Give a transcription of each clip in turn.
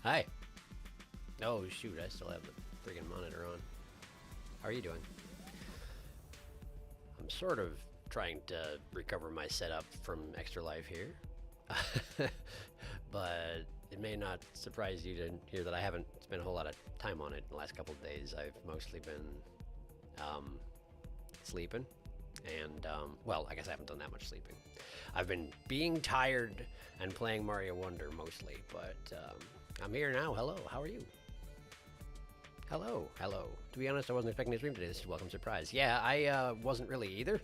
Hi. Oh, shoot, I still have the friggin' monitor on. How are you doing? I'm sort of trying to recover my setup from Extra Life here. But it may not surprise you to hear that I haven't spent a whole lot of time on it in the last couple of days. I've mostly been sleeping. And, well, I guess I haven't done that much sleeping. I've been being tired and playing Mario Wonder mostly, but I'm here now. Hello, how are you? Hello. To be honest, I wasn't expecting to stream today. This is a welcome surprise. Yeah, I wasn't really either.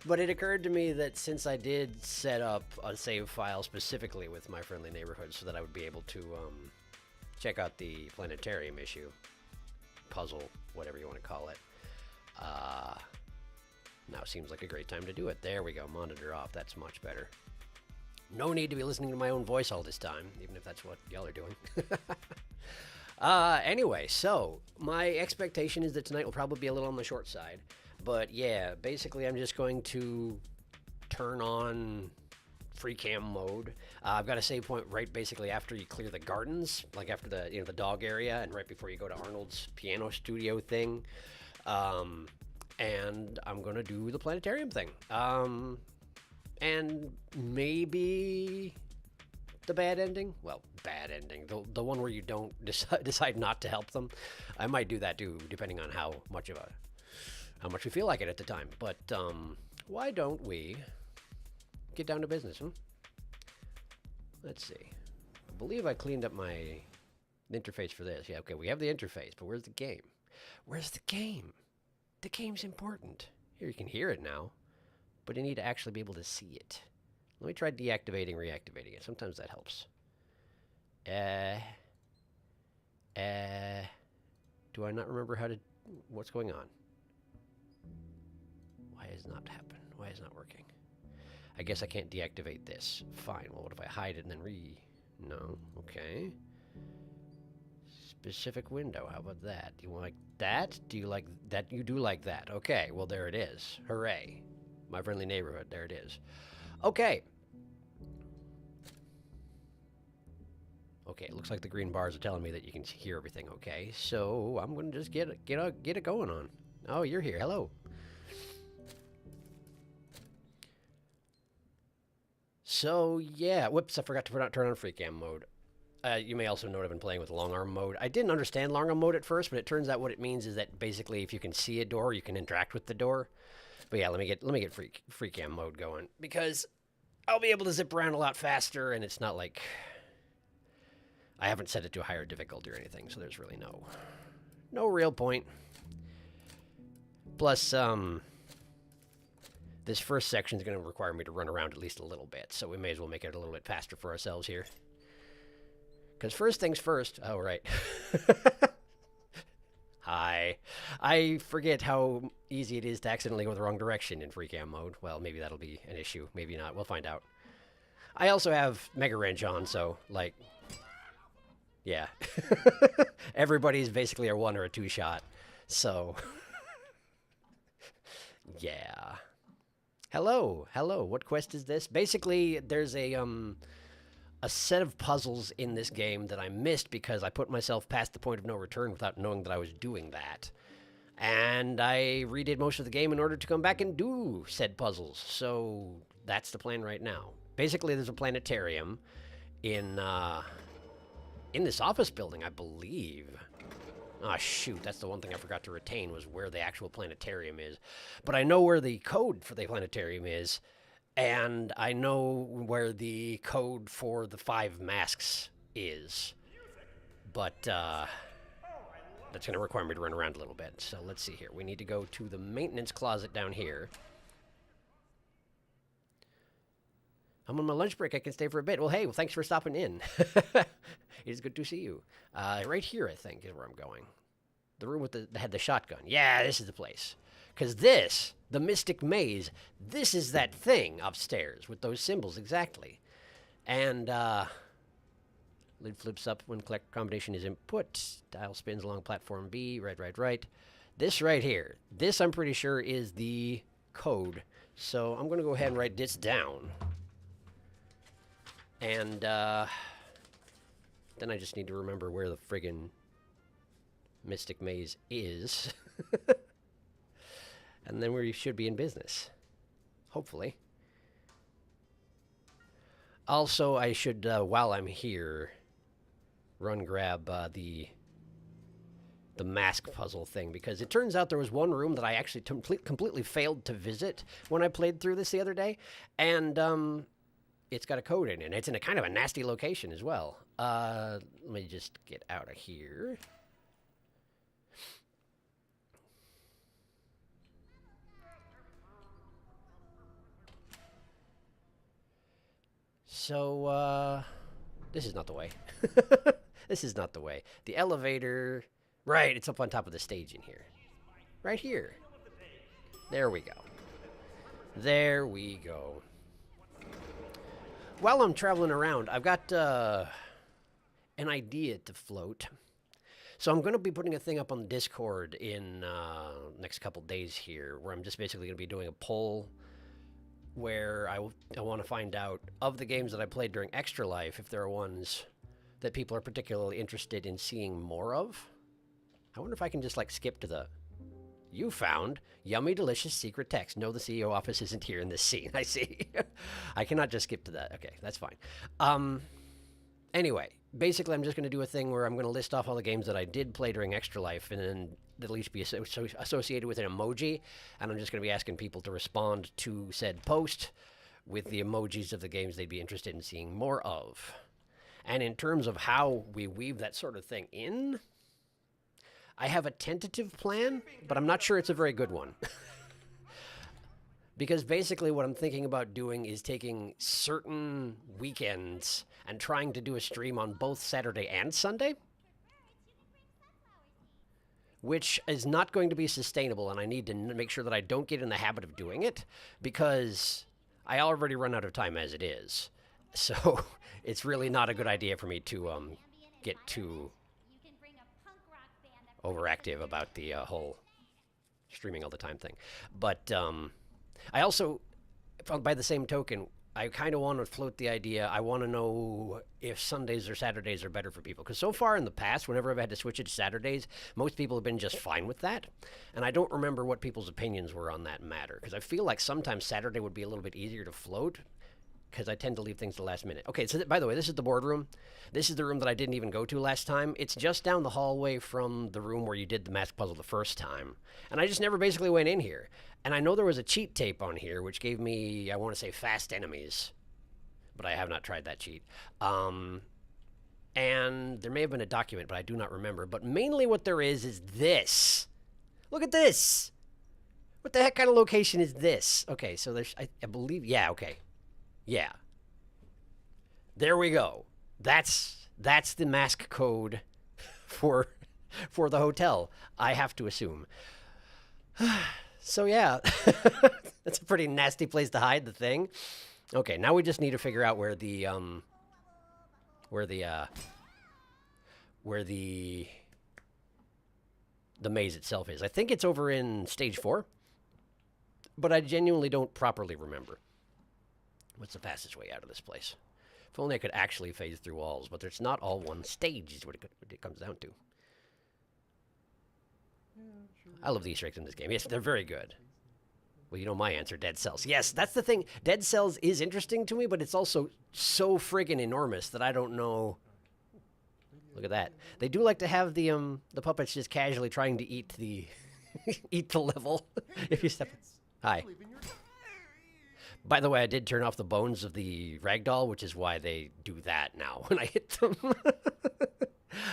But it occurred to me that since I did set up a save file specifically with My Friendly Neighborhood so that I would be able to check out the planetarium issue, puzzle, whatever you want to call it, now seems like a great time to do it. There we go, monitor off. That's much better. No need to be listening to my own voice all this time, even if that's what y'all are doing. Anyway, so my expectation is that tonight will probably be a little on the short side. But yeah, basically I'm just going to turn on free cam mode. I've got a save point right basically after you clear the gardens, like after the the dog area and right before you go to Arnold's piano studio thing. And I'm going to do the planetarium thing. And maybe the bad ending? Well, bad ending. The one where you don't decide not to help them. I might do that too, depending on how much we feel like it at the time. But why don't we get down to business, Let's see. I believe I cleaned up my interface for this. Yeah, okay, we have the interface, but where's the game? Where's the game? The game's important. Here, you can hear it now, but you need to actually be able to see it. Let me try deactivating, reactivating it. Sometimes that helps. Do I not remember what's going on? Why is not happen? Why is not working? I guess I can't deactivate this. Fine. Well, what if I hide it and then No. Okay. Specific window. How about that? Do you like that? Do you like that? You do like that. Okay. Well, there it is. Hooray. My Friendly Neighborhood. There it is. Okay. Okay, it looks like the green bars are telling me that you can hear everything okay. So I'm going to just get it going on. Oh, you're here. Hello. So, yeah. Whoops, I forgot to turn on free cam mode. You may also note I've been playing with long arm mode. I didn't understand long arm mode at first, but it turns out what it means is that basically if you can see a door, you can interact with the door. But yeah, let me get free cam mode going because I'll be able to zip around a lot faster, and it's not like I haven't set it to a higher difficulty or anything, so there's really no real point. Plus, this first section is going to require me to run around at least a little bit, so we may as well make it a little bit faster for ourselves here. Because first things first. Oh, right. Hi. I forget how easy it is to accidentally go the wrong direction in free cam mode. Well, maybe that'll be an issue. Maybe not. We'll find out. I also have Mega Wrench on, so, like, yeah. Everybody's basically a one or a two shot. So, yeah. Hello. What quest is this? Basically, there's a set of puzzles in this game that I missed because I put myself past the point of no return without knowing that I was doing that. And I redid most of the game in order to come back and do said puzzles. So that's the plan right now. Basically, there's a planetarium in this office building, I believe. Ah, shoot, that's the one thing I forgot to retain was where the actual planetarium is. But I know where the code for the planetarium is. And I know where the code for the 5 masks is. But that's going to require me to run around a little bit. So let's see here. We need to go to the maintenance closet down here. I'm on my lunch break. I can stay for a bit. Well, hey, thanks for stopping in. It is good to see you. Right here, I think, is where I'm going. The room with that had the shotgun. Yeah, this is the place. Because this, the Mystic Maze, this is that thing upstairs with those symbols, exactly. And, lid flips up when collect combination is input. Dial spins along platform B, right. This right here, this I'm pretty sure is the code. So I'm going to go ahead and write this down. And, Then I just need to remember where the friggin' Mystic Maze is. And then we should be in business. Hopefully. Also, I should, while I'm here, grab the mask puzzle thing, because it turns out there was one room that I actually completely failed to visit when I played through this the other day, and it's got a code in it, and it's in a kind of a nasty location as well. Let me just get out of here. So, this is not the way. This is not the way. The elevator... Right, it's up on top of the stage in here. Right here. There we go. There we go. While I'm traveling around, I've got an idea to float. So I'm going to be putting a thing up on the Discord in next couple days here, where I'm just basically going to be doing a poll where I want to find out, of the games that I played during Extra Life, if there are ones that people are particularly interested in seeing more of. I wonder if I can just, like, skip to the... You found yummy, delicious secret text. No, the CEO office isn't here in this scene. I see. I cannot just skip to that. Okay, that's fine. Anyway, basically, I'm just going to do a thing where I'm going to list off all the games that I did play during Extra Life, and then at least be associated with an emoji, and I'm just going to be asking people to respond to said post with the emojis of the games they'd be interested in seeing more of. And in terms of how we weave that sort of thing in... I have a tentative plan, but I'm not sure it's a very good one. Because basically what I'm thinking about doing is taking certain weekends and trying to do a stream on both Saturday and Sunday, which is not going to be sustainable, and I need to make sure that I don't get in the habit of doing it, because I already run out of time as it is. So it's really not a good idea for me to get too... overactive about the whole streaming all the time thing. But I also, by the same token, I kind of want to float the idea, I want to know if Sundays or Saturdays are better for people. Because so far in the past, whenever I've had to switch it to Saturdays, most people have been just fine with that. And I don't remember what people's opinions were on that matter. Because I feel like sometimes Saturday would be a little bit easier to float, because I tend to leave things to the last minute. Okay, so by the way, this is the boardroom. This is the room that I didn't even go to last time. It's just down the hallway from the room where you did the mask puzzle the first time. And I just never basically went in here. And I know there was a cheat tape on here, which gave me, I want to say, fast enemies. But I have not tried that cheat. And there may have been a document, but I do not remember. But mainly what there is this. Look at this. What the heck kind of location is this? Okay, so there's, I believe, yeah, okay. Yeah. There we go. That's the mask code for the hotel, I have to assume. So yeah, that's a pretty nasty place to hide the thing. Okay, now we just need to figure out where the maze itself is. I think it's over in stage 4, but I genuinely don't properly remember. What's the fastest way out of this place? If only I could actually phase through walls, but there's not all one stage is what it comes down to. I love the Easter eggs in this game. Yes, they're very good. Well, you know my answer, Dead Cells. Yes, that's the thing. Dead Cells is interesting to me, but it's also so friggin' enormous that I don't know. Look at that. They do like to have the puppets just casually trying to eat the eat the level. If you step. Hi. By the way, I did turn off the bones of the ragdoll, which is why they do that now when I hit them.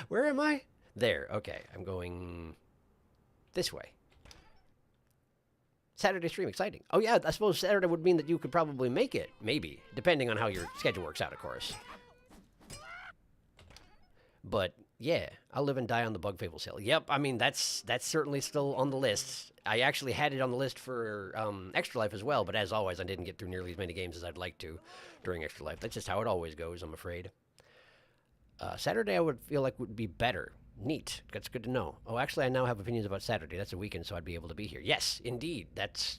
Where am I? There. Okay, I'm going this way. Saturday stream, exciting. Oh yeah, I suppose Saturday would mean that you could probably make it. Maybe, depending on how your schedule works out, of course. But yeah, I'll live and die on the Bug Fables Hill. Yep, I mean, that's certainly still on the list. I actually had it on the list for Extra Life as well, but as always, I didn't get through nearly as many games as I'd like to during Extra Life. That's just how it always goes, I'm afraid. Saturday I would feel like would be better. Neat. That's good to know. Oh, actually, I now have opinions about Saturday. That's a weekend, so I'd be able to be here. Yes, indeed. That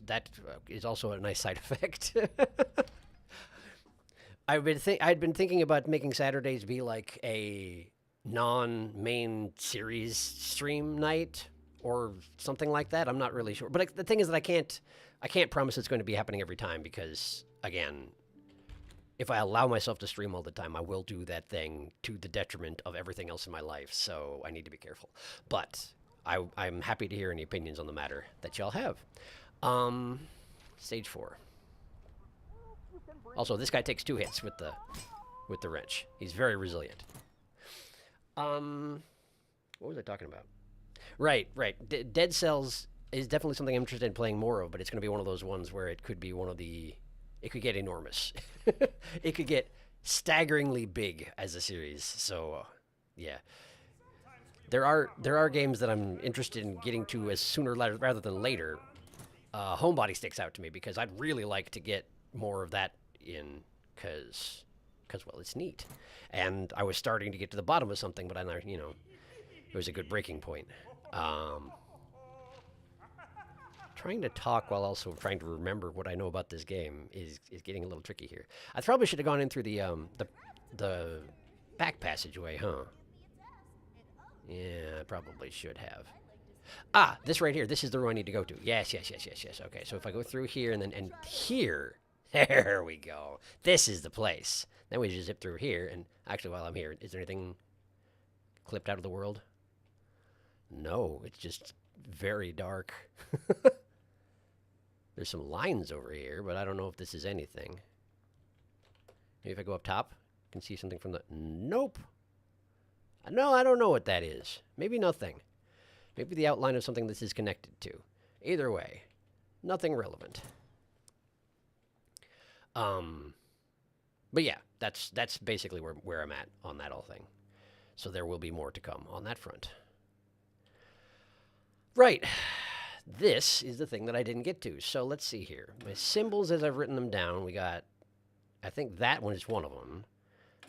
is also a nice side effect. I'd been thinking about making Saturdays be like a non-main series stream night or something like that. I'm not really sure. But the thing is that I can't promise it's going to be happening every time because, again, if I allow myself to stream all the time, I will do that thing to the detriment of everything else in my life. So I need to be careful. But I'm happy to hear any opinions on the matter that y'all have. Stage 4. Also, this guy takes 2 hits with the wrench. He's very resilient. What was I talking about? Right. Dead Cells is definitely something I'm interested in playing more of, but it's going to be one of those ones where it could be one of the... It could get enormous. It could get staggeringly big as a series. So, yeah. There are games that I'm interested in getting to as sooner rather than later. Homebody sticks out to me because I'd really like to get more of that in because well, it's neat. And I was starting to get to the bottom of something, but it was a good breaking point. Trying to talk while also trying to remember what I know about this game is getting a little tricky here. I probably should have gone in through the back passageway, huh? Yeah, I probably should have. Ah, this right here. This is the room I need to go to. Yes. Okay, so if I go through here and here, there we go. This is the place. Then we just zip through here. And actually, while I'm here, is there anything clipped out of the world? No, it's just very dark. There's some lines over here, but I don't know if this is anything. Maybe if I go up top, I can see something from the... Nope. No, I don't know what that is. Maybe nothing. Maybe the outline of something this is connected to. Either way, nothing relevant. But yeah, that's basically where I'm at on that whole thing. So there will be more to come on that front. Right. This is the thing that I didn't get to. So let's see here. My symbols, as I've written them down, we got... I think that one is one of them.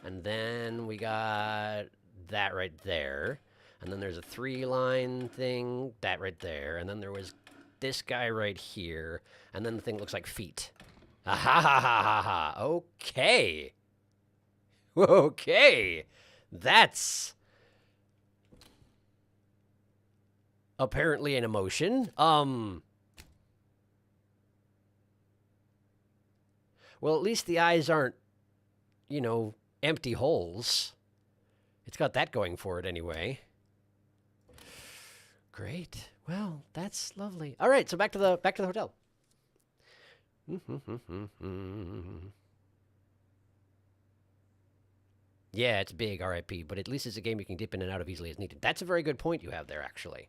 And then we got that right there. And then there's a 3-line thing, that right there. And then there was this guy right here. And then the thing looks like feet. Ah, ha, ha, ha, ha, ha. Okay. Okay. That's apparently an emotion. Well, at least the eyes aren't, empty holes. It's got that going for it anyway. Great. Well, that's lovely. All right, so back to the hotel. Yeah, it's big, RIP, but at least it's a game you can dip in and out of easily as needed. That's a very good point you have there, actually.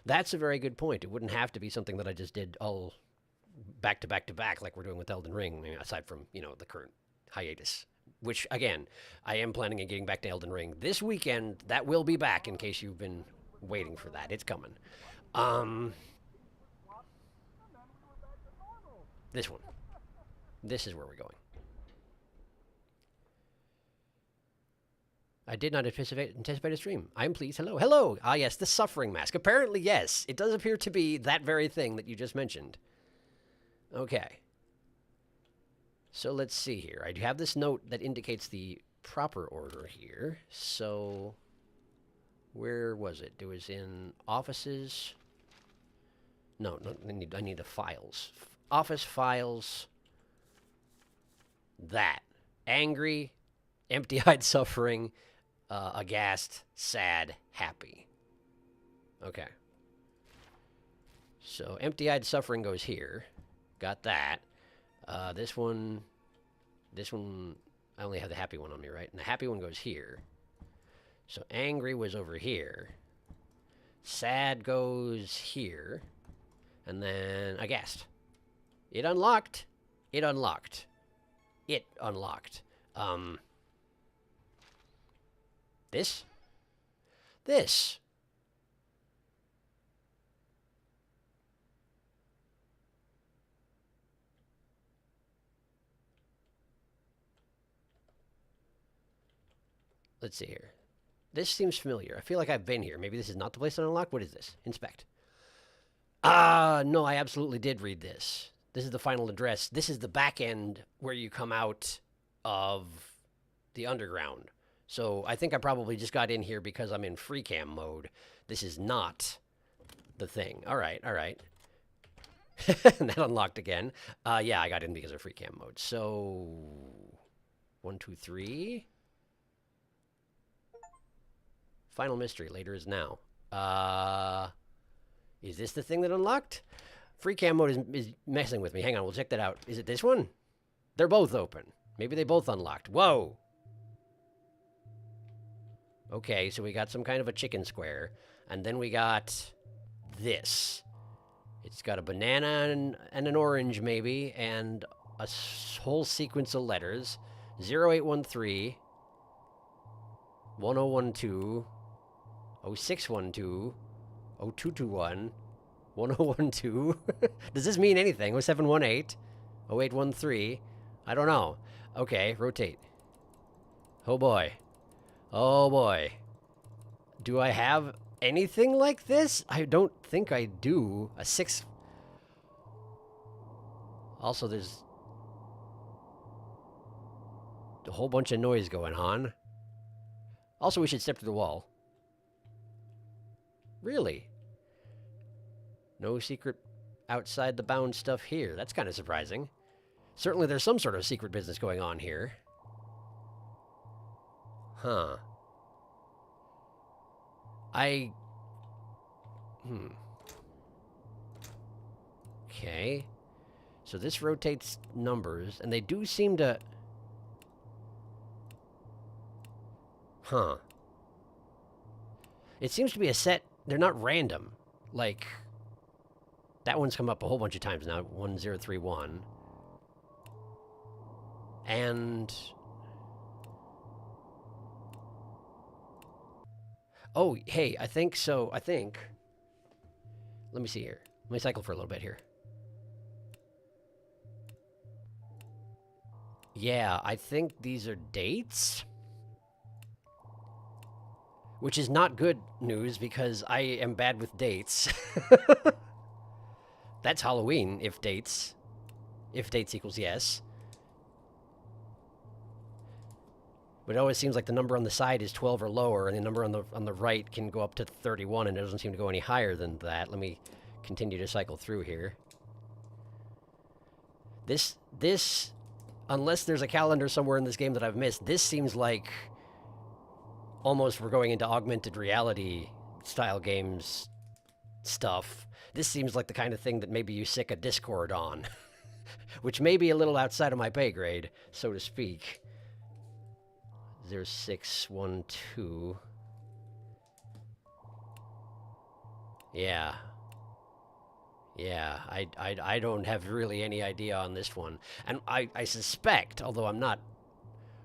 That's a very good point. It wouldn't have to be something that I just did all back to back to back like we're doing with Elden Ring, aside from, the current hiatus. Which, again, I am planning on getting back to Elden Ring this weekend. That will be back in case you've been waiting for that. It's coming. This one. This is where we're going. I did not anticipate a stream. I am pleased. Hello. Hello. Ah, yes, the suffering mask. Apparently, yes. It does appear to be that very thing that you just mentioned. Okay. So let's see here. I have this note that indicates the proper order here. So where was it? It was in offices. No, I need the files. Office files. That. Angry, empty-eyed suffering, aghast, sad, happy. Okay. So empty-eyed suffering goes here. Got that. This one, I only have the happy one on me, right? And the happy one goes here. So angry was over here. Sad goes here. And then aghast. It unlocked. It unlocked. It unlocked. This. Let's see here. This seems familiar. I feel like I've been here. Maybe this is not the place to unlock. What is this? Inspect. No, I absolutely did read this. This is the final address. This is the back end where you come out of the underground. So I think I probably just got in here because I'm in free cam mode. This is not the thing. All right, all right. And that unlocked again. Yeah, I got in because of free cam mode. So 1, 2, 3. Final mystery. Later is now. Is this the thing that unlocked? Free cam mode is messing with me. Hang on, we'll check that out. Is it this one? They're both open. Maybe they both unlocked. Whoa! Okay, so we got some kind of a chicken square. And then we got this. It's got a banana and an orange, maybe, and a whole sequence of letters. 0813, 1012, 0612, 0221, 1012. Does this mean anything? 0718, 0813. I don't know. Okay, rotate. Oh boy. Oh boy. Do I have anything like this? I don't think I do. A 6. Also, there's a whole bunch of noise going on. Also, we should step through the wall. Really? No secret outside the bound stuff here. That's kind of surprising. Certainly there's some sort of secret business going on here. Huh. Okay. So this rotates numbers, and they do seem to... Huh. It seems to be a set... They're not random. Like... That one's come up a whole bunch of times now. 1031. And... Oh, hey, I think so. I think... Let me see here. Let me cycle for a little bit here. Yeah, I think these are dates. Which is not good news because I am bad with dates. That's Halloween, if dates. If dates equals yes. But it always seems like the number on the side is 12 or lower, and the number on the right can go up to 31, and it doesn't seem to go any higher than that. Let me continue to cycle through here. This, unless there's a calendar somewhere in this game that I've missed, this seems like almost we're going into augmented reality style games stuff. This seems like the kind of thing that maybe you sick a Discord on, which may be a little outside of my pay grade, so to speak. 0612. Yeah. Yeah, I don't have really any idea on this one. And I suspect, although I'm not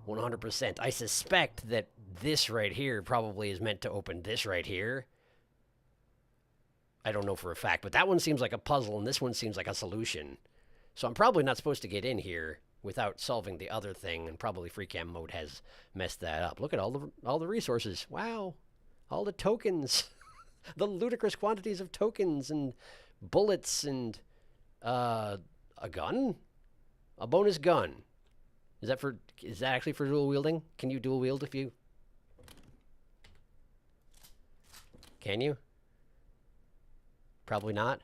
100%, I suspect that this right here probably is meant to open this right here. I don't know for a fact, but that one seems like a puzzle, and this one seems like a solution. So I'm probably not supposed to get in here without solving the other thing, and probably free cam mode has messed that up. Look at all the resources. Wow. All the tokens. The ludicrous quantities of tokens and bullets and a gun? A bonus gun. Is that actually for dual wielding? Can you dual wield if you... Can you? Probably not.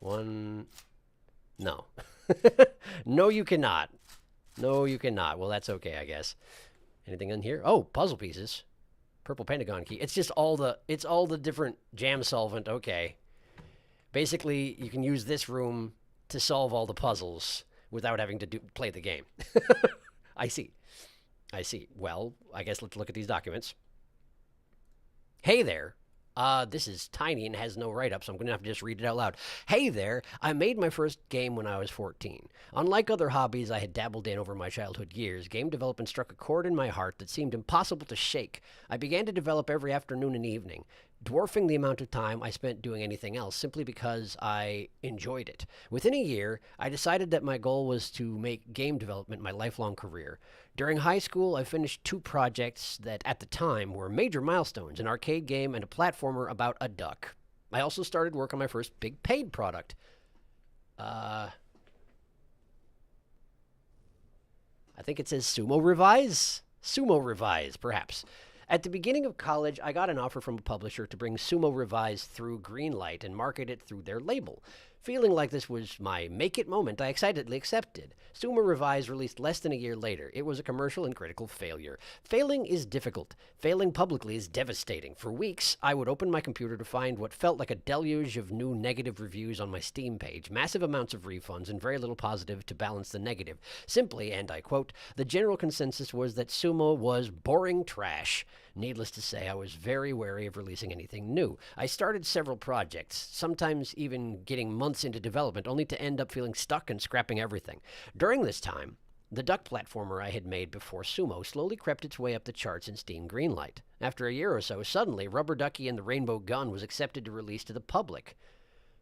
One... No. No, you cannot. No, you cannot. Well, that's okay, I guess. Anything in here? Oh, puzzle pieces. Purple pentagon key. It's just all the different jam solvent. Okay. Basically, you can use this room to solve all the puzzles without having to play the game. I see. I see. Well, I guess let's look at these documents. Hey there. This is tiny and has no write-up, so I'm going to have to just read it out loud. Hey there, I made my first game when I was 14. Unlike other hobbies I had dabbled in over my childhood years, game development struck a chord in my heart that seemed impossible to shake. I began to develop every afternoon and evening, dwarfing the amount of time I spent doing anything else simply because I enjoyed it. Within a year, I decided that my goal was to make game development my lifelong career. During high school, I finished 2 projects that, at the time, were major milestones, an arcade game and a platformer about a duck. I also started work on my first big paid product. I think it says Sumo Revise? Sumo Revise, perhaps. At the beginning of college, I got an offer from a publisher to bring Sumo Revise through Greenlight and market it through their label. Feeling like this was my make it moment, I excitedly accepted. Sumo Revise released less than a year later. It was a commercial and critical failure. Failing is difficult. Failing publicly is devastating. For weeks, I would open my computer to find what felt like a deluge of new negative reviews on my Steam page, massive amounts of refunds, and very little positive to balance the negative. Simply, and I quote, the general consensus was that Sumo was boring trash. Needless to say, I was very wary of releasing anything new. I started several projects, sometimes even getting months into development, only to end up feeling stuck and scrapping everything. During this time, the duck platformer I had made before Sumo slowly crept its way up the charts in Steam Greenlight. After a year or so, suddenly, Rubber Ducky and the Rainbow Gun was accepted to release to the public.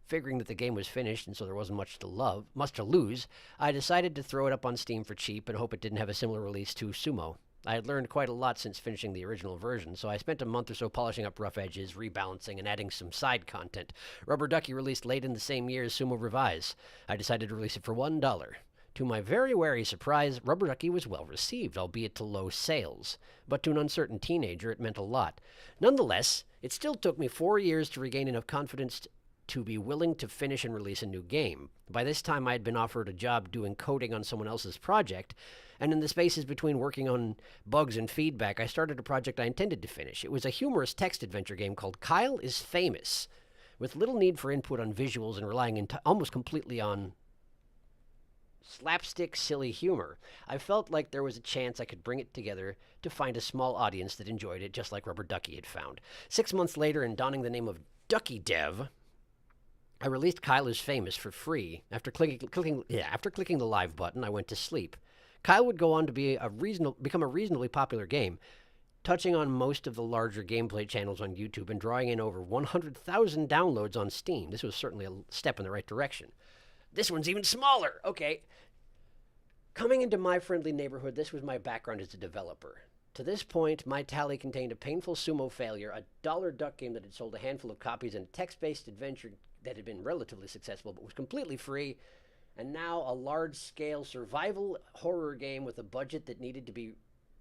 Figuring that the game was finished and so there wasn't much to lose, I decided to throw it up on Steam for cheap and hope it didn't have a similar release to Sumo. I had learned quite a lot since finishing the original version, so I spent a month or so polishing up rough edges, rebalancing, and adding some side content. Rubber Ducky released late in the same year as Sumo Revise. I decided to release it for $1. To my very wary surprise, Rubber Ducky was well received, albeit to low sales. But to an uncertain teenager, it meant a lot. Nonetheless, it still took me 4 years to regain enough confidence to be willing to finish and release a new game. By this time, I had been offered a job doing coding on someone else's project, and in the spaces between working on bugs and feedback, I started a project I intended to finish. It was a humorous text adventure game called Kyle is Famous, with little need for input on visuals and relying almost completely on slapstick, silly humor. I felt like there was a chance I could bring it together to find a small audience that enjoyed it, just like Rubber Ducky had found. 6 months later, and donning the name of Ducky Dev, I released Kyle is Famous for free. After clicking the live button, I went to sleep. Kyle would go on to become a reasonably popular game, touching on most of the larger gameplay channels on YouTube and drawing in over 100,000 downloads on Steam. This was certainly a step in the right direction. This one's even smaller. Okay. Coming into my friendly neighborhood, this was my background as a developer. To this point, my tally contained a painful Sumo failure, a dollar duck game that had sold a handful of copies, and a text-based adventure that had been relatively successful but was completely free, and now a large-scale survival horror game with a budget that needed to be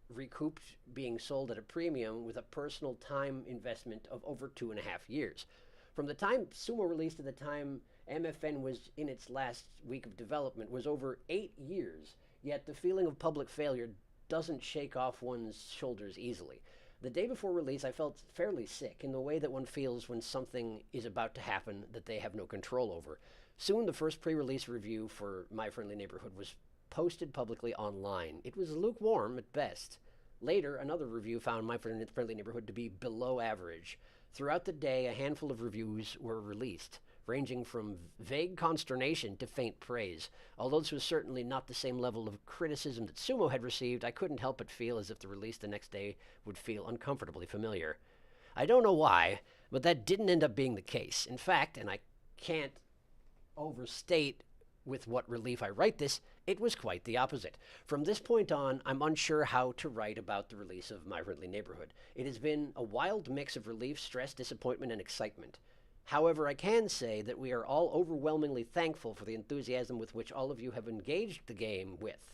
recouped being sold at a premium with a personal time investment of over 2.5 years. From the time Sumo released to the time MFN was in its last week of development was over 8 years, yet the feeling of public failure doesn't shake off one's shoulders easily. The day before release, I felt fairly sick in the way that one feels when something is about to happen that they have no control over. Soon, the first pre-release review for My Friendly Neighborhood was posted publicly online. It was lukewarm at best. Later, another review found My Friendly Neighborhood to be below average. Throughout the day, a handful of reviews were released, ranging from vague consternation to faint praise. Although this was certainly not the same level of criticism that Sumo had received, I couldn't help but feel as if the release the next day would feel uncomfortably familiar. I don't know why, but that didn't end up being the case. In fact, and I can't overstate with what relief I write this, it was quite the opposite. From this point on, I'm unsure how to write about the release of My Friendly Neighborhood. It has been a wild mix of relief, stress, disappointment, and excitement. However, I can say that we are all overwhelmingly thankful for the enthusiasm with which all of you have engaged the game with.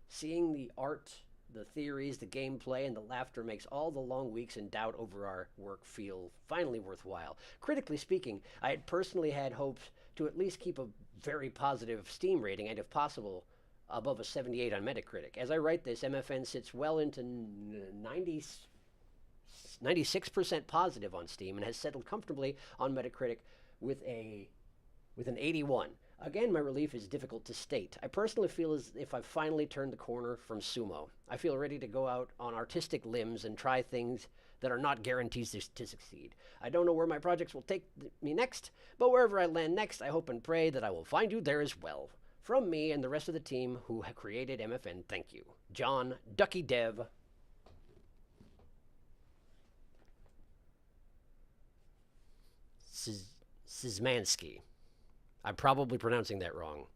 Seeing the art, the theories, the gameplay, and the laughter makes all the long weeks in doubt over our work feel finally worthwhile. Critically speaking, I had personally had hopes to at least keep a very positive Steam rating and, if possible, above a 78 on Metacritic. As I write this, MFN sits well into 96% positive on Steam and has settled comfortably on Metacritic with an 81. Again, my relief is difficult to state. I personally feel as if I've finally turned the corner from Sumo. I feel ready to go out on artistic limbs and try things that are not guarantees to succeed. I don't know where my projects will take me next, but wherever I land next, I hope and pray that I will find you there as well. From me and the rest of the team who have created MFN, thank you. John, Ducky Dev. Szymanski. I'm probably pronouncing that wrong.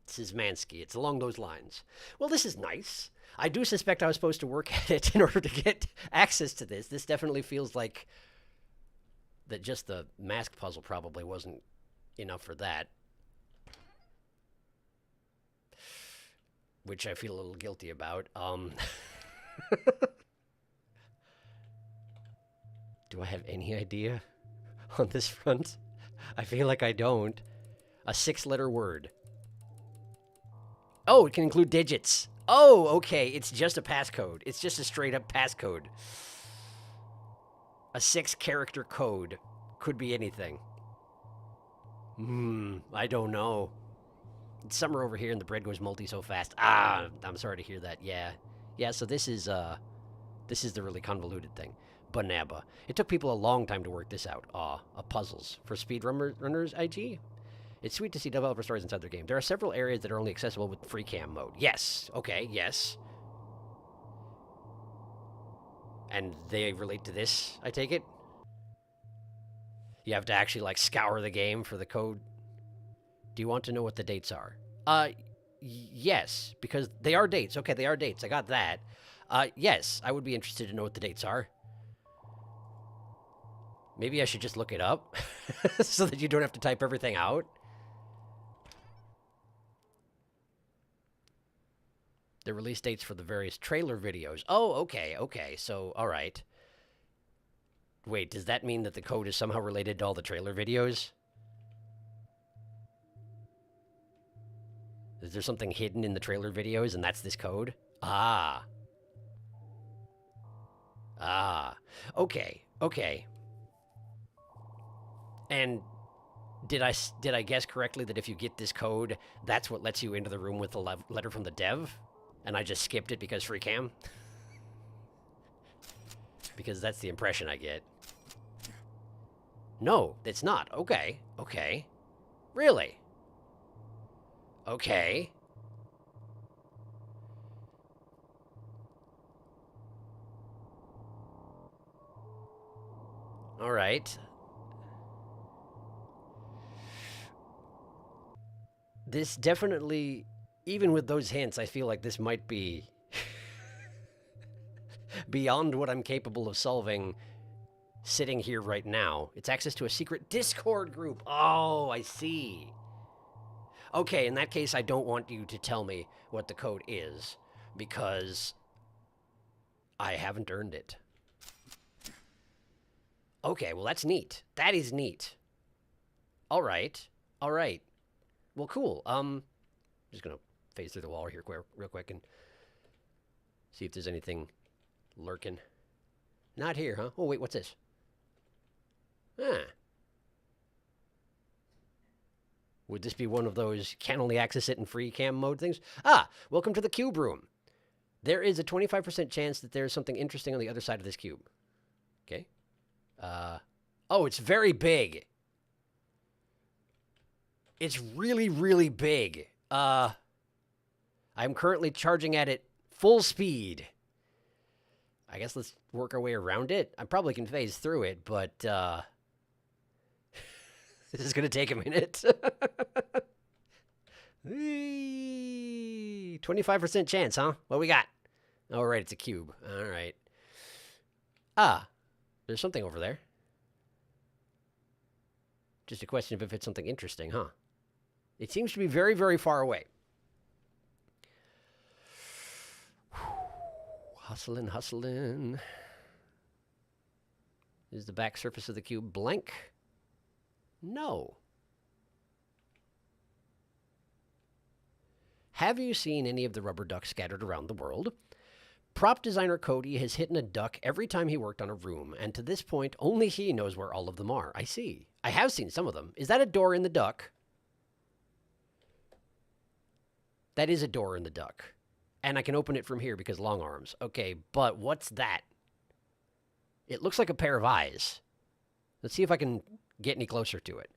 Szymanski. It's along those lines. Well, this is nice. I do suspect I was supposed to work at it in order to get access to this. This definitely feels like that just the mask puzzle probably wasn't enough for that. which I feel a little guilty about. Do I have any idea on this front? I feel like I don't. A 6-letter word. Oh, it can include digits. Oh, okay. It's just a passcode. It's just a straight up passcode. A 6-character code. Could be anything. I don't know. It's summer over here and the bread goes multi so fast. Ah, I'm sorry to hear that. Yeah. Yeah, so this is the really convoluted thing. Banaba. It took people a long time to work this out. Puzzles. For speedrunners, IG? It's sweet to see developer stories inside their game. There are several areas that are only accessible with free cam mode. Yes. Okay, yes. And they relate to this, I take it? You have to actually, like, scour the game for the code. Do you want to know what the dates are? Yes, because they are dates. Okay, they are dates. I got that. Yes, I would be interested to know what the dates are. Maybe I should just look it up so that you don't have to type everything out. The release dates for the various trailer videos. Oh, okay, okay. So, all right. Wait, does that mean that the code is somehow related to all the trailer videos? Is there something hidden in the trailer videos and that's this code? Ah. Ah. Okay, okay. And did I guess correctly that if you get this code, that's what lets you into the room with the letter from the dev? And I just skipped it because free cam? Because that's the impression I get. No, it's not. Okay, okay. Really? Okay. All right. This definitely, even with those hints, I feel like this might be beyond what I'm capable of solving sitting here right now. It's access to a secret Discord group. Oh, I see. Okay, in that case, I don't want you to tell me what the code is, because I haven't earned it. Okay, well, that's neat. That is neat. All right. All right. Well, cool. I'm just going to phase through the wall here real quick and see if there's anything lurking. Not here, huh? Oh, wait, what's this? Ah. Would this be one of those can only access it in free cam mode things? Ah, welcome to the cube room. There is a 25% chance that there's something interesting on the other side of this cube. Okay. Oh, it's very big. It's really, really big. I'm currently charging at it full speed. I guess let's work our way around it. I probably can phase through it, but this is going to take a minute. 25% chance, huh? What we got? All right, it's a cube. All right. Ah, there's something over there. Just a question of if it's something interesting, huh? It seems to be very, very far away. Hustling, hustling. Is the back surface of the cube blank? No. Have you seen any of the rubber ducks scattered around the world? Prop designer Cody has hidden a duck every time he worked on a room, and to this point, only he knows where all of them are. I see. I have seen some of them. Is that a door in the duck? That is a door in the duck. And I can open it from here because long arms. Okay, but what's that? It looks like a pair of eyes. Let's see if I can get any closer to it.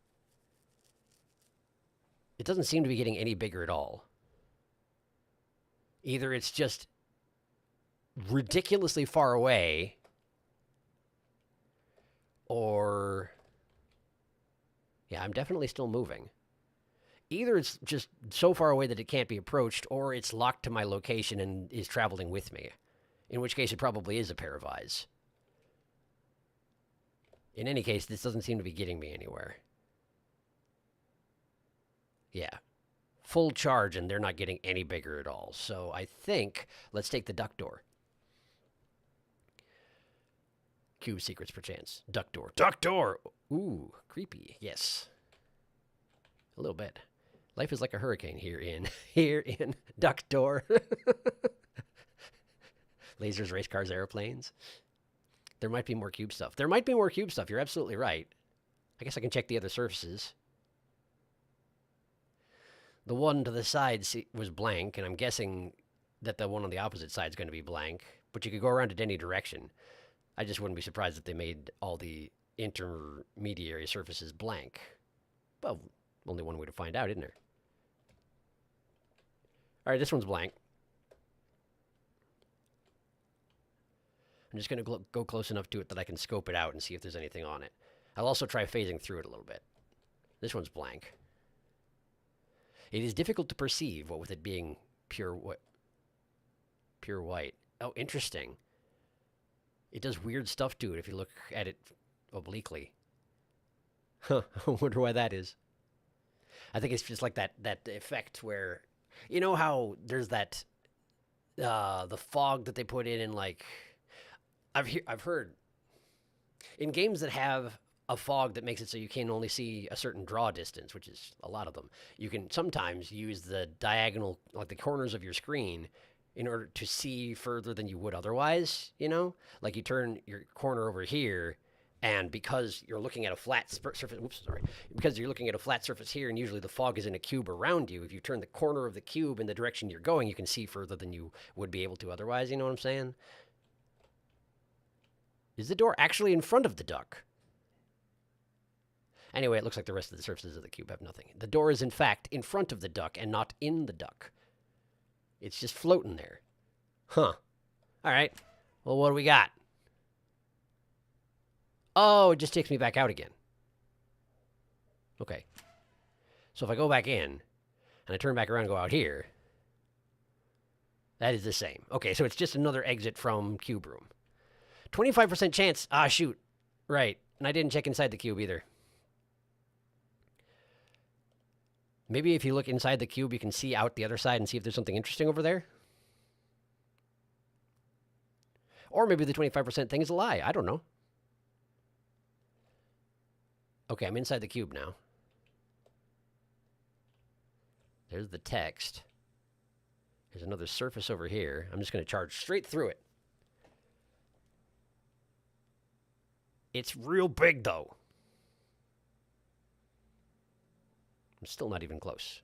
It doesn't seem to be getting any bigger at all. Either it's just ridiculously far away, or... Yeah, I'm definitely still moving. Either it's just so far away that it can't be approached, or it's locked to my location and is traveling with me. In which case, it probably is a pair of eyes. In any case, this doesn't seem to be getting me anywhere. Yeah. full charge and they're not getting any bigger at all. So I think let's take the duck door. Cube secrets perchance. Duck door. Duck door! Ooh, creepy. Yes. A little bit. Life is like a hurricane here in Duck Door. Lasers, race cars, airplanes. There might be more cube stuff. There might be more cube stuff. You're absolutely right. I guess I can check the other surfaces. The one to the side was blank, and I'm guessing that the one on the opposite side is going to be blank. But you could go around it any direction. I just wouldn't be surprised if they made all the intermediary surfaces blank. Well, only one way to find out, isn't there? All right, this one's blank. I'm just going to go close enough to it that I can scope it out and see if there's anything on it. I'll also try phasing through it a little bit. This one's blank. It is difficult to perceive, what with it being pure white. Oh, interesting. It does weird stuff to it if you look at it obliquely. Huh, I wonder why that is. I think it's just like that effect where, you know how there's that, the fog that they put in like, I've heard, in games that have a fog that makes it so you can only see a certain draw distance, which is a lot of them, you can sometimes use the diagonal, like the corners of your screen, in order to see further than you would otherwise, you know? Like you turn your corner over here, and because you're looking at a flat surface, because you're looking at a flat surface here, and usually the fog is in a cube around you, if you turn the corner of the cube in the direction you're going, you can see further than you would be able to otherwise, you know what I'm saying? Is the door actually in front of the duck? Anyway, it looks like the rest of the surfaces of the cube have nothing. The door is, in fact, in front of the duck and not in the duck. It's just floating there. Huh. All right. Well, what do we got? Oh, it just takes me back out again. Okay. So if I go back in, and I turn back around and go out here, that is the same. Okay, so it's just another exit from cube room. 25% chance. Ah, shoot. Right. And I didn't check inside the cube either. Maybe if you look inside the cube, you can see out the other side and see if there's something interesting over there. Or maybe the 25% thing is a lie. I don't know. Okay, I'm inside the cube now. There's the text. There's another surface over here. I'm just going to charge straight through it. It's real big, though. I'm still not even close.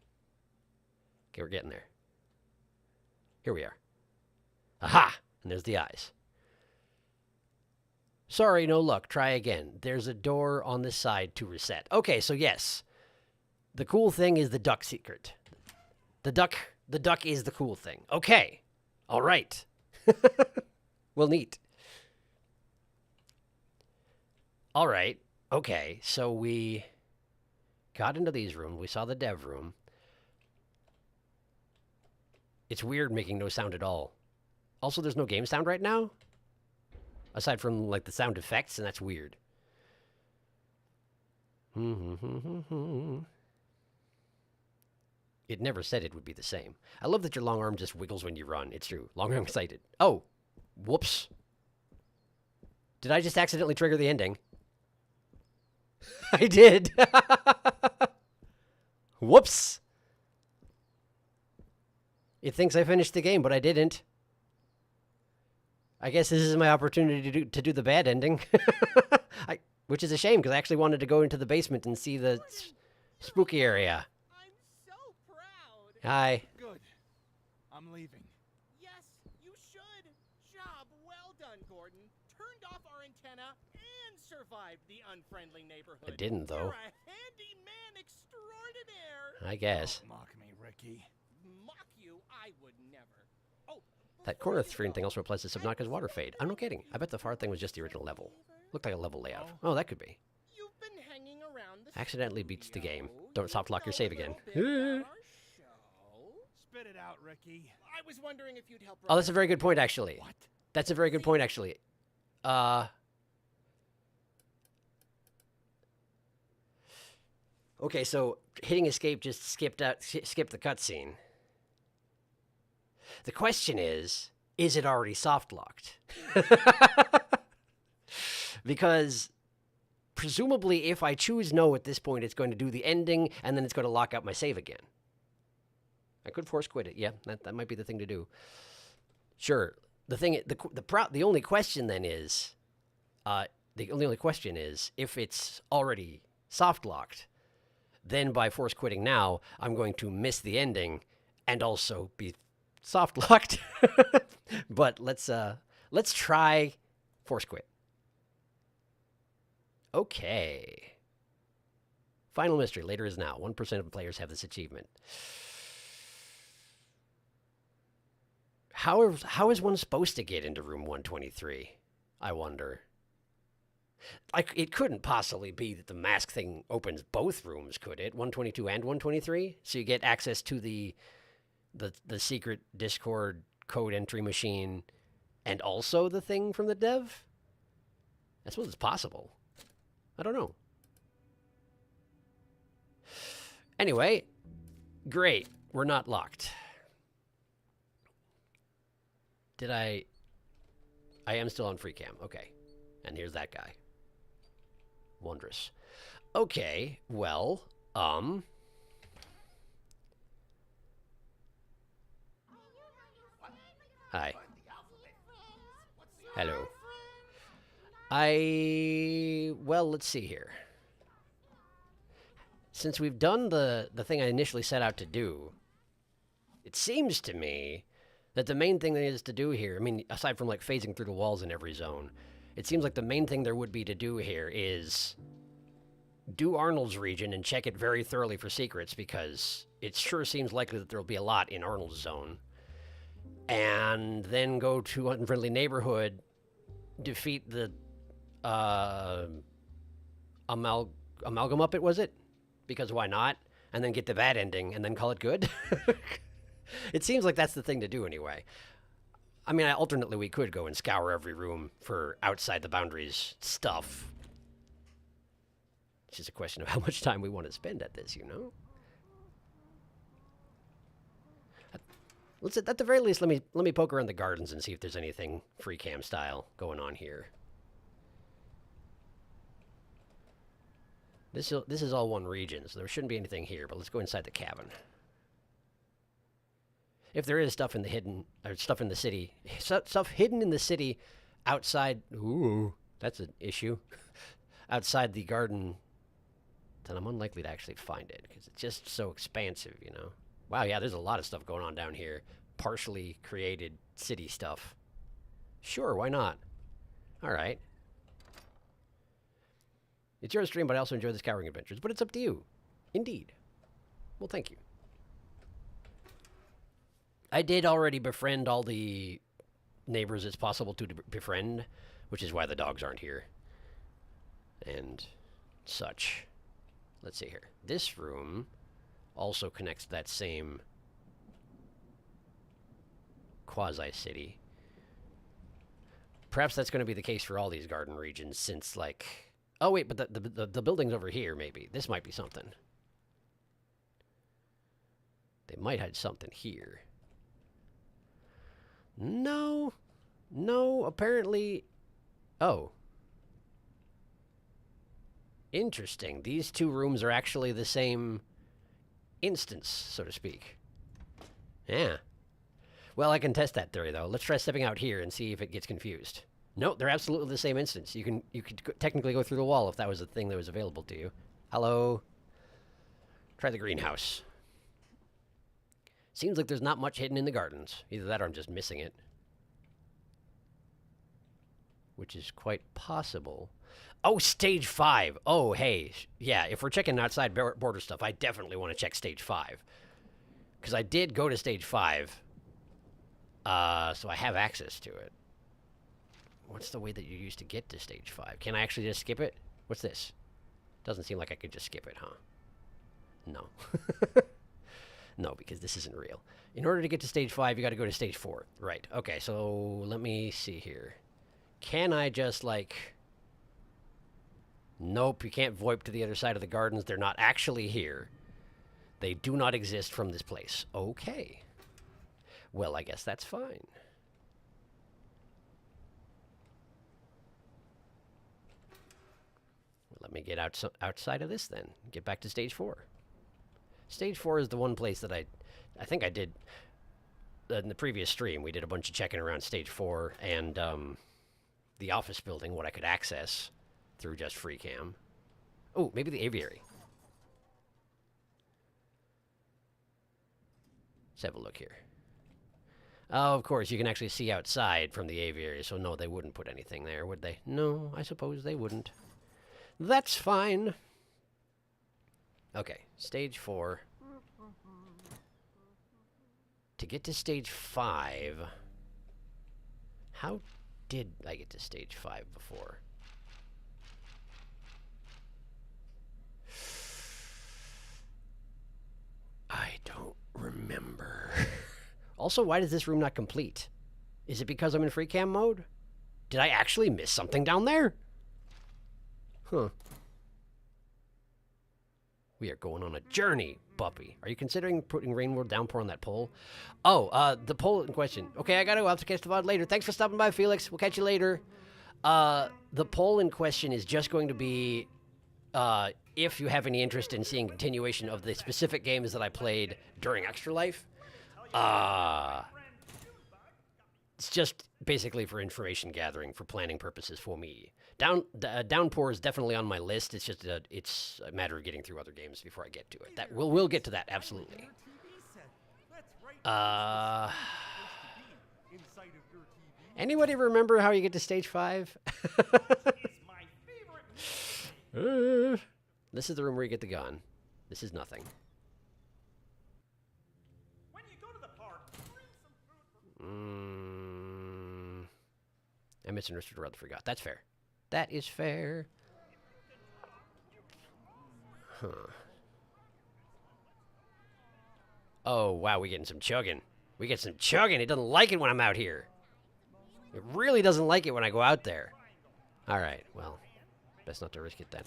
Okay, we're getting there. Here we are. Aha! And there's the eyes. Sorry, no luck. Try again. There's a door on this side to reset. Okay, so yes. The cool thing is the duck secret. The duck is the cool thing. Okay. All right. Well, neat. All right. Okay, so we got into these rooms. We saw the dev room. It's weird making no sound at all. Also, there's no game sound right now. Aside from, like, the sound effects, and that's weird. It never said it would be the same. I love that your long arm just wiggles when you run. It's true. Long arm sighted. Oh. Whoops. Did I just accidentally trigger the ending? I did. Whoops. It thinks I finished the game, but I didn't. I guess this is my opportunity to do the bad ending. Which is a shame, because I actually wanted to go into the basement and see the spooky area. I'm so proud. Hi. Good. I'm leaving. Yes, you should. Job well done, Gordon. Turned off our antenna and survived the unfriendly neighborhood. I didn't, though. You're a handy man extraordinaire. I guess. Don't mock me, Ricky. Mock you? I would never. Oh, That corner screen thing also applies to Subnauca's water fade. I'm not kidding. I bet the far thing was just the original level. Looked like a level layout. Oh, that could be. You've been hanging around the Accidentally beats the game. studio. Don't soft lock your save again. Spit Spit it out, Ricky. I was wondering if you'd help. Oh, that's a very good point, actually. What? That's a very good point, actually. Okay, so hitting escape just skipped the cutscene. The question is it already soft locked? Because presumably if I choose no at this point, it's going to do the ending and then it's going to lock out my save again. I could force quit it. Yeah, that might be the thing to do. Sure. The only question then is, the only question is if it's already soft locked, then by force quitting now, I'm going to miss the ending and also be soft locked. But let's try force quit. Okay. Final mystery. Later is now. 1% of players have this achievement. How is one supposed to get into room 123? I wonder. It couldn't possibly be that the mask thing opens both rooms, could it? 122 and 123? So you get access to the secret Discord code entry machine and also the thing from the dev? I suppose it's possible. I don't know. Anyway, great. We're not locked. I am still on free cam. Okay. And here's that guy. Wondrous. Okay, well, hi. Hello. Well, let's see here. Since we've done the thing I initially set out to do, it seems to me that the main thing that is to do here, I mean, aside from like phasing through the walls in every zone, it seems like the main thing there would be to do here is do Arnold's region and check it very thoroughly for secrets, because it sure seems likely that there will be a lot in Arnold's zone. And then go to Unfriendly Neighborhood, defeat the Amalgamupet, was it? Because why not? And then get the bad ending and then call it good? It seems like that's the thing to do anyway. I mean, alternately, we could go and scour every room for outside the boundaries stuff. It's just a question of how much time we want to spend at this, you know? Let's, at the very least, let me poke around the gardens and see if there's anything free cam style going on here. This is all one region, so there shouldn't be anything here, but let's go inside the cabin. If there is stuff in the stuff in the city, stuff hidden in the city outside, ooh, that's an issue, outside the garden, then I'm unlikely to actually find it, because it's just so expansive, you know? Wow, yeah, there's a lot of stuff going on down here. Partially created city stuff. Sure, why not? All right. It's your stream, but I also enjoy the scouring adventures, but it's up to you. Indeed. Well, thank you. I did already befriend all the neighbors it's possible to befriend, which is why the dogs aren't here. And such. Let's see here. This room also connects to that same quasi-city. Perhaps that's going to be the case for all these garden regions, since, like... Oh, wait, but the building's over here, maybe. This might be something. They might hide something here. No. No, apparently... Oh. Interesting. These two rooms are actually the same instance, so to speak. Yeah. Well, I can test that theory, though. Let's try stepping out here and see if it gets confused. No, they're absolutely the same instance. You could technically go through the wall if that was the thing that was available to you. Hello? Try the greenhouse. Seems like there's not much hidden in the gardens. Either that or I'm just missing it. Which is quite possible. Oh, stage 5. Oh, hey. Yeah, if we're checking outside border stuff, I definitely want to check stage 5. Because I did go to stage 5. So I have access to it. What's the way that you used to get to stage 5? Can I actually just skip it? What's this? Doesn't seem like I could just skip it, huh? No. No, because this isn't real. In order to get to stage 5, you got to go to stage 4. Right. Okay, so let me see here. Can I just, like... Nope, you can't VoIP to the other side of the gardens. They're not actually here. They do not exist from this place. Okay. Well, I guess that's fine. Let me get outside of this then. Get back to stage 4. Stage 4 is the one place that I think I did in the previous stream. We did a bunch of checking around stage 4 and the office building, what I could access through just free cam. Oh, maybe the aviary. Let's have a look here. Oh, of course, you can actually see outside from the aviary, so no, they wouldn't put anything there, would they? No, I suppose they wouldn't. That's fine. Okay, stage 4. To get to stage 5... How did I get to stage 5 before? I don't remember. Also, why does this room not complete? Is it because I'm in free cam mode? Did I actually miss something down there? Huh. We are going on a journey, Buppy. Are you considering putting Rainbow Downpour on that pole? Oh, the pole in question. Okay, I gotta go. I'll have to catch the VOD later. Thanks for stopping by, Felix. We'll catch you later. The pole in question is just going to be if you have any interest in seeing continuation of the specific games that I played during Extra Life. It's just basically for information gathering, for planning purposes for me. Downpour is definitely on my list. It's just it's a matter of getting through other games before I get to it. That we'll get to that, absolutely. Anybody remember how you get to stage 5? This is the room where you get the gun. This is nothing. When you go to the park, bring some food for I misunderstood or rather forgot. That's fair. That is fair. Huh. Oh, wow, we're getting some chugging. We get some chugging. It doesn't like it when I'm out here. It really doesn't like it when I go out there. All right, well, best not to risk it then.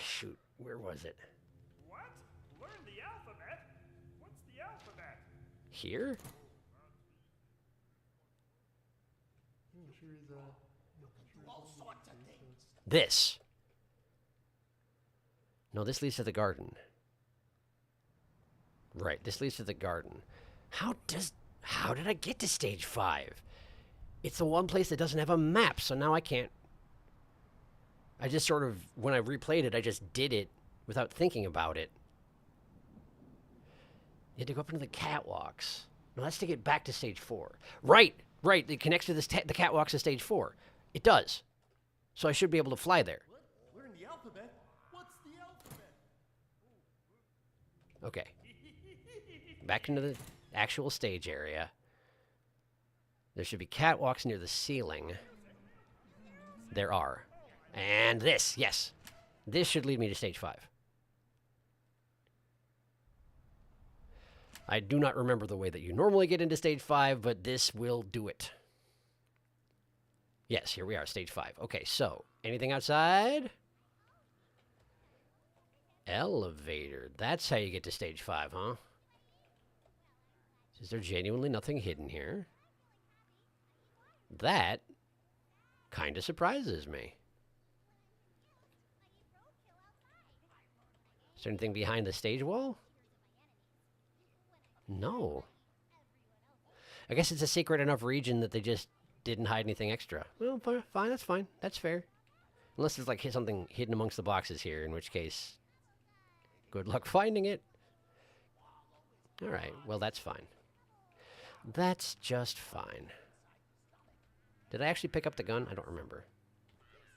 Shoot, where was it? What? Learn the alphabet? What's the alphabet? Here? This. No, this leads to the garden. Right, this leads to the garden. How did I get to stage 5? It's the one place that doesn't have a map, so now I can't. I just sort of, when I replayed it, I just did it without thinking about it. You had to go up into the catwalks. No, that's to get back to stage 4. Right. It connects to the catwalks to stage 4. It does. So I should be able to fly there. What? Learn the alphabet? What's the alphabet? Okay. Back into the actual stage area. There should be catwalks near the ceiling. There are. And this, yes. This should lead me to stage 5. I do not remember the way that you normally get into stage 5, but this will do it. Yes, here we are, stage 5. Okay, so, anything outside? Elevator. That's how you get to stage 5, huh? Is there genuinely nothing hidden here? That kind of surprises me. Is there anything behind the stage wall? No. I guess it's a secret enough region that they just didn't hide anything extra. Well, fine, that's fine. That's fair. Unless there's like something hidden amongst the boxes here, in which case, good luck finding it. All right, well, that's fine. That's just fine. Did I actually pick up the gun? I don't remember.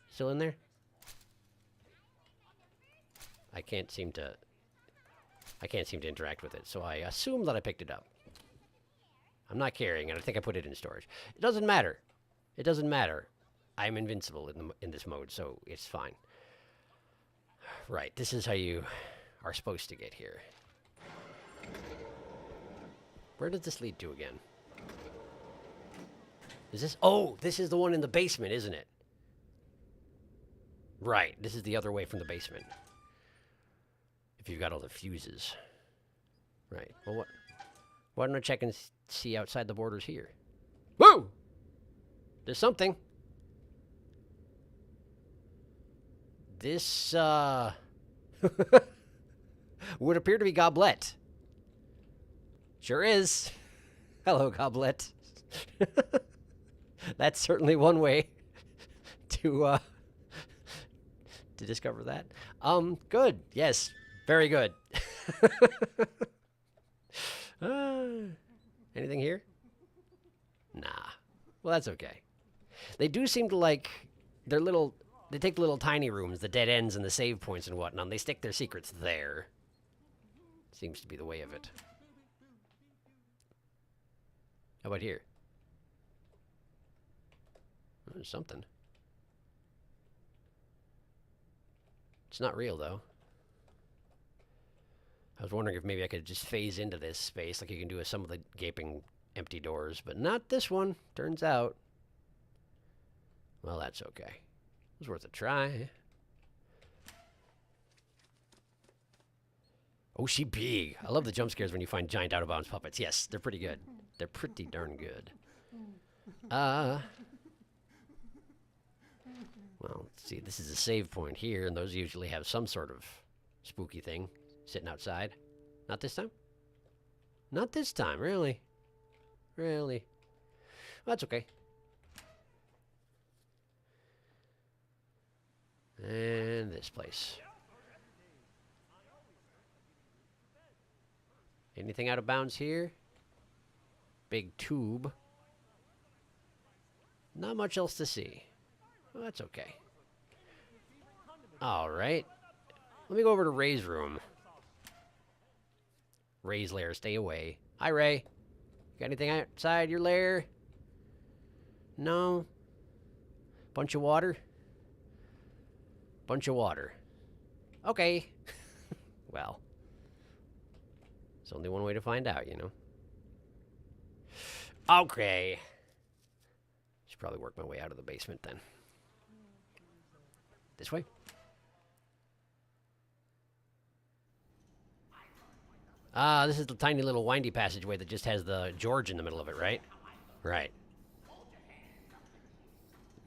Still in there? I can't seem to interact with it, so I assume that I picked it up. I'm not carrying it. I think I put it in storage. It doesn't matter. It doesn't matter. I'm invincible in this mode, so it's fine. Right, this is how you are supposed to get here. Where does this lead to again? Is this... Oh, this is the one in the basement, isn't it? Right, this is the other way from the basement. If you've got all the fuses. Right, well what? Why don't I check and see outside the borders here? Woo! There's something. This, would appear to be Goblet. Sure is. Hello, Goblet. That's certainly one way to discover that. Good. Yes. Very good. Anything here? Nah. Well, that's okay. They do seem to like their little... They take the little tiny rooms, the dead ends and the save points and whatnot, and they stick their secrets there. Seems to be the way of it. How about here? Oh, there's something. It's not real, though. I was wondering if maybe I could just phase into this space like you can do with some of the gaping empty doors, but not this one, turns out. Well, that's okay. It was worth a try. Oh, she big. I love the jump scares when you find giant out-of-bounds puppets. Yes, they're pretty good. They're pretty darn good. Well, let's see. This is a save point here, and those usually have some sort of spooky thing sitting outside. Not this time? Not this time, really. Really. Well, that's okay. And this place. Anything out of bounds here? Big tube. Not much else to see. Well, that's okay. Alright. Let me go over to Ray's room. Ray's lair, stay away. Hi, Ray. Got anything outside your lair? No? Bunch of water? Bunch of water. Okay. Well. There's only one way to find out, you know. Okay. Should probably work my way out of the basement then. This way? This is the tiny little windy passageway that just has the George in the middle of it, right? Right.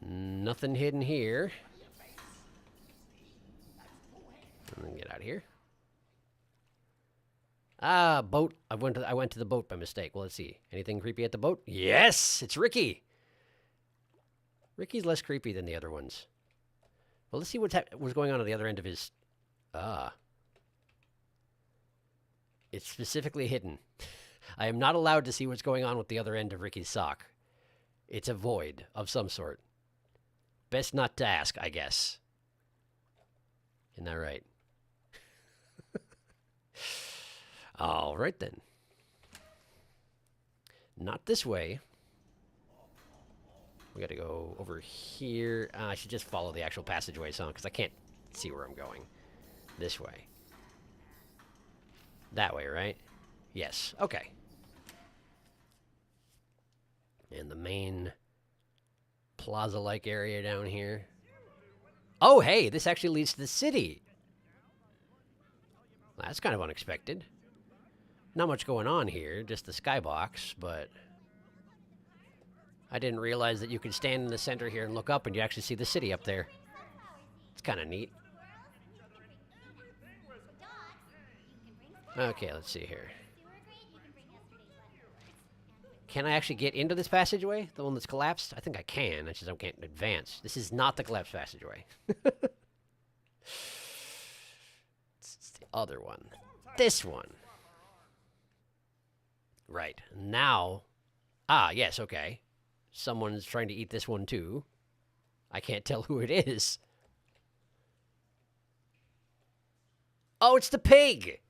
Nothing hidden here. And then get out of here. Boat. I went to the boat by mistake. Well, let's see. Anything creepy at the boat? Yes, it's Ricky. Ricky's less creepy than the other ones. Well, let's see what's going on at the other end of his... It's specifically hidden. I am not allowed to see what's going on with the other end of Ricky's sock. It's a void of some sort. Best not to ask, I guess. Isn't that right? All right, then. Not this way. We got to go over here. I should just follow the actual passageway, because I can't see where I'm going. This way. That way, right? Yes. Okay. And the main plaza-like area down here. Oh, hey, this actually leads to the city. That's kind of unexpected. Not much going on here, just the skybox, but I didn't realize that you could stand in the center here and look up and you actually see the city up there. It's kind of neat. Okay, let's see here. Can I actually get into this passageway? The one that's collapsed? I think I can. I just can't advance. This is not the collapsed passageway. It's the other one. This one. Right. Now. Yes, okay. Someone's trying to eat this one too. I can't tell who it is. Oh, it's the pig!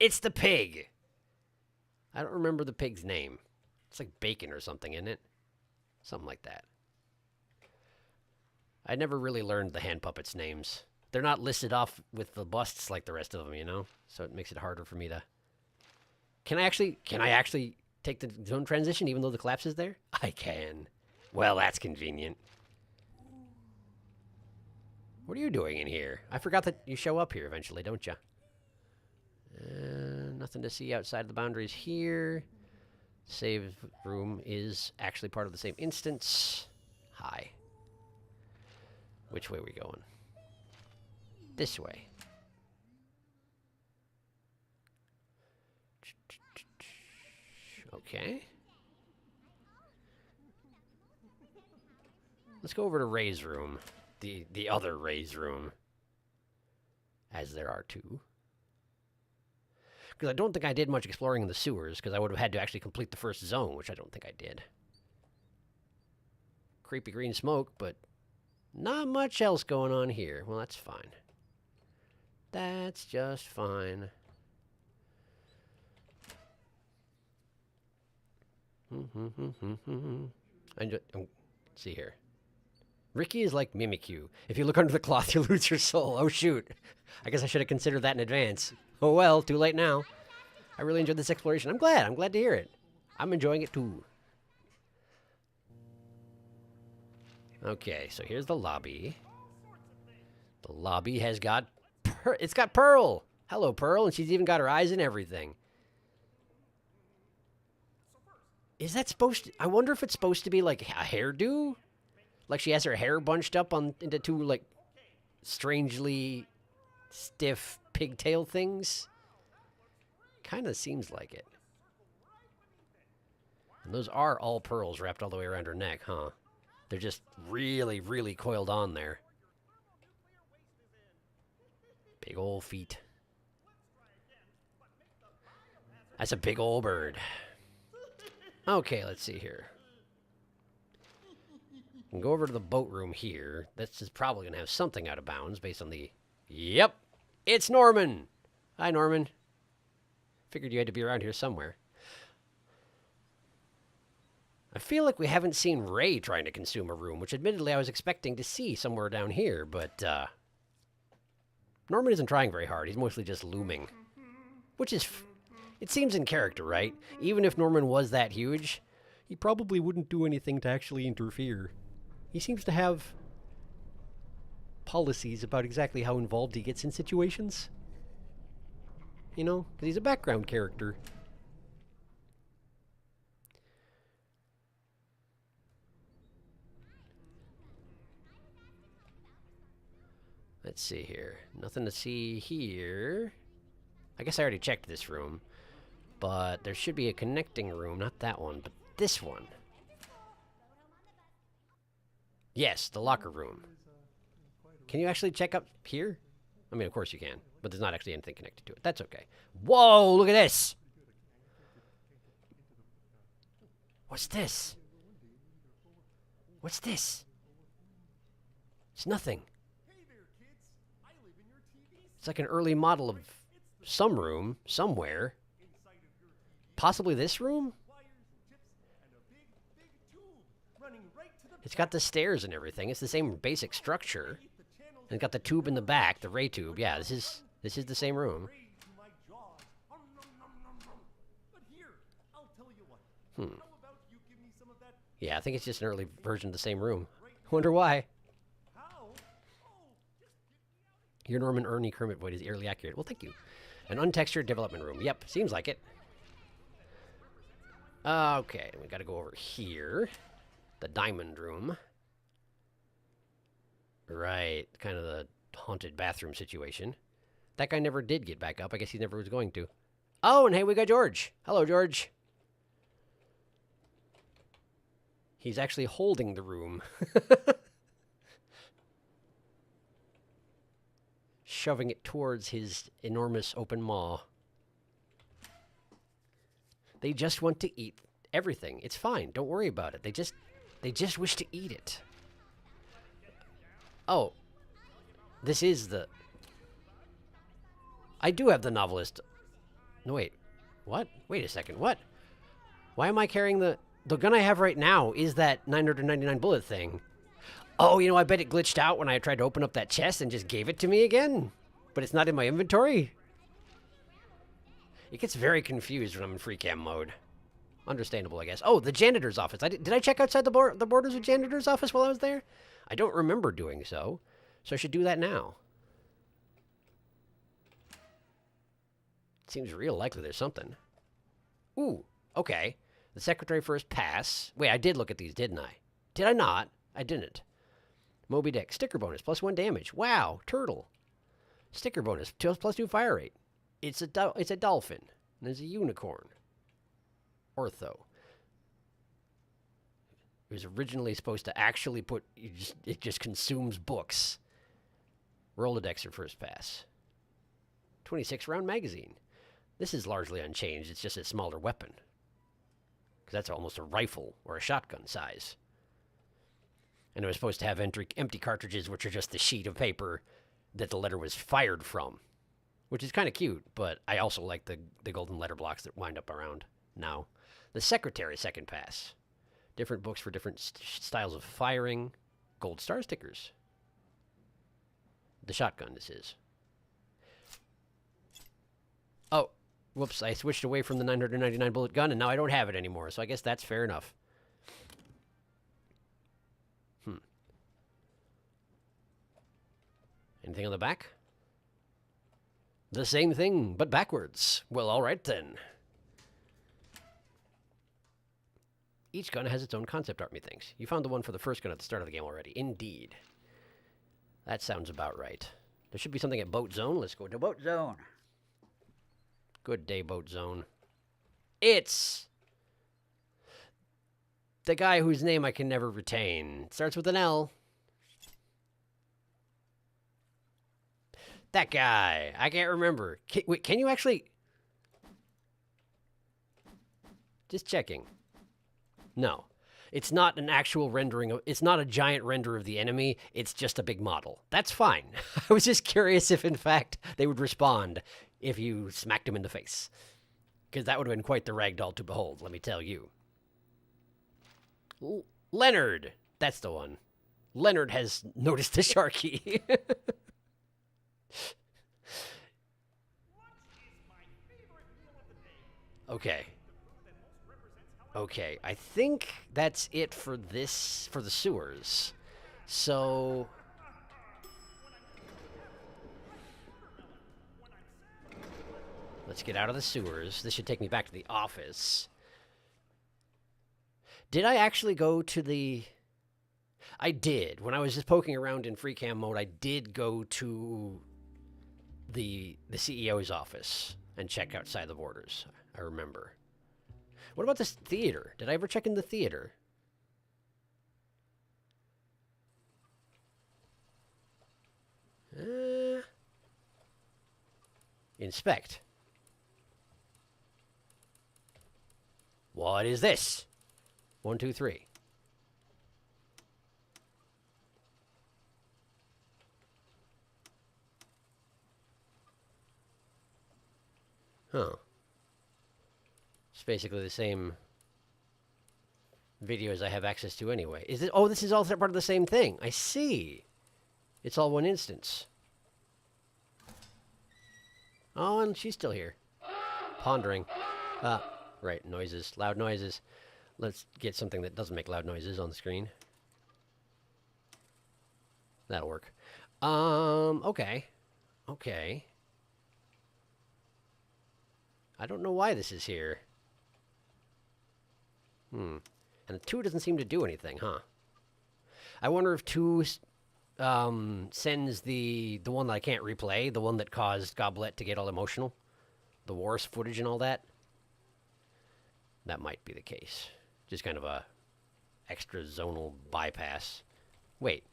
It's the pig! I don't remember the pig's name. It's like Bacon or something, isn't it? Something like that. I never really learned the hand puppets' names. They're not listed off with the busts like the rest of them, you know? So it makes it harder for me to... Can I actually take the zone transition even though the collapse is there? I can. Well, that's convenient. What are you doing in here? I forgot that you show up here eventually, don't you? Nothing to see outside of the boundaries here. Save room is actually part of the same instance. Hi. Which way are we going? This way. Okay. Let's go over to Ray's room. The other Ray's room. As there are two. Because I don't think I did much exploring in the sewers, because I would have had to actually complete the first zone, which I don't think I did. Creepy green smoke, but not much else going on here. Well, that's fine. That's just fine. Let's see here. Ricky is like Mimikyu. If you look under the cloth, you lose your soul. Oh, shoot. I guess I should have considered that in advance. Oh, well, too late now. I really enjoyed this exploration. I'm glad to hear it. I'm enjoying it, too. Okay, so here's the lobby. The lobby has got... It's got Pearl! Hello, Pearl, and she's even got her eyes and everything. Is that supposed to... I wonder if it's supposed to be, like, a hairdo? Like she has her hair bunched up into two, like, strangely stiff pigtail things? Kind of seems like it. And those are all pearls wrapped all the way around her neck, huh? They're just really, really coiled on there. Big old feet. That's a big old bird. Okay, let's see here. We can go over to the boat room here. This is probably going to have something out of bounds based on the... Yep! It's Norman! Hi, Norman. Figured you had to be around here somewhere. I feel like we haven't seen Ray trying to consume a room, which admittedly I was expecting to see somewhere down here, but, Norman isn't trying very hard. He's mostly just looming. Which is... It seems in character, right? Even if Norman was that huge, he probably wouldn't do anything to actually interfere. He seems to have policies about exactly how involved he gets in situations. You know, because he's a background character. Let's see here. Nothing to see here. I guess I already checked this room. But there should be a connecting room. Not that one, but this one. Yes, the locker room. Can you actually check up here? I mean, of course you can. But there's not actually anything connected to it. That's okay. Whoa, look at this! What's this? What's this? It's nothing. It's like an early model of some room, somewhere. Possibly this room? It's got the stairs and everything. It's the same basic structure. And it's got the tube in the back, the ray tube. Yeah, this is the same room. Yeah, I think it's just an early version of the same room. Wonder why. Your Norman Ernie Kermit voice is eerily accurate. Well, thank you. An untextured development room. Yep, seems like it. Okay, we gotta go over here. The diamond room. Right, kind of the haunted bathroom situation. That guy never did get back up. I guess he never was going to. Oh, and hey, we got George. Hello, George. He's actually holding the room. Shoving it towards his enormous open maw. They just want to eat everything. It's fine. Don't worry about it. They just wish to eat it. Oh. This is the... I do have the novelist. No, wait. What? Wait a second. What? Why am I carrying the... The gun I have right now is that 999 bullet thing. Oh, you know, I bet it glitched out when I tried to open up that chest and just gave it to me again. But it's not in my inventory. It gets very confused when I'm in free cam mode. Understandable, I guess. Oh, the janitor's office. Did I check outside the borders of janitor's office while I was there? I don't remember doing so. So I should do that now. It seems real likely there's something. Ooh, okay. The secretary first pass. Wait, I did look at these, didn't I? Did I not? I didn't. Moby Dick. Sticker bonus. +1 damage. Wow. Turtle. Sticker bonus. +2 fire rate. It's a dolphin. And there's a unicorn. Ortho. It was originally supposed to actually put... It just consumes books. Rolodex or first pass. 26-round magazine. This is largely unchanged. It's just a smaller weapon. Because that's almost a rifle or a shotgun size. And it was supposed to have empty cartridges, which are just the sheet of paper that the letter was fired from. Which is kind of cute, but I also like the golden letter blocks that wind up around now. The secretary second pass. Different books for different styles of firing. Gold star stickers. The shotgun, this is. Oh, whoops, I switched away from the 999 bullet gun, and now I don't have it anymore, so I guess that's fair enough. Anything on the back? The same thing, but backwards. Well, all right then. Each gun has its own concept art, methinks. You found the one for the first gun at the start of the game already. Indeed. That sounds about right. There should be something at Boat Zone. Let's go to Boat Zone. Good day, Boat Zone. It's the guy whose name I can never retain. It starts with an L. That guy. I can't remember. Wait, can you actually... Just checking. No. It's not an actual rendering of... It's not a giant render of the enemy. It's just a big model. That's fine. I was just curious if, in fact, they would respond if you smacked him in the face. Because that would have been quite the ragdoll to behold, let me tell you. Leonard. That's the one. Leonard has noticed the Sharky. Okay. Okay, I think that's it for this, for the sewers. So... let's get out of the sewers. This should take me back to the office. Did I actually go to the... I did. When I was just poking around in free cam mode, I did go to the CEO's office and check outside the borders. I remember. What about this theater? Did I ever check in the theater? Inspect. What is this? 1, 2, 3. Huh. It's basically the same videos I have access to anyway. Is it? Oh, this is all part of the same thing. I see. It's all one instance. Oh, and she's still here. Pondering. Right, noises. Loud noises. Let's get something that doesn't make loud noises on the screen. That'll work. Okay. Okay. I don't know why this is here. And 2 doesn't seem to do anything, huh? I wonder if 2 sends the one that I can't replay, the one that caused Goblet to get all emotional, the wars footage and all that. That might be the case. Just kind of a extra zonal bypass. Wait.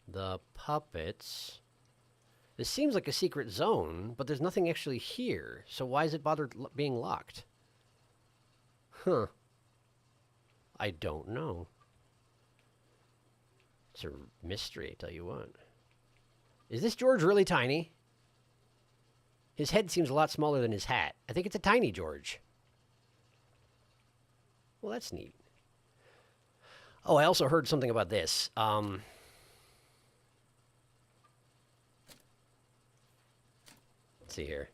The puppets. This seems like a secret zone, but there's nothing actually here. So why is it bothered being locked? Huh. I don't know. It's a mystery, I tell you what. Is this George really tiny? His head seems a lot smaller than his hat. I think it's a tiny George. Well, that's neat. Oh, I also heard something about this. Let's see here.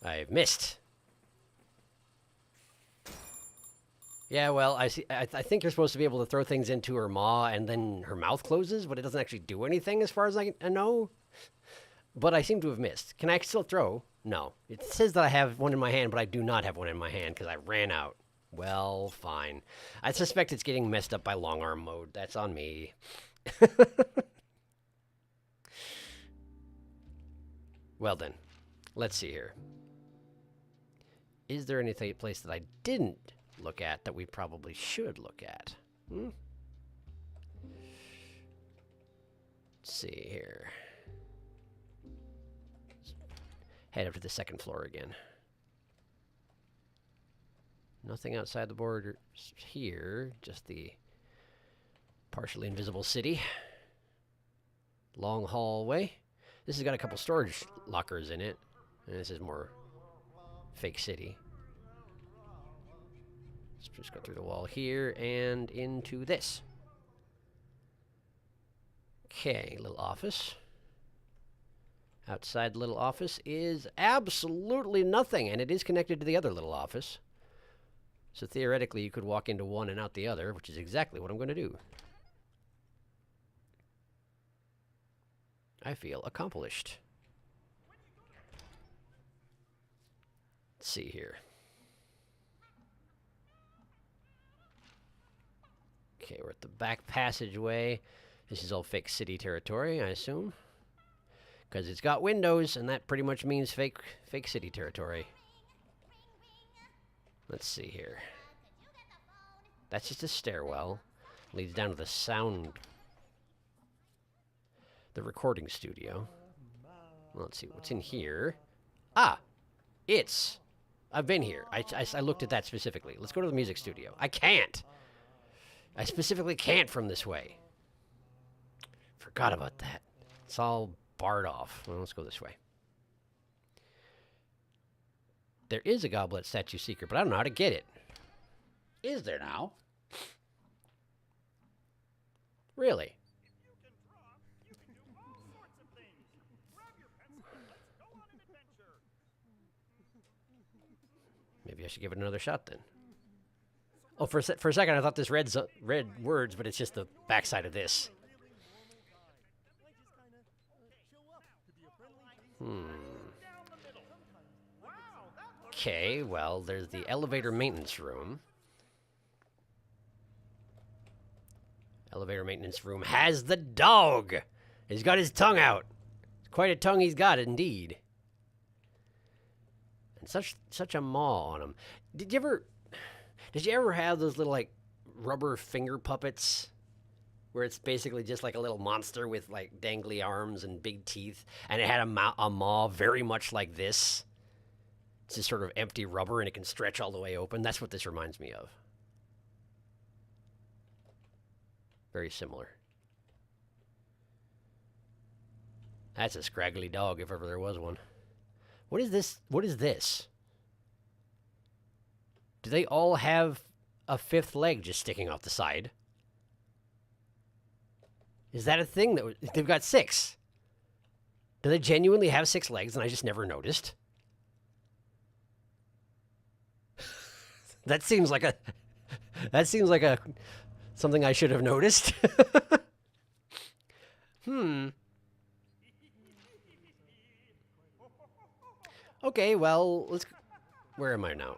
I've missed. Yeah, well, I see. I think you're supposed to be able to throw things into her maw, and then her mouth closes, but it doesn't actually do anything, as far as I know. But I seem to have missed. Can I still throw? No. It says that I have one in my hand, but I do not have one in my hand because I ran out. Well, fine. I suspect it's getting messed up by long arm mode. That's on me. Well then, let's see here. Is there any place that I didn't look at that we probably should look at? Let's see here. Head up to the second floor again. Nothing outside the borders here, just the partially invisible city. Long hallway. This has got a couple storage lockers in it, and this is more fake city. Let's just go through the wall here and into this. Okay, little office. Outside the little office is absolutely nothing, and it is connected to the other little office. So theoretically, you could walk into one and out the other, which is exactly what I'm going to do. I feel accomplished. Let's see here. Okay, we're at the back passageway. This is all fake city territory, I assume. Because it's got windows, and that pretty much means fake city territory. Let's see here. That's just a stairwell. Leads down to the the recording studio. Well, let's see what's in here. Ah! I've been here. I looked at that specifically. Let's go to the music studio. I can't! I specifically can't from this way. Forgot about that. It's all barred off. Well, let's go this way. There is a goblet statue secret, but I don't know how to get it. Is there now? Really? Maybe I should give it another shot then. Oh, for a second I thought this read words, but it's just the backside of this. Okay, well, there's the elevator maintenance room. Elevator maintenance room has the dog! He's got his tongue out. It's quite a tongue he's got, indeed. And such a maw on him. Did you ever have those little, like, rubber finger puppets? Where it's basically just like a little monster with, like, dangly arms and big teeth. And it had a maw very much like this. It's just sort of empty rubber and it can stretch all the way open. That's what this reminds me of. Very similar. That's a scraggly dog, if ever there was one. What is this? What is this? Do they all have a fifth leg just sticking off the side? Is that a thing? They've got 6. Do they genuinely have 6 legs and I just never noticed? That seems like something I should have noticed. Okay, well, where am I now?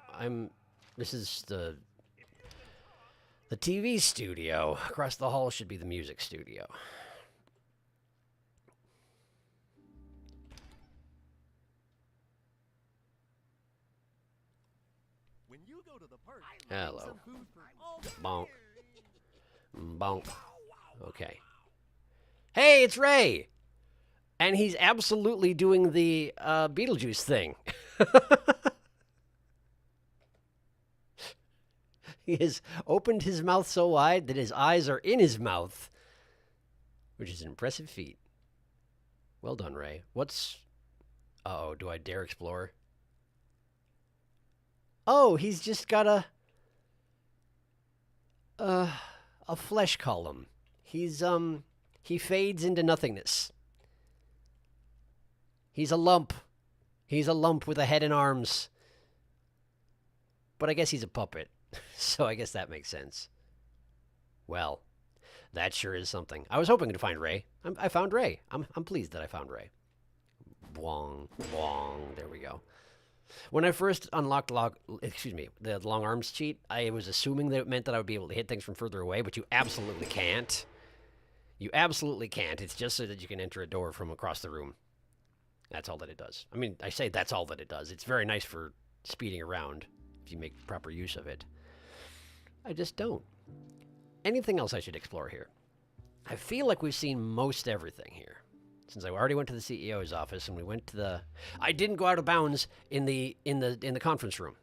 This is the TV studio. Across the hall should be the music studio. When you go to the park, Hello. Bonk. Bonk. Okay. Hey, it's Ray! And he's absolutely doing the Beetlejuice thing. He has opened his mouth so wide that his eyes are in his mouth, which is an impressive feat. Well done, Ray. Uh-oh, do I dare explore? Oh, he's just got a flesh column. He fades into nothingness. He's a lump. He's a lump with a head and arms. But I guess he's a puppet, so I guess that makes sense. Well, that sure is something. I was hoping to find Ray. I found Ray. I'm pleased that I found Ray. Bwong, bwong. There we go. When I first unlocked the long arms cheat, I was assuming that it meant that I would be able to hit things from further away, but you absolutely can't. You absolutely can't. It's just so that you can enter a door from across the room. That's all that it does. I mean, I say that's all that it does. It's very nice for speeding around if you make proper use of it. I just don't. Anything else I should explore here? I feel like we've seen most everything here. Since I already went to the CEO's office and we went to the... I didn't go out of bounds in the conference room.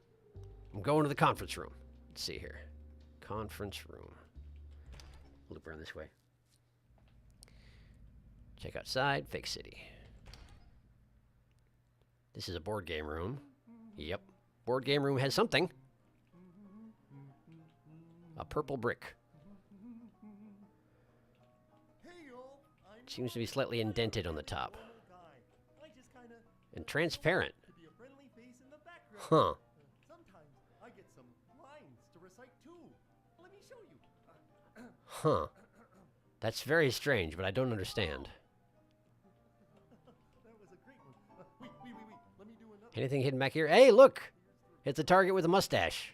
I'm going to the conference room. Let's see here. Conference room. Loop around this way. Check outside. Fake city. This is a board game room. Yep. Board game room has something. A purple brick. Seems to be slightly indented on the top. And transparent. Huh. Sometimes I get some lines to recite too. Let me show you. Huh. That's very strange, but I don't understand. That was a great one. Wait. Let me do another. Anything hidden back here? Hey, look! It's a target with a mustache.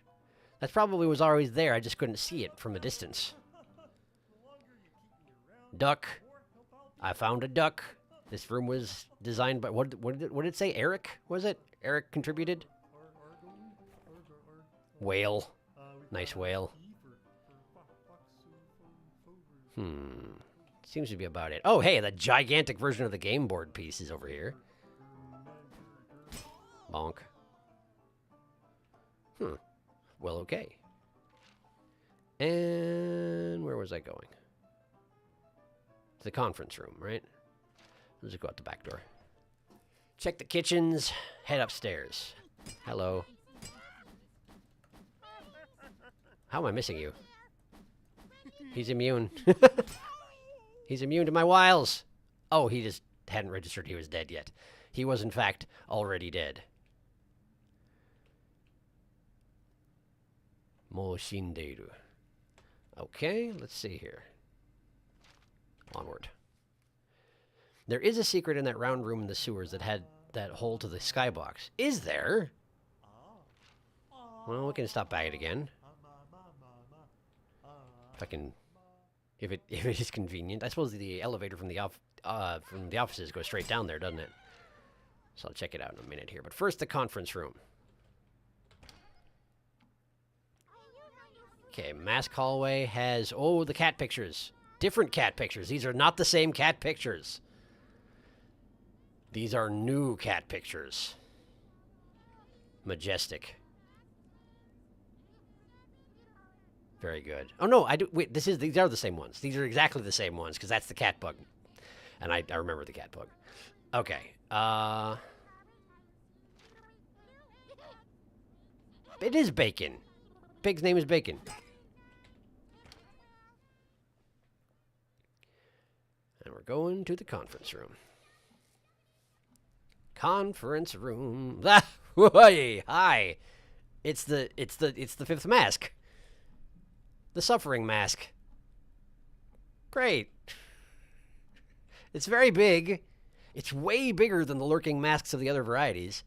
That probably was always there. I just couldn't see it from a distance. Duck. I found a duck. This room was designed by... What did it say? Eric? Was it? Eric contributed? Whale. Nice whale. Seems to be about it. Oh, hey, the gigantic version of the game board piece is over here. Bonk. Well, okay. And where was I going? To the conference room, right? Let's just go out the back door. Check the kitchens. Head upstairs. Hello. How am I missing you? He's immune. He's immune to my wiles. Oh, he just hadn't registered he was dead yet. He was, in fact, already dead. Mo shinderu. Okay, let's see here. Onward. There is a secret in that round room in the sewers that had that hole to the skybox. Is there? Well, we can stop by it again. If I can... If it is convenient. I suppose the elevator from the offices goes straight down there, doesn't it? So I'll check it out in a minute here. But first, the conference room. Okay, mask hallway has... Oh, the cat pictures. Different cat pictures. These are not the same cat pictures. These are new cat pictures. Majestic. Very good. Oh, no, wait, these are the same ones. These are exactly the same ones, because that's the cat bug. And I remember the cat bug. Okay. It is Bacon. Pig's name is Bacon. And we're going to the conference room. Conference room. Hi. It's the fifth mask. The suffering mask. Great. It's very big. It's way bigger than the lurking masks of the other varieties.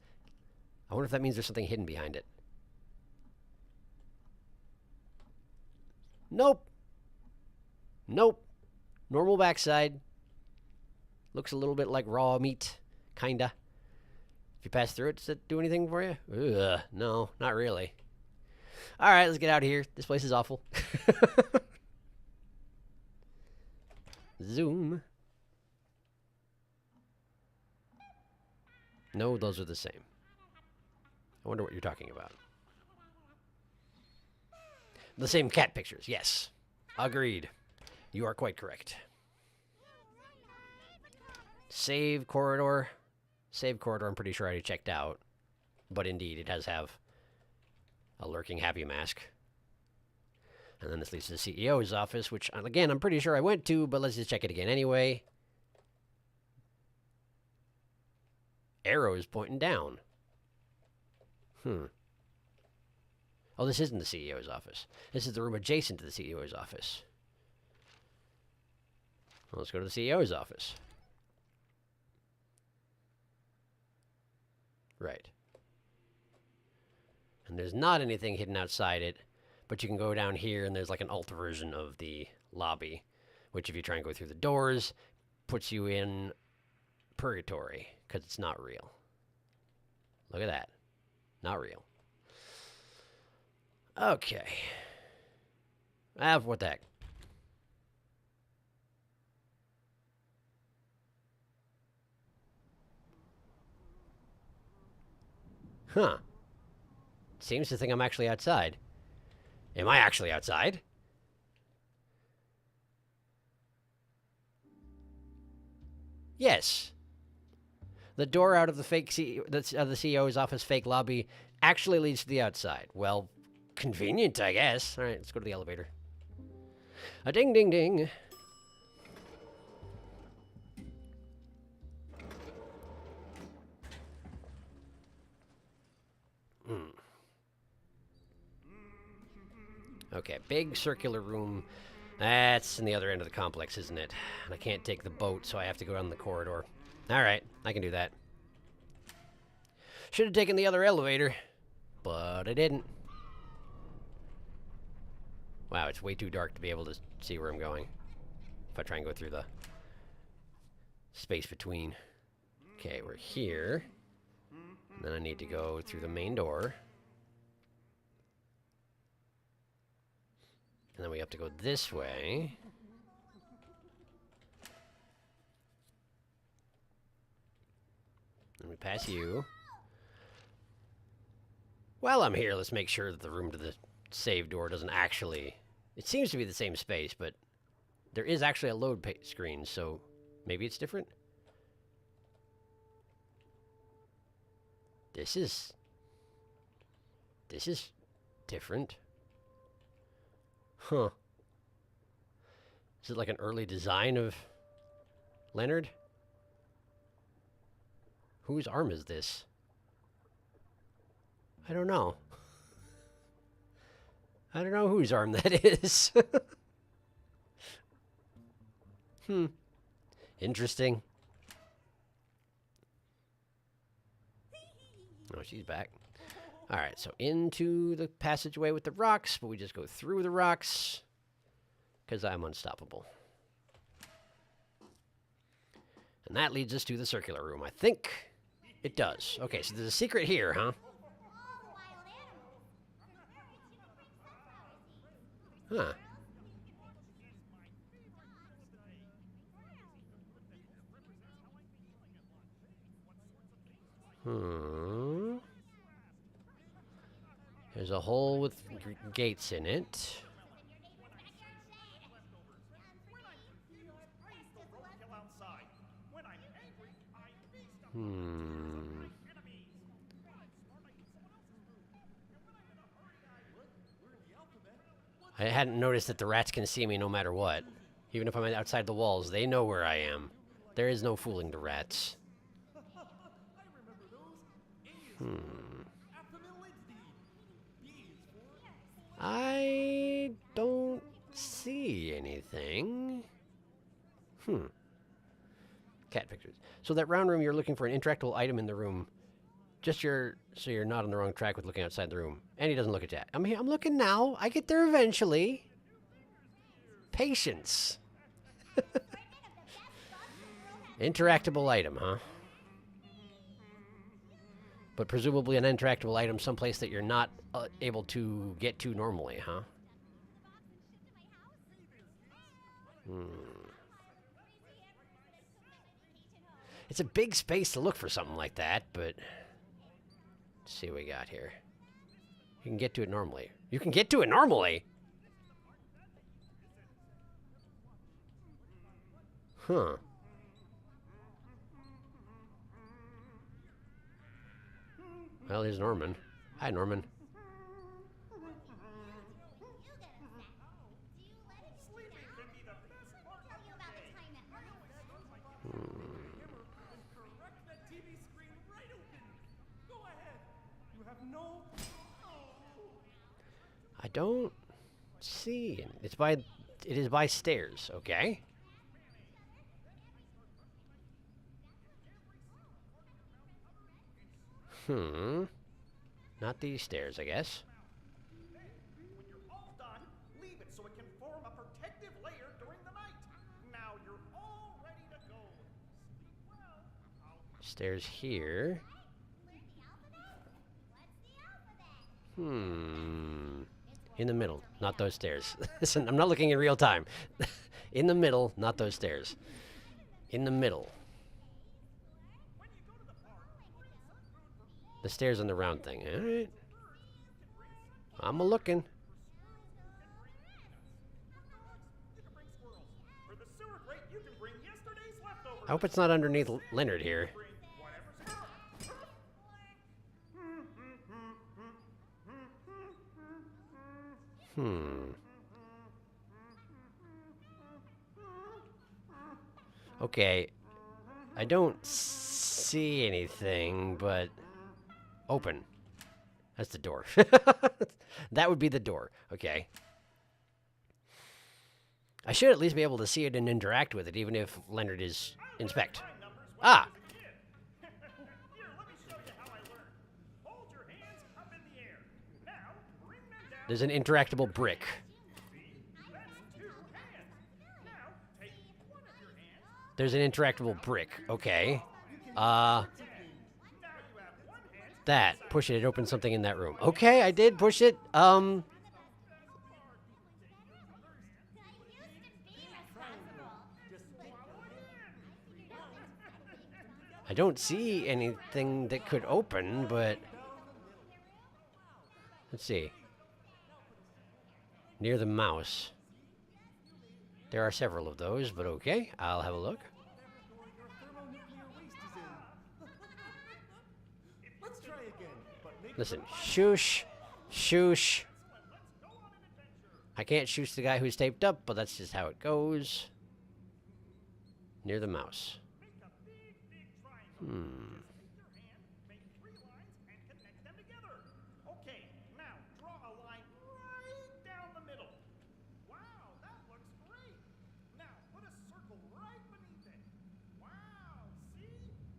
I wonder if that means there's something hidden behind it. Nope. Nope. Normal backside. Looks a little bit like raw meat. Kinda. If you pass through it, does it do anything for you? Ugh, no, not really. Alright, let's get out of here. This place is awful. Zoom. No, those are the same. I wonder what you're talking about. The same cat pictures, yes. Agreed. You are quite correct. Save corridor. Save corridor, I'm pretty sure I already checked out. But indeed, it does have a lurking happy mask. And then this leads to the CEO's office, which, again, I'm pretty sure I went to, but let's just check it again anyway. arrows pointing down. Oh, this isn't the CEO's office. This is the room adjacent to the CEO's office. Well, let's go to the CEO's office. Right. And there's not anything hidden outside it, but you can go down here and there's like an alt version of the lobby, which if you try and go through the doors, puts you in purgatory, because it's not real. Look at that. Not real. Okay. What the heck? Huh. Seems to think I'm actually outside. Am I actually outside? Yes. The door out of the fake the CEO's office fake lobby actually leads to the outside. Well, convenient, I guess. All right, let's go to the elevator. A ding, ding, ding. Okay, big circular room. That's in the other end of the complex, isn't it? And I can't take the boat, so I have to go down the corridor. All right, I can do that. Should have taken the other elevator, but I didn't. Wow, it's way too dark to be able to see where I'm going. If I try and go through the space between. Okay, we're here. And then I need to go through the main door. And then we have to go this way. And we pass you. While I'm here, let's make sure that the room to the save door doesn't actually... It seems to be the same space, but there is actually a load screen, so maybe it's different? This is different. Huh. Is it like an early design of Leonard? Whose arm is this? I don't know. I don't know whose arm that is. Interesting. Oh, she's back. Alright, so into the passageway with the rocks, but we just go through the rocks, because I'm unstoppable. And that leads us to the circular room, I think. It does. Okay, so there's a secret here, huh? Huh. There's a hole with gates in it. I hadn't noticed that the rats can see me no matter what. Even if I'm outside the walls, they know where I am. There is no fooling the rats. I don't see anything. Cat pictures. So that round room, you're looking for an interactable item in the room. So you're not on the wrong track with looking outside the room. And he doesn't look at that. I'm here. I'm looking now. I get there eventually. Patience. Interactable item, huh? But presumably an interactable item someplace that you're not able to get to normally, huh? It's a big space to look for something like that, but... Let's see what we got here. You can get to it normally. You can get to it normally? Huh. Well, here's Norman. Hi, Norman. You have no. I don't see. It's by. It is by stairs. Okay. Not these stairs, I guess. When you're all done, leave it so it can form a protective layer during the night. Now you're all ready to go. Sleep well. Stairs here. In the middle, not those stairs. Listen, I'm not looking in real time. In the middle, not those stairs. In the middle. The stairs on the round thing. All right. I'm a-looking. For the sewer grate, you can bring yesterday's leftovers. I hope it's not underneath Leonard here. Okay. I don't see anything, but... Open. That's the door. That would be the door. Okay. I should at least be able to see it and interact with it, even if Leonard is inspect. Ah! Here, let me show you how I learned. Hold your hands up in the air. Now, bring them down. There's an interactable brick. That's 2 hands. Now, take one of your hands. There's an interactable brick. Okay. Now you have one hand. That. Push it. It opens something in that room. Okay, I did push it. I don't see anything that could open, but... Let's see. Near the mouse. There are several of those, but okay. I'll have a look. Your thermonuclear waste is in. Let's try again, but maybe Listen. Shoosh. Shoosh. I can't shoosh the guy who's taped up, but that's just how it goes. Near the mouse. Take your hand, make 3 lines, and connect them together. Okay, now draw a line right down the middle. Wow, that looks great. Now put a circle right beneath it. Wow, see?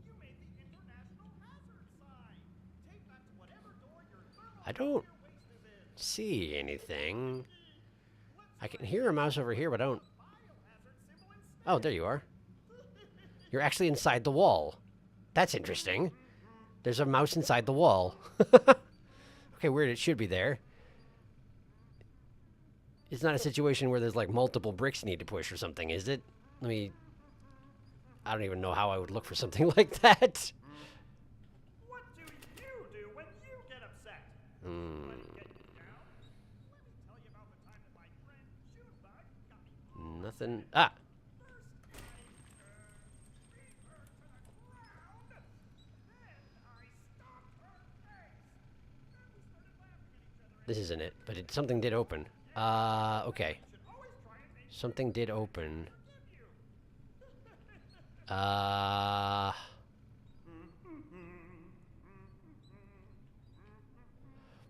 You made the international hazard sign. Tape that to whatever door your I don't waste is in. see anything. I can hear a mouse over here, but I don't... Biohazard symbol instead. Oh, there you are. You're actually inside the wall. That's interesting. There's a mouse inside the wall. Okay, weird. It should be there. It's not a situation where there's like multiple bricks you need to push or something, is it? Let me... I don't even know how I would look for something like that. What do you do when you get upset? Hmm. Let me tell you about the time that my friend Junebug got me Nothing. Ah! This isn't it, but something did open. Okay. Something did open.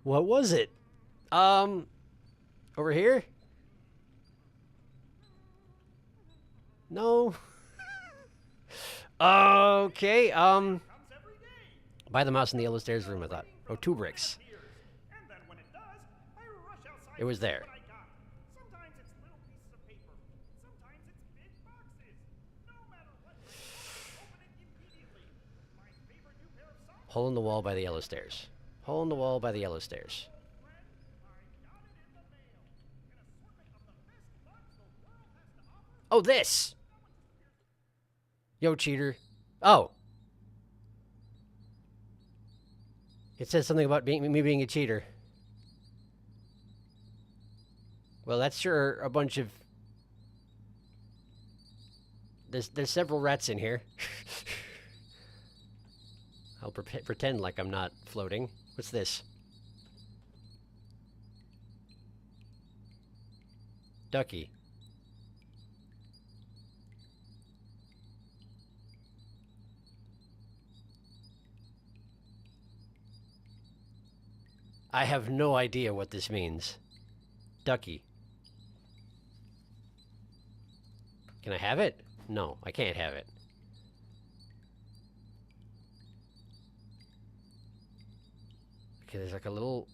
What was it? Over here? No. Okay, by the mouse in the yellow stairs room, I thought. Oh, 2 bricks. And then when it does, I rush outside. It was to see there. what I got. Sometimes it's little pieces of paper. Sometimes it's big boxes. No matter what, open it immediately. My favorite new pair of socks. Hole in the wall by the yellow stairs. Hole in the wall by the yellow stairs. Friend, I got it in the mail. An assortment of the best bugs the world has to offer. Oh, this! Yo, cheater. Oh. It says something about me being a cheater. Well, that's sure a bunch of... There's several rats in here. I'll pretend like I'm not floating. What's this? Ducky. I have no idea what this means. Ducky. Can I have it? No, I can't have it. Okay, there's like a little...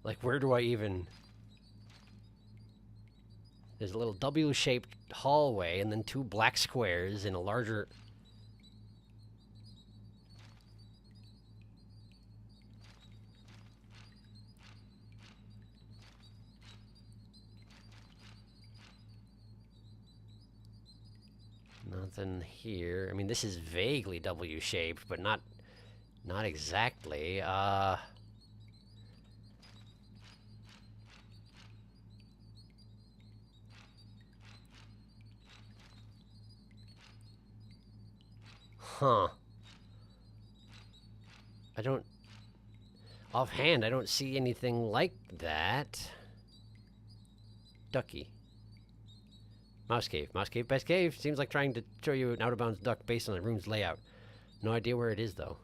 Like, where do I even... There's a little W-shaped hallway and then 2 black squares in a larger... Nothing here. I mean, this is vaguely W-shaped, but not exactly. Huh. I don't... Offhand, I don't see anything like that. Ducky. Mouse cave. Mouse cave, best cave. Seems like trying to show you an out-of-bounds duck based on the room's layout. No idea where it is, though.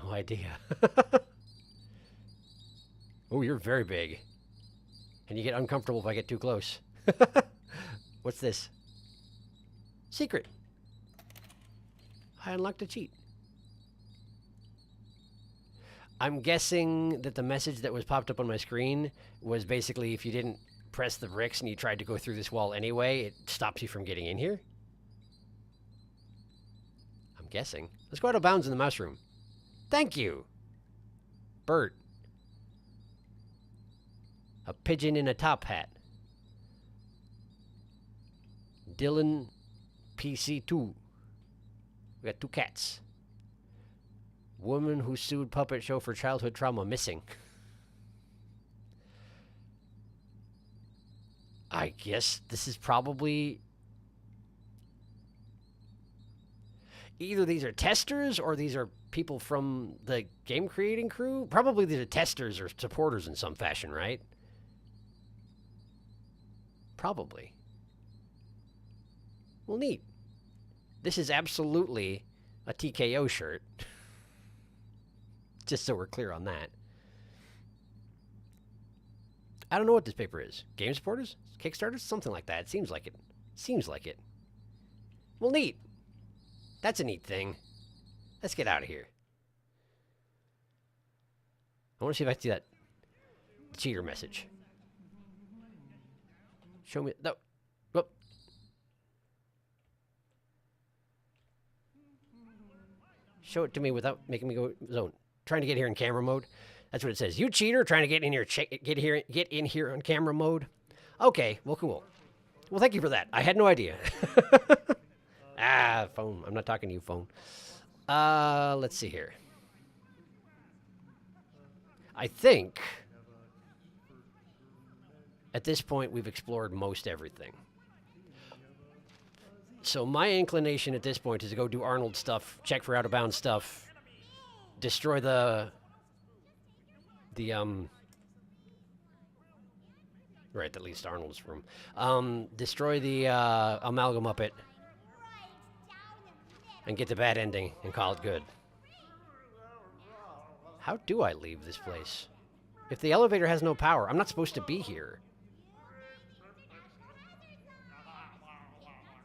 No idea. Oh, you're very big. And you get uncomfortable if I get too close. What's this? Secret. I unlocked a cheat. I'm guessing that the message that was popped up on my screen was basically if you didn't press the bricks and you tried to go through this wall anyway, it stops you from getting in here. I'm guessing. Let's go out of bounds in the mouse room. Thank you. Bert. A pigeon in a top hat. Dylan PC2. We got 2 cats. Woman who sued puppet show for childhood trauma missing. I guess this is probably... Either these are testers or these are people from the game creating crew. Probably these are testers or supporters in some fashion, right? Probably. Well, neat. This is absolutely a TKO shirt. Just so we're clear on that. I don't know what this paper is. Game supporters? Kickstarters? Something like that. It seems like it. Seems like it. Well, neat. That's a neat thing. Let's get out of here. I want to see if I see that cheater message. Show me... No. Whoop. Show it to me without making me go zone. Trying to get here in camera mode. That's what it says. You cheater, trying to get in here, get in here on camera mode. Okay, well, cool. Well, thank you for that. I had no idea. Phone. I'm not talking to you, phone. Let's see here. I think at this point we've explored most everything. So my inclination at this point is to go do Arnold stuff, check for out-of-bounds stuff, destroy the right, at least Arnold's room. Destroy the amalgam Muppet and get the bad ending and call it good. How do I leave this place? If the elevator has no power, I'm not supposed to be here.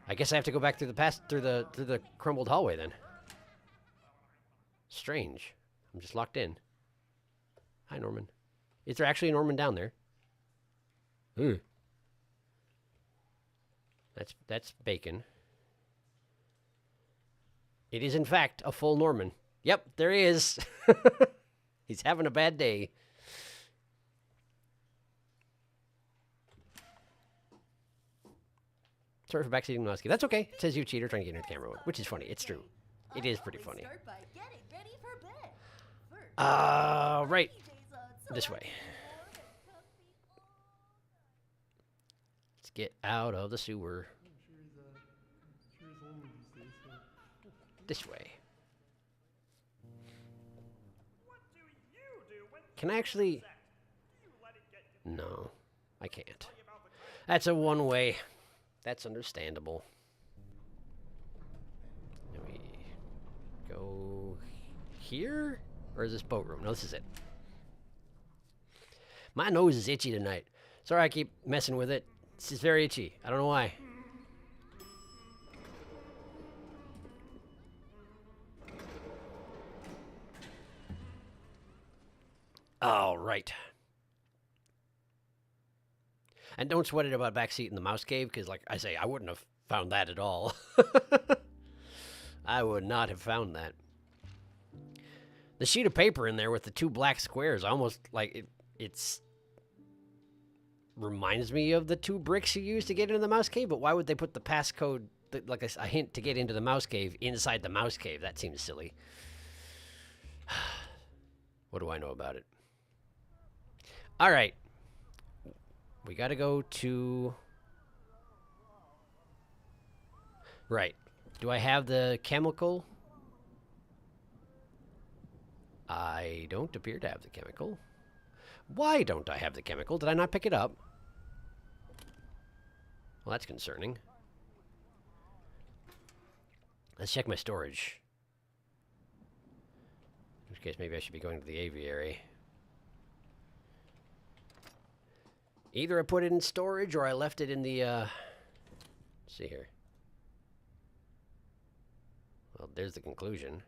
I guess I have to go back through the crumbled hallway then. Strange. I'm just locked in. Hi, Norman. Is there actually a Norman down there? That's bacon. It is in fact a full Norman. Yep, there he is. He's having a bad day. Sorry for backseating Nosky. That's okay. It says you cheater trying to get into the camera mode, which is funny. It's true. It is pretty funny. Right. This way. Let's get out of the sewer. This way. What Can I actually... No, I can't. That's a one-way. That's understandable. Let me go here? Or is this boat room? No, this is it. My nose is itchy tonight. Sorry I keep messing with it. It's just very itchy. I don't know why. All right. And don't sweat it about backseat in the mouse cave, because like I say, I wouldn't have found that at all. I would not have found that. The sheet of paper in there with the two black squares, almost like it's reminds me of the two bricks you use to get into the mouse cave, but why would they put the passcode, like a hint to get into the mouse cave, inside the mouse cave? That seems silly. What do I know about it? All right. We got to go to... Right. Do I have the chemical? I don't appear to have the chemical. Why don't I have the chemical? Did I not pick it up? Well, that's concerning. Let's check my storage. In which case, maybe I should be going to the aviary. Either I put it in storage or I left it in the, let's see here. Well, there's the conclusion.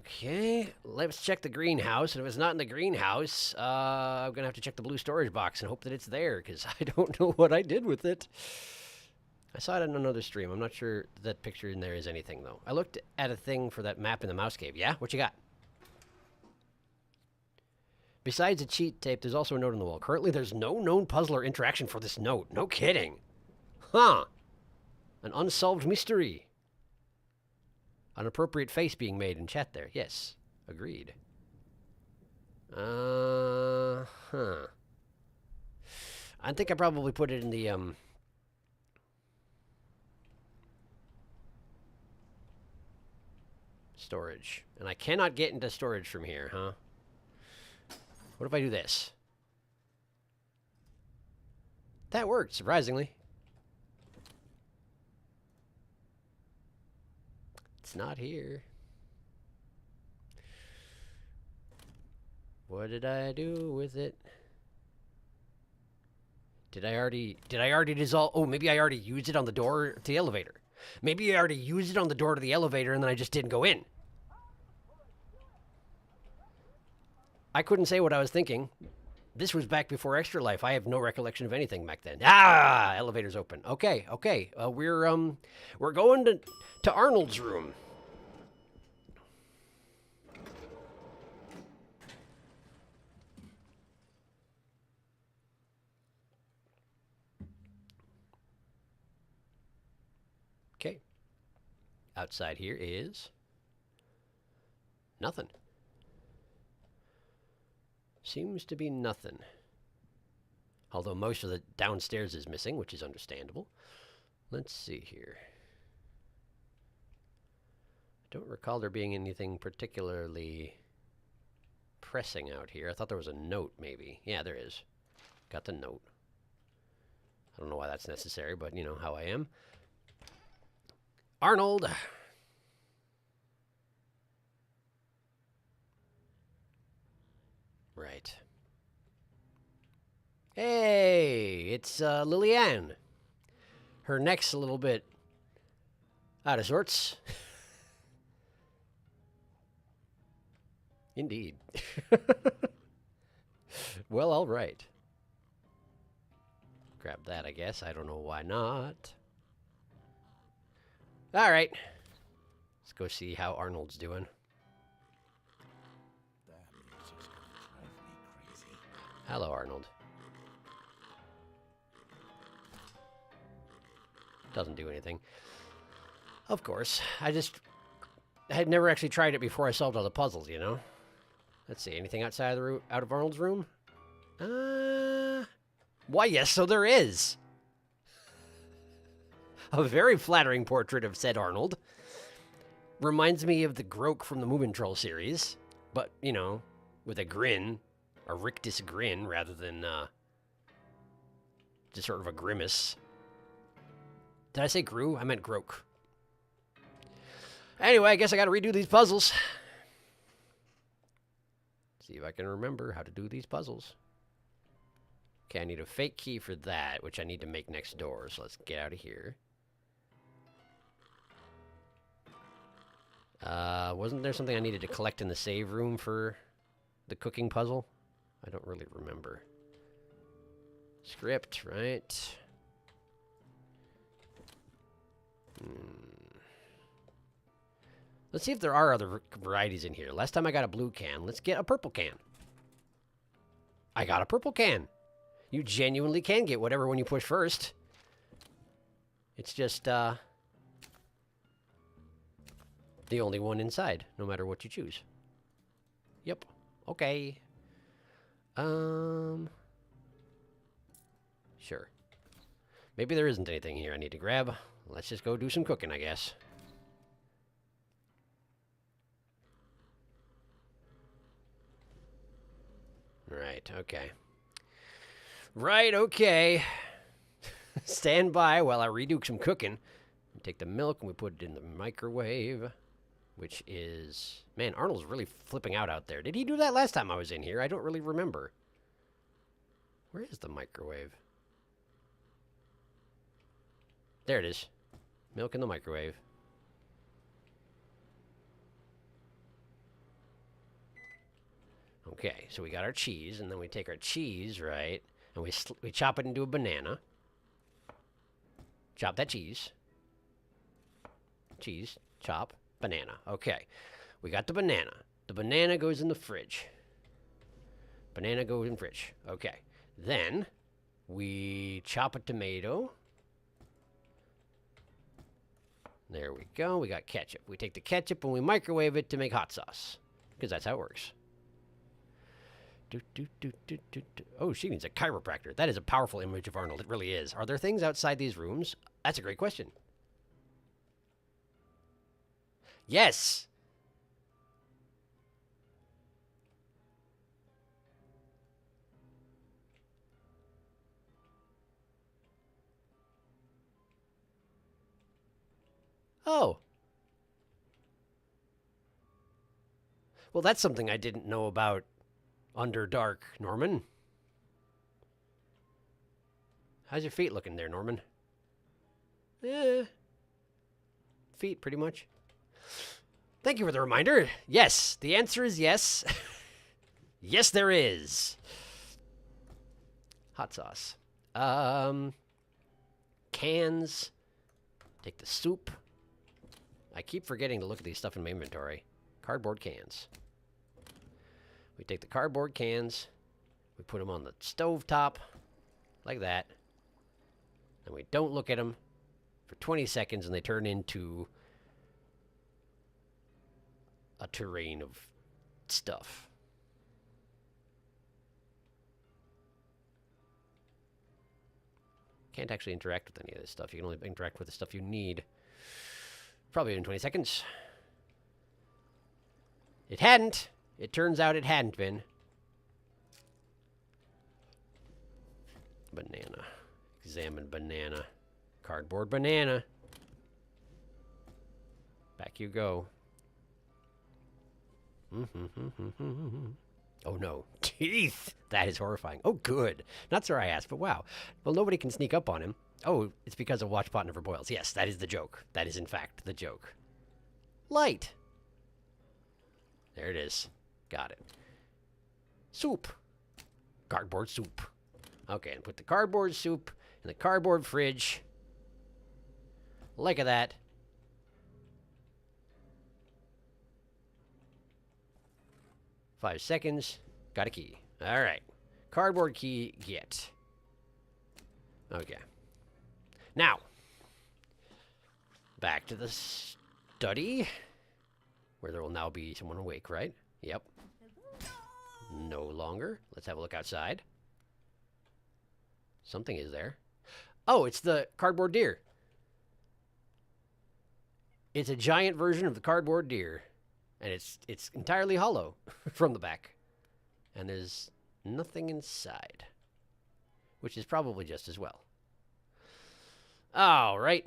Okay, let's check the greenhouse. And if it's not in the greenhouse, I'm going to have to check the blue storage box and hope that it's there, because I don't know what I did with it. I saw it in another stream. I'm not sure that picture in there is anything, though. I looked at a thing for that map in the mouse cave. Yeah? What you got? Besides a cheat tape, there's also a note on the wall. Currently, there's no known puzzle or interaction for this note. No kidding. Huh. An unsolved mystery. An appropriate face being made in chat there. Yes. Agreed. Huh. I think I probably put it in the, storage. And I cannot get into storage from here, huh? What if I do this? That worked, surprisingly. It's not here. What did I do with it? Did I already dissolve? Oh, maybe I already used it on the door to the elevator. Maybe I already used it on the door to the elevator and then I just didn't go in. I couldn't say what I was thinking. This was back before Extra Life. I have no recollection of anything back then. Ah, elevator's open. Okay. We're going to Arnold's room. Okay. Outside here is nothing. Seems to be nothing. Although most of the downstairs is missing, which is understandable. Let's see here. I don't recall there being anything particularly pressing out here. I thought there was a note, maybe. Yeah, there is. Got the note. I don't know why that's necessary, but you know how I am. Arnold! Right. Hey, it's Lillian. Her neck's a little bit out of sorts. Indeed. Well, all right. Grab that, I guess. I don't know why not. All right. Let's go see how Arnold's doing. Hello, Arnold. Doesn't do anything. Of course. I had never actually tried it before I solved all the puzzles, you know? Let's see. Anything outside of the out of Arnold's room? Why, yes, so there is. A very flattering portrait of said Arnold. Reminds me of the Groke from the Moomin Troll series. But, you know, with a grin, a rictus grin, rather than just sort of a grimace. Did I say grew? I meant groke. Anyway, I guess I got to redo these puzzles. See if I can remember how to do these puzzles. Okay, I need a fake key for that, which I need to make next door. So let's get out of here. Wasn't there something I needed to collect in the save room for the cooking puzzle? I don't really remember. Script, right? Let's see if there are other varieties in here. Last time I got a blue can. Let's get a purple can. I got a purple can. You genuinely can get whatever one you push first. It's just, the only one inside, no matter what you choose. Yep. Okay. Sure. Maybe there isn't anything here I need to grab. Let's just go do some cooking, I guess. Right, okay. Right, okay. Stand by while I redo some cooking. We take the milk and we put it in the microwave, which is... Man, Arnold's really flipping out there. Did he do that last time I was in here? I don't really remember. Where is the microwave? There it is. Milk in the microwave. Okay, so we got our cheese, and then we take our cheese, right, and we chop it into a banana. Chop that cheese. Cheese, chop, banana. Okay, we got the banana. The banana goes in the fridge. Banana goes in fridge. Okay, then we chop a tomato. There we go. We got ketchup. We take the ketchup and we microwave it to make hot sauce, because that's how it works. Oh, she needs a chiropractor. That is a powerful image of Arnold. It really is. Are there things outside these rooms? That's a great question. Yes! Oh. Well, that's something I didn't know about Underdark, Norman. How's your feet looking there, Norman? Feet, pretty much. Thank you for the reminder. Yes, the answer is yes. Yes, there is. Hot sauce. Cans. Take the soup. I keep forgetting to look at these stuff in my inventory. Cardboard cans. We take the cardboard cans, we put them on the stove top, like that, and we don't look at them for 20 seconds, and they turn into a terrain of stuff. Can't actually interact with any of this stuff. You can only interact with the stuff you need. Probably in 20 seconds. It hadn't. It turns out it hadn't been. Banana. Examine banana. Cardboard banana. Back you go. Oh no. Teeth! That is horrifying. Oh good. Not sure I asked, but wow. Well, nobody can sneak up on him. Oh, it's because a watch pot never boils. Yes, that is the joke. That is in fact the joke. Light. There it is. Got it. Soup. Cardboard soup. Okay, and put the cardboard soup in the cardboard fridge. Like that. Five seconds. Got a key. All right. Cardboard key, get. Okay. Now, back to the study, where there will now be someone awake, right? Yep. No longer. Let's have a look outside. Something is there. Oh, it's the cardboard deer. It's a giant version of the cardboard deer, and it's entirely hollow from the back. And there's nothing inside, which is probably just as well. All right.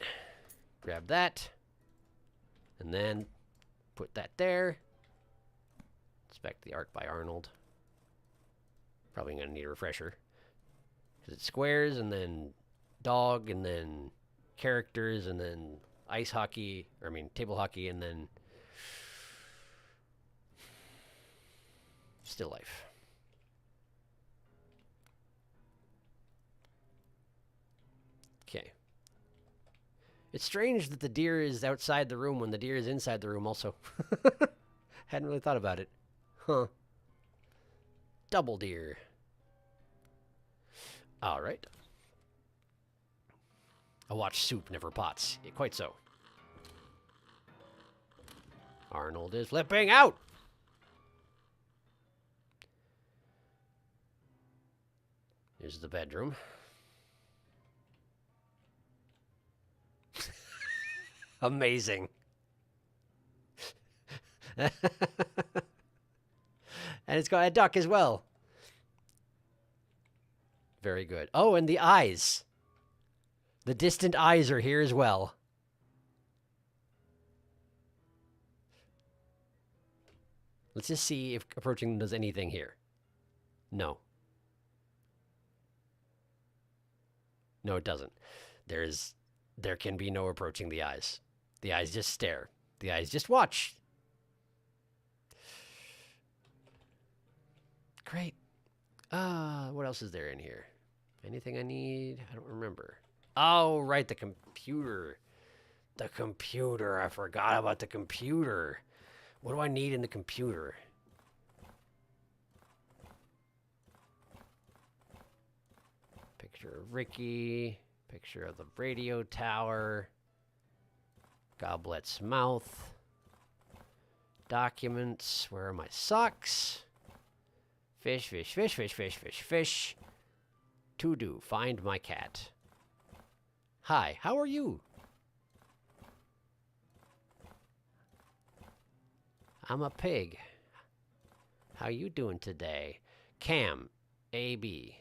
Grab that. And then put that there. Inspect the art by Arnold. Probably going to need a refresher. Because it's squares, and then dog, and then characters, and then ice hockey, or I mean table hockey, and then still life. Okay. It's strange that the deer is outside the room when the deer is inside the room also. Hadn't really thought about it. Huh. Double deer. All right. I watch soup, never pots. Yeah, quite so. Arnold is flipping out. Here's the bedroom. Amazing. And it's got a duck as well. Very good. Oh, and the eyes. The distant eyes are here as well. Let's just see if approaching does anything here. No. No, it doesn't. There can be no approaching the eyes. The eyes just stare. The eyes just watch. Great. What else is there in here? Anything I need? I don't remember. Oh, right, the computer. The computer. I forgot about the computer. What do I need in the computer? Picture of Ricky. Picture of the radio tower. Goblet's mouth. Documents. Where are my socks? Fish, fish, fish, fish, fish, fish, fish. To do. Find my cat. Hi, how are you? I'm a pig. How you doing today? Cam. A-B.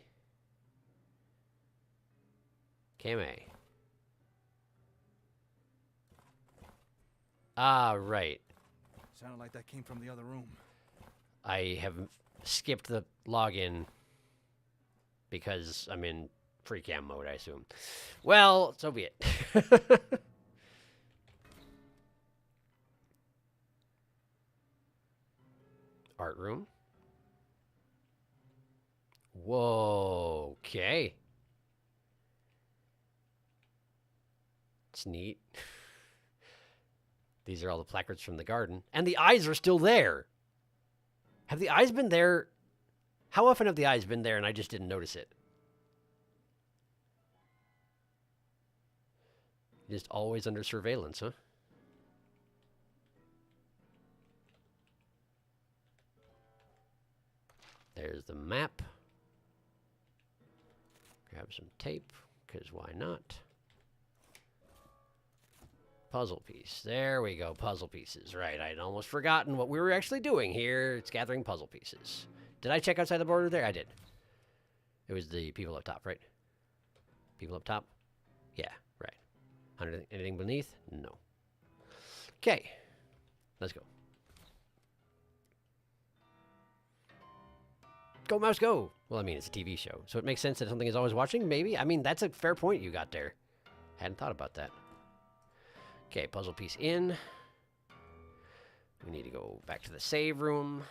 Cam A. Ah, right. Sounded like that came from the other room. I have skipped the login because I'm in free cam mode, I assume. Well, so be it. Art room. Whoa, okay. It's neat. These are all the placards from the garden. And the eyes are still there. Have the eyes been there? How often have the eyes been there and I just didn't notice it? Just always under surveillance, huh? There's the map. Grab some tape, because why not? Puzzle piece. There we go, puzzle pieces. Right, I'd almost forgotten what we were actually doing here. It's gathering puzzle pieces. Did I check outside the border there? I did. It was the people up top, right? People up top? Yeah, right. Anything beneath? No. Okay, let's go. Go, mouse, go! Well, I mean, it's a TV show, so it makes sense that something is always watching, maybe? I mean, that's a fair point you got there. Hadn't thought about that. Okay, puzzle piece in. We need to go back to the save room.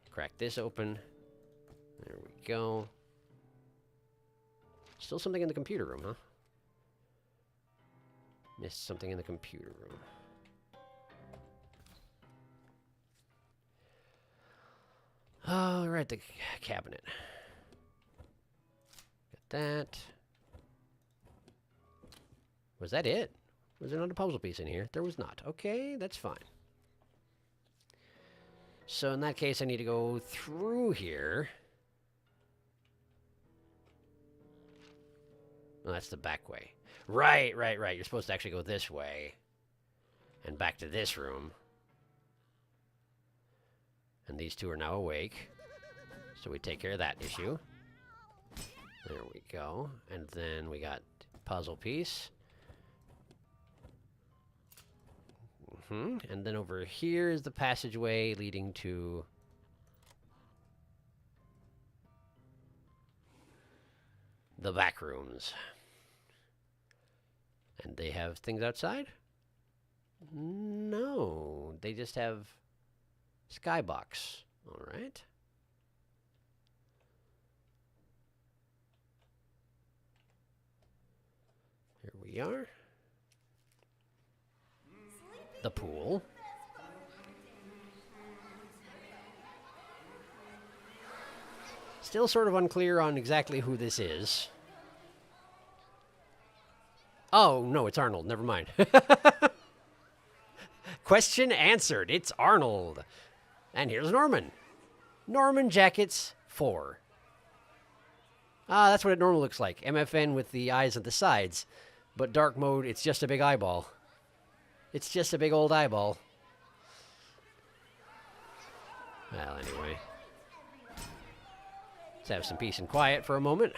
Crack this open. There we go. Still something in the computer room, huh? Missed something in the computer room. All right, the cabinet. Got that. Was that it? Was there not a puzzle piece in here? There was not. Okay, that's fine. So in that case, I need to go through here. Oh, that's the back way. Right. You're supposed to actually go this way. And back to this room. And these two are now awake. So we take care of that issue. There we go. And then we got puzzle piece. And then over here is the passageway leading to the back rooms. And they have things outside? No, they just have skybox. All right. Here we are. The pool. Still sort of unclear on exactly who this is. Oh, no, it's Arnold. Never mind. Question answered. It's Arnold. And here's Norman. Norman Jackets 4. Ah, that's what it normally looks like. MFN with the eyes at the sides. But dark mode, it's just a big eyeball. It's just a big old eyeball. Well, anyway. Let's have some peace and quiet for a moment.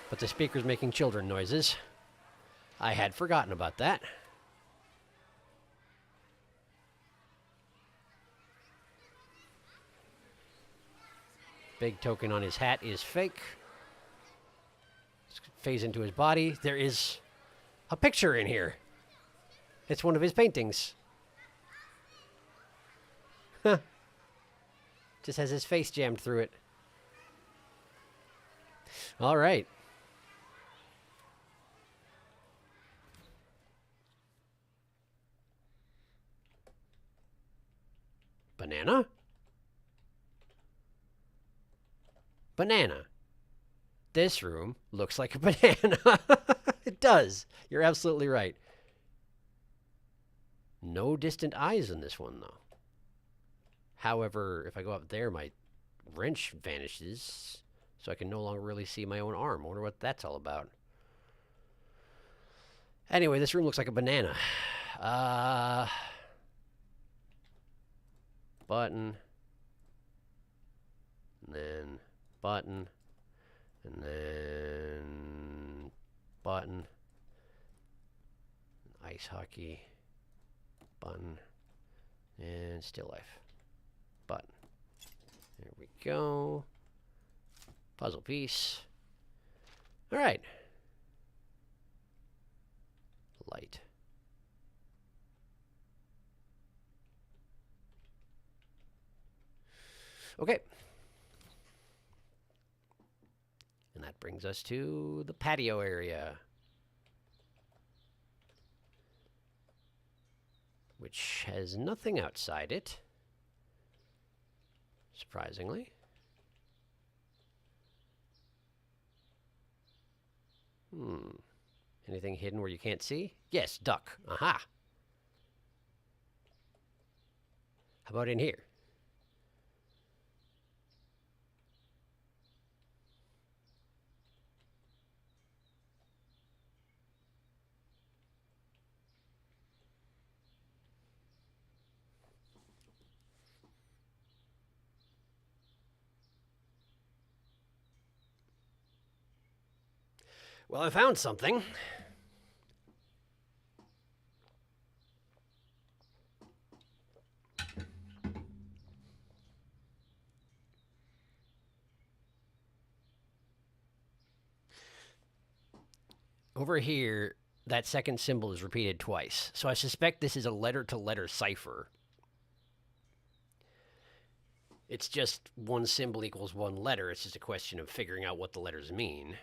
But the speaker's making children noises. I had forgotten about that. Big token on his hat is fake. Phase into his body. There is a picture in here. It's one of his paintings. Huh. Just has his face jammed through it. All right. Banana? Banana. This room looks like a banana. It does. You're absolutely right. No distant eyes in this one, though. However, if I go up there, my wrench vanishes, so I can no longer really see my own arm. I wonder what that's all about. Anyway, this room looks like a banana. Button. And then button. And then button. Ice hockey. Button. And still life. Button. There we go. Puzzle piece. All right. Light. Okay. And that brings us to the patio area, which has nothing outside it, surprisingly. Anything hidden where you can't see? Yes, duck. Aha. How about in here? Well, I found something. Over here, that second symbol is repeated twice. So I suspect this is a letter-to-letter cipher. It's just one symbol equals one letter. It's just a question of figuring out what the letters mean.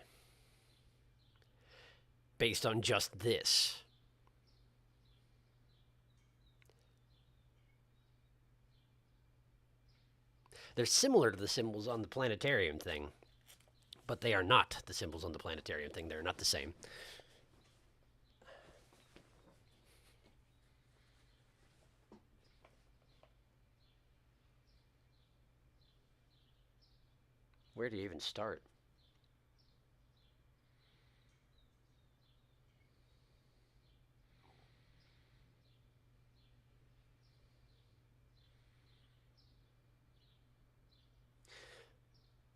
Based on just this. They're similar to the symbols on the planetarium thing, but they are not the symbols on the planetarium thing. They're not the same. Where do you even start?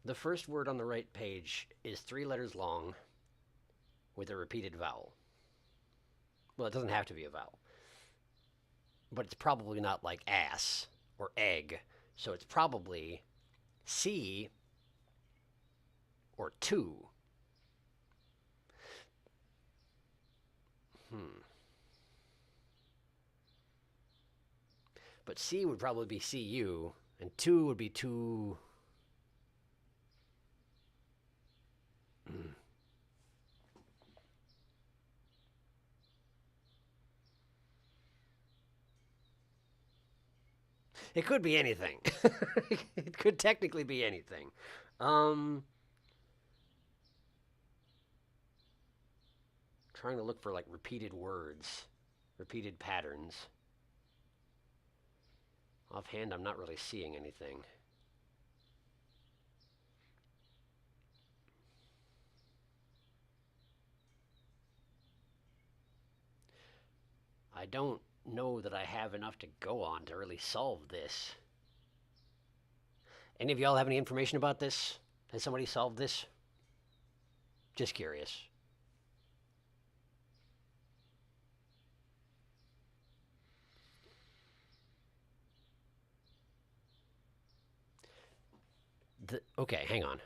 The first word on the right page is 3 letters long with a repeated vowel. Well, it doesn't have to be a vowel. But it's probably not like ass or egg. So it's probably C or 2. But C would probably be CU, and 2 would be 2. It could be anything. It could technically be anything. Trying to look for like repeated words, repeated patterns. Offhand, I'm not really seeing anything. I don't know that I have enough to go on to really solve this. Any of y'all have any information about this? Has somebody solved this? Just curious. Okay, hang on.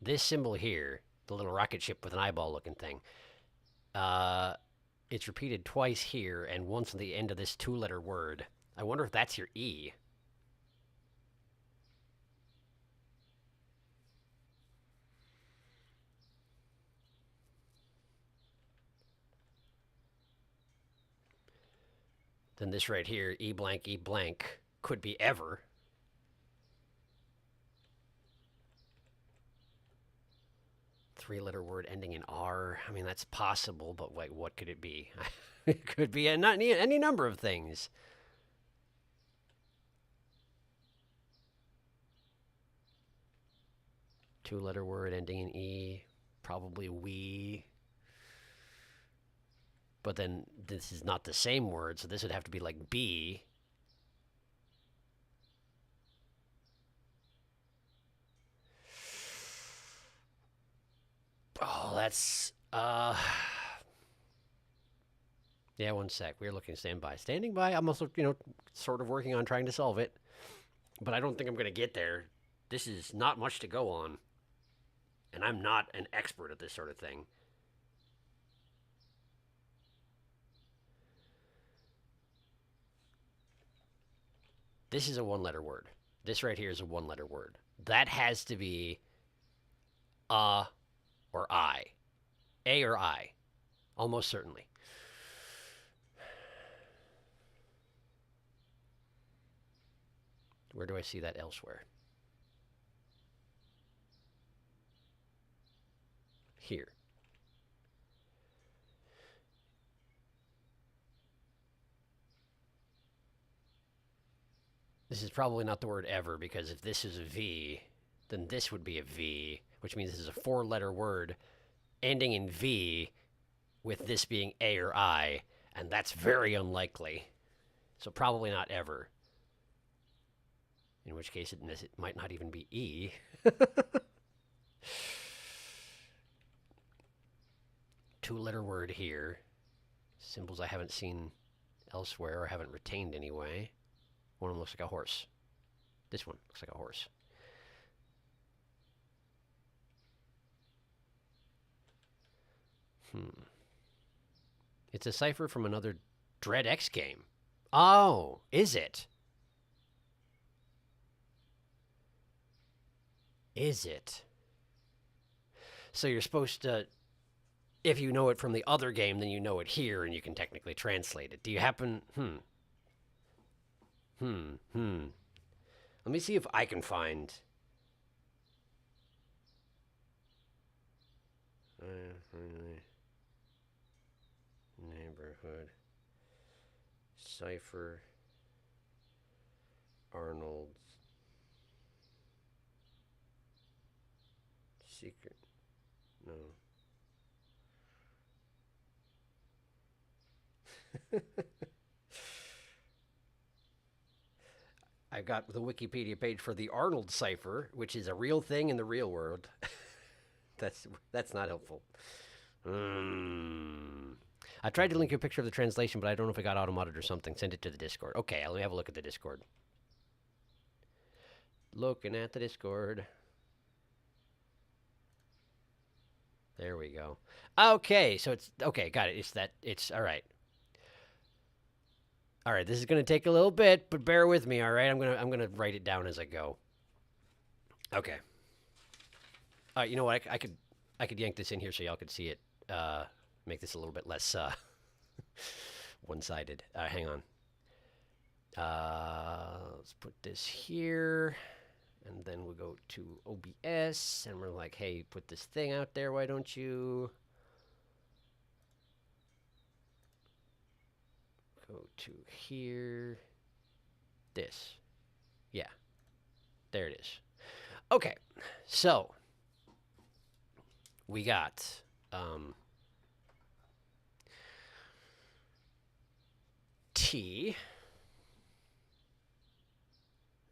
This symbol here, the little rocket ship with an eyeball looking thing, it's repeated twice here and once on the end of this 2-letter word. I wonder if that's your E. Then this right here, E blank, could be ever. Three-letter word ending in R. I mean, that's possible, but wait, what could it be? It could be any number of things. Two-letter word ending in E. Probably we. But then this is not the same word, so this would have to be like B. Oh, that's, yeah, one sec. We're looking, stand by. Standing by. I'm also, sort of working on trying to solve it. But I don't think I'm going to get there. This is not much to go on. And I'm not an expert at this sort of thing. This is a 1-letter word. This right here is a 1-letter word. That has to be or I. A or I. Almost certainly. Where do I see that elsewhere? Here. This is probably not the word ever, because if this is a V, then this would be a V, which means this is a 4-letter word ending in V with this being A or I, and that's very unlikely. So probably not ever. In which case it might not even be E. Two-letter word here. Symbols I haven't seen elsewhere or haven't retained anyway. One of them looks like a horse. This one looks like a horse. It's a cipher from another Dread X game. Oh, is it? Is it? So you're supposed to, if you know it from the other game, then you know it here and you can technically translate it. Do you happen, Let me see if I can find. Neighborhood. Cipher. Arnold's. Secret. No. I got the Wikipedia page for the Arnold cipher, which is a real thing in the real world. That's not helpful. I tried to link you a picture of the translation, but I don't know if it got automated or something. Send it to the Discord. Okay, let me have a look at the Discord. Looking at the Discord. There we go. Okay, so it's okay. Got it. It's all right. All right, this is gonna take a little bit, but bear with me. All right, I'm gonna write it down as I go. Okay. All right, you know what? I could yank this in here so y'all could see it. Make this a little bit less one-sided. Hang on. Let's put this here, and then we'll go to OBS, and we're like, hey, put this thing out there. Why don't you? Go to here. This. Yeah. There it is. Okay. So we got T.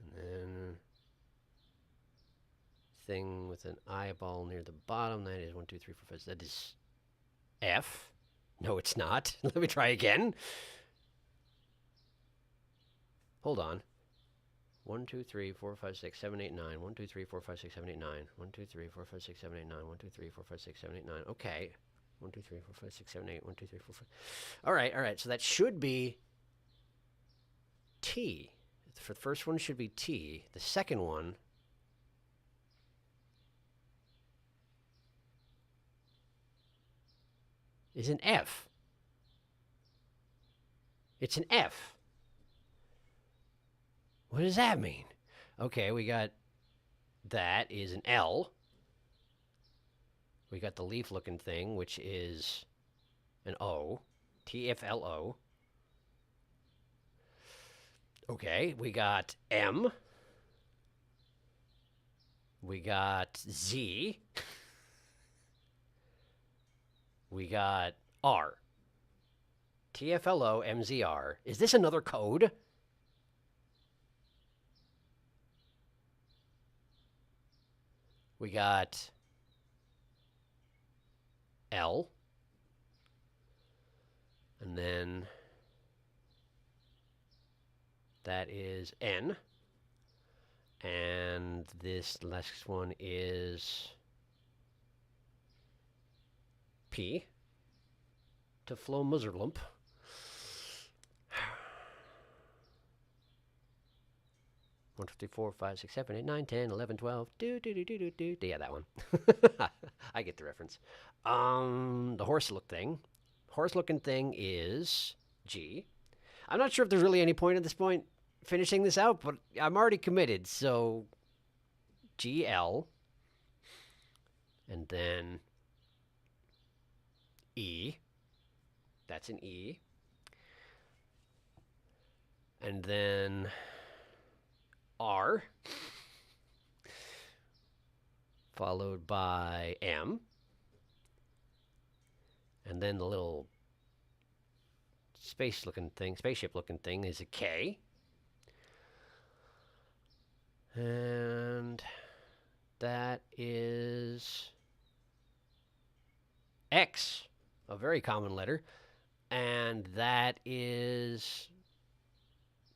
And then thing with an eyeball near the bottom. That is 1, 2, 3, 4, 5. That is F. No, it's not. Let me try again. Hold on. 1, 2, 3, 4, 5, 6, 7, 8, 9. 1, 2, 3, 4, 5, 6, 7, 8, 9. 1, 2, 3, 4, 5, 6, 7, 8, 9. 1, 2, 3, 4, 5, 6, 7, 8, 9. Okay. 1, 2, 3, 4, 5, 6, 7, 8. 1, 2, 3, 4, 5. All right. So that should be T. For the first one should be T. The second one is an F. It's an F. What does that mean? Okay, we got that is an L. We got the leaf-looking thing, which is an O. TFLO. Okay, we got M. We got Z. We got R. TFLO, MZR. Is this another code? We got L. And then that is N. And this last one is P. To flow muzzerlump. One, two, three, 4, 5, 6, 7, 8, 9, 10, 11, 12. Yeah, that one. I get the reference. The horse-look thing. Horse-looking thing is G. I'm not sure if there's really any point at this point finishing this out, but I'm already committed. So GL. And then E. That's an E. And then R, followed by M, and then the little spaceship looking thing is a K, and that is X, a very common letter, and that is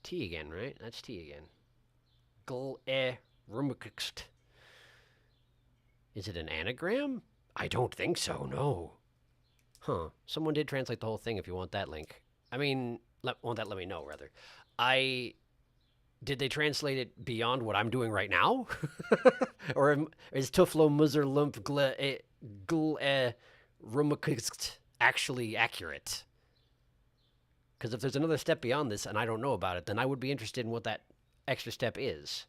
T again, right? That's T again. Is it an anagram? I don't think so, no. Huh. Someone did translate the whole thing if you want that link. I mean, let me know, rather. Did they translate it beyond what I'm doing right now? Or is Tuflo Muzzer Lump Rumukst actually accurate? Because if there's another step beyond this and I don't know about it, then I would be interested in what that extra step is.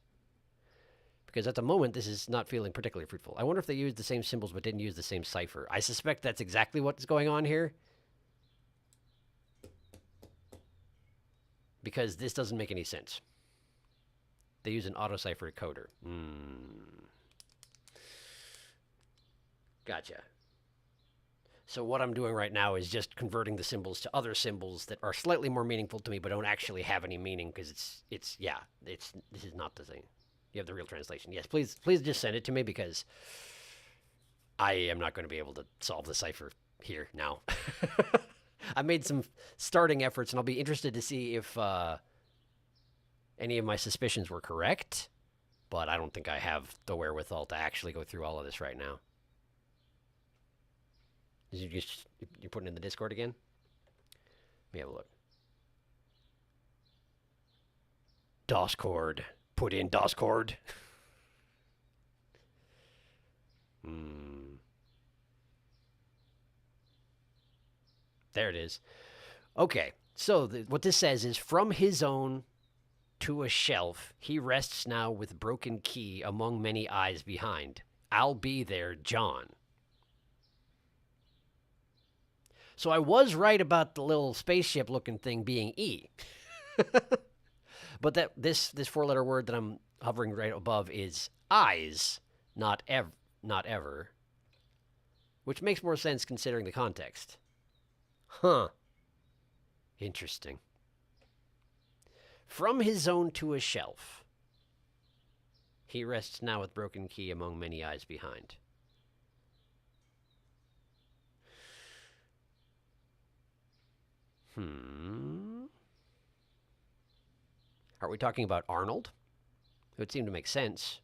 Because at the moment, this is not feeling particularly fruitful. I wonder if they used the same symbols but didn't use the same cipher. I suspect that's exactly what's going on here. Because this doesn't make any sense. They use an auto-cipher coder. Gotcha. So what I'm doing right now is just converting the symbols to other symbols that are slightly more meaningful to me, but don't actually have any meaning because this is not the thing. You have the real translation. Yes, please just send it to me because I am not going to be able to solve the cipher here now. I made some starting efforts, and I'll be interested to see if any of my suspicions were correct, but I don't think I have the wherewithal to actually go through all of this right now. You're putting in the Discord again? Let me have a look. DOScord. Put in DOScord. There it is. Okay, so what this says is, from his own to a shelf, he rests now with broken key among many eyes behind. I'll be there, John. So I was right about the little spaceship looking thing being E. But that this four-letter word that I'm hovering right above is eyes, not ever. Which makes more sense considering the context. Huh. Interesting. From his zone to a shelf. He rests now with broken key among many eyes behind. Are we talking about Arnold? It would seem to make sense.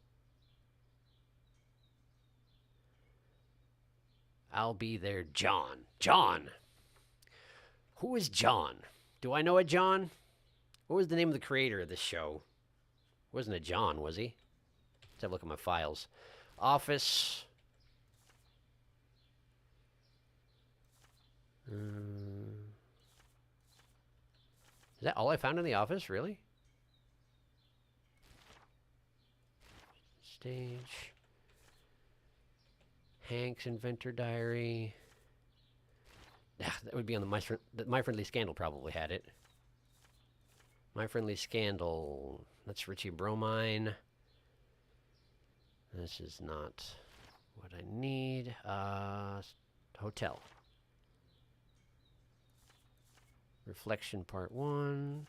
I'll be there, John. John! Who is John? Do I know a John? What was the name of the creator of this show? Wasn't it John, was he? Let's have a look at my files. Office. Is that all I found in the office, really? Stage. Hank's Inventor Diary. Yeah, that would be on the My Friendly Scandal probably had it. My Friendly Scandal. That's Richie Bromine. This is not what I need. Hotel. Reflection Part 1.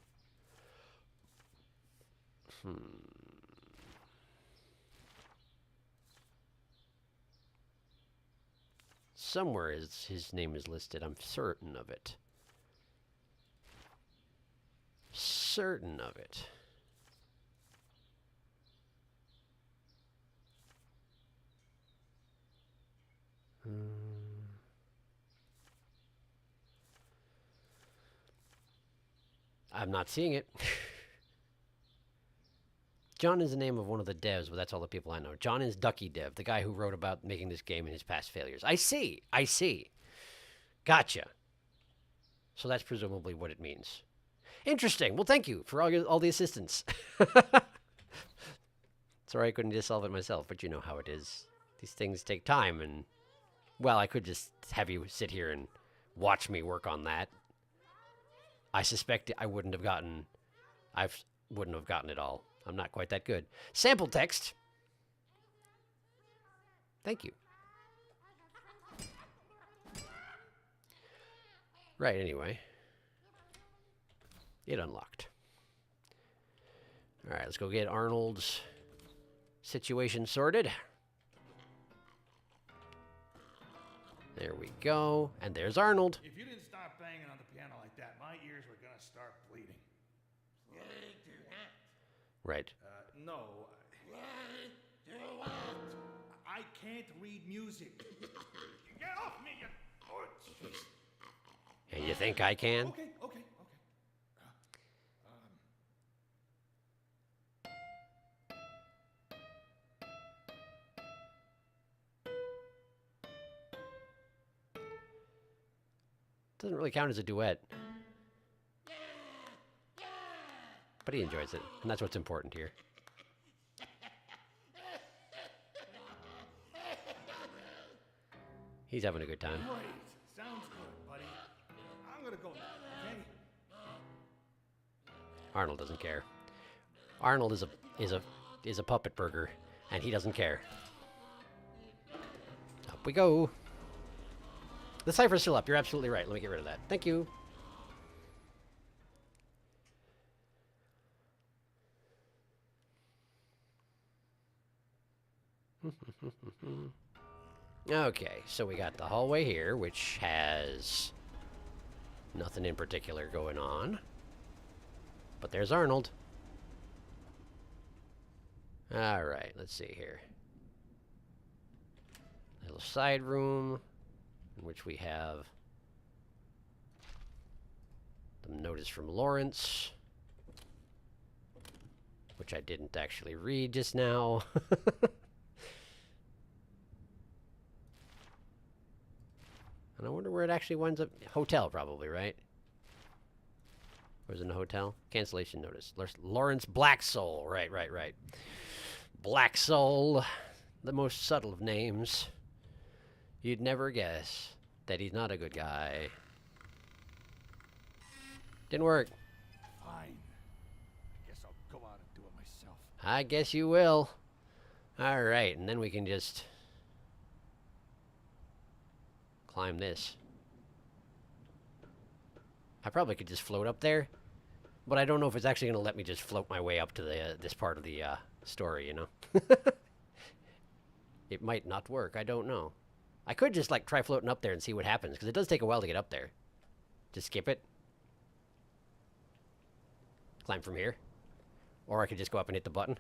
Somewhere his name is listed. I'm certain of it. Certain of it. I'm not seeing it. John is the name of one of the devs, but that's all the people I know. John is Ducky Dev, the guy who wrote about making this game and his past failures. I see. Gotcha. So that's presumably what it means. Interesting. Well, thank you for all the assistance. Sorry I couldn't just solve it myself, but you know how it is. These things take time, and, well, I could just have you sit here and watch me work on that. I suspect I wouldn't have gotten it all. I'm not quite that good. Sample text. Thank you. Right, anyway. It unlocked. All right, let's go get Arnold's situation sorted. There we go. And there's Arnold. If you didn't start banging on the piano like that, my ears were gonna start bleeding. Right. No. I can't read music. Get off me, you... Oh, jeez. And you think I can? Okay. Doesn't really count as a duet. But he enjoys it, and that's what's important here. He's having a good time. Great. Sounds good, buddy. I'm gonna go now, okay? Arnold doesn't care. Arnold is a puppet burger, and he doesn't care. Up we go. The cipher's still up. You're absolutely right. Let me get rid of that. Thank you. Okay, so we got the hallway here, which has nothing in particular going on. But there's Arnold. Alright, let's see here. Little side room, in which we have the notice from Lawrence, which I didn't actually read just now. And I wonder where it actually winds up. Hotel, probably, right? Or is it in a hotel? Cancellation notice. Lawrence Black Soul. Right. Black Soul. The most subtle of names. You'd never guess that he's not a good guy. Didn't work. Fine. I guess I'll go out and do it myself. I guess you will. Alright, and then we can just climb this. I probably could just float up there, but I don't know if it's actually going to let me just float my way up to the this part of the story, you know? It might not work. I don't know. I could just, like, try floating up there and see what happens, because it does take a while to get up there. Just skip it. Climb from here. Or I could just go up and hit the button.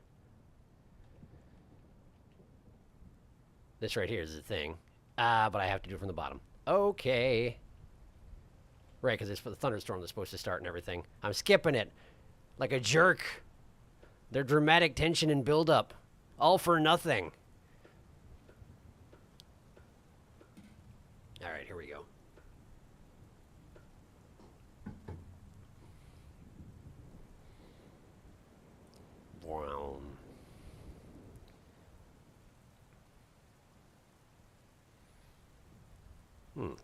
This right here is the thing. But I have to do it from the bottom. Okay. Right, because it's for the thunderstorm that's supposed to start and everything. I'm skipping it. Like a jerk. Their dramatic tension and build-up. All for nothing. Alright, here we go. Wow.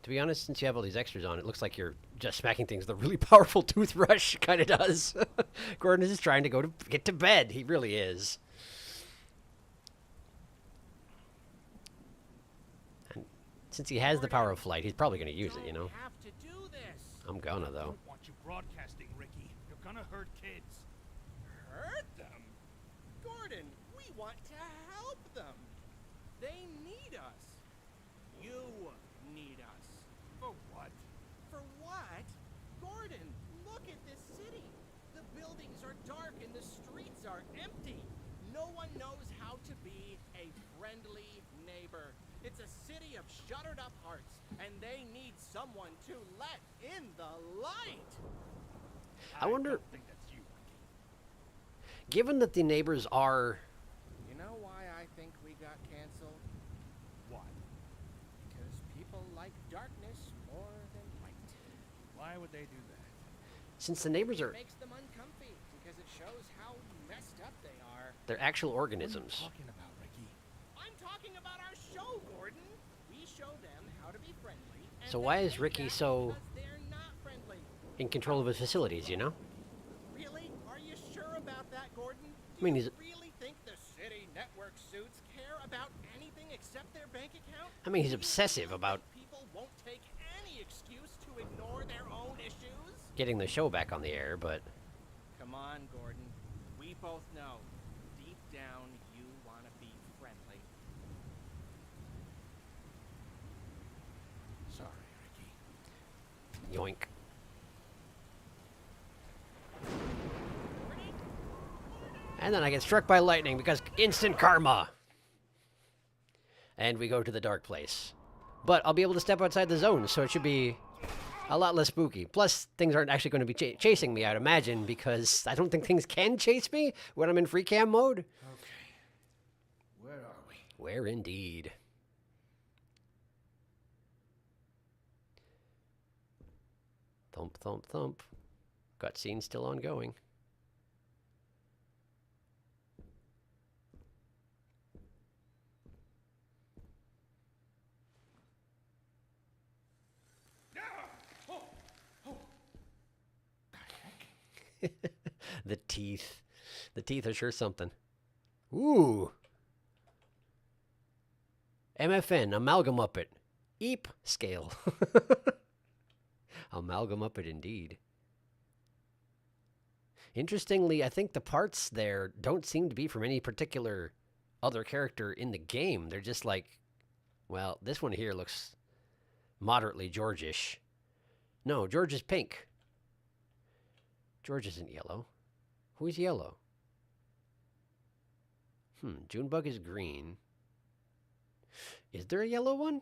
To be honest, since you have all these extras on, it looks like you're just smacking things with a really powerful toothbrush. Kind of does. Gordon is just trying to get to bed. He really is. And since he has the power of flight, he's probably going to use it, you know? Have to do this. I'm gonna, I though. don't want you broadcasting, Ricky. You're gonna hurt kids. Hurt them? Gordon, we want to help them. They need us. You need us. For what? For what? Gordon, look at this city. The buildings are dark and the streets are empty. No one knows how to be a friendly neighbor. It's a city of shuttered up hearts, and they need someone to let in the light. I wonder, don't think that's you, Ricky. given that the neighbors are... You know why I think we got canceled? Why? Because people like darkness more than light. Why would they do that? Since the neighbors It are... makes them uncomfy because it shows how messed up they are. They're actual What are you organisms. talking about, Ricky? I'm talking about our show, Gordon. We show them how to be friendly. And So they why is hate Ricky that so because they're not friendly. in control of his facilities, you know? Really? Are you sure about that, Gordon? I mean, Do he's... you really think the city network suits care about anything except their bank account? I mean, he's Do you obsessive feel about like people won't take any excuse to ignore their own issues? getting the show back on the air, but... Come on, Gordon. We both know. Deep down, you want to be friendly. Sorry, Ricky. Yoink. And then I get struck by lightning because instant karma. And we go to the dark place. But I'll be able to step outside the zone, so it should be a lot less spooky. Plus, things aren't actually going to be chasing me, I'd imagine, because I don't think things can chase me when I'm in free cam mode. Okay. Where are we? Where indeed. Thump, thump, thump. Cutscene still ongoing. The teeth. The teeth are sure something. Ooh. MFN, Amalgam Muppet. Eep scale. Amalgam up it indeed. Interestingly, I think the parts there don't seem to be from any particular other character in the game. They're just like, well, this one here looks moderately George-ish. No, George is pink. George isn't yellow. Who's yellow? Junebug is green. Is there a yellow one?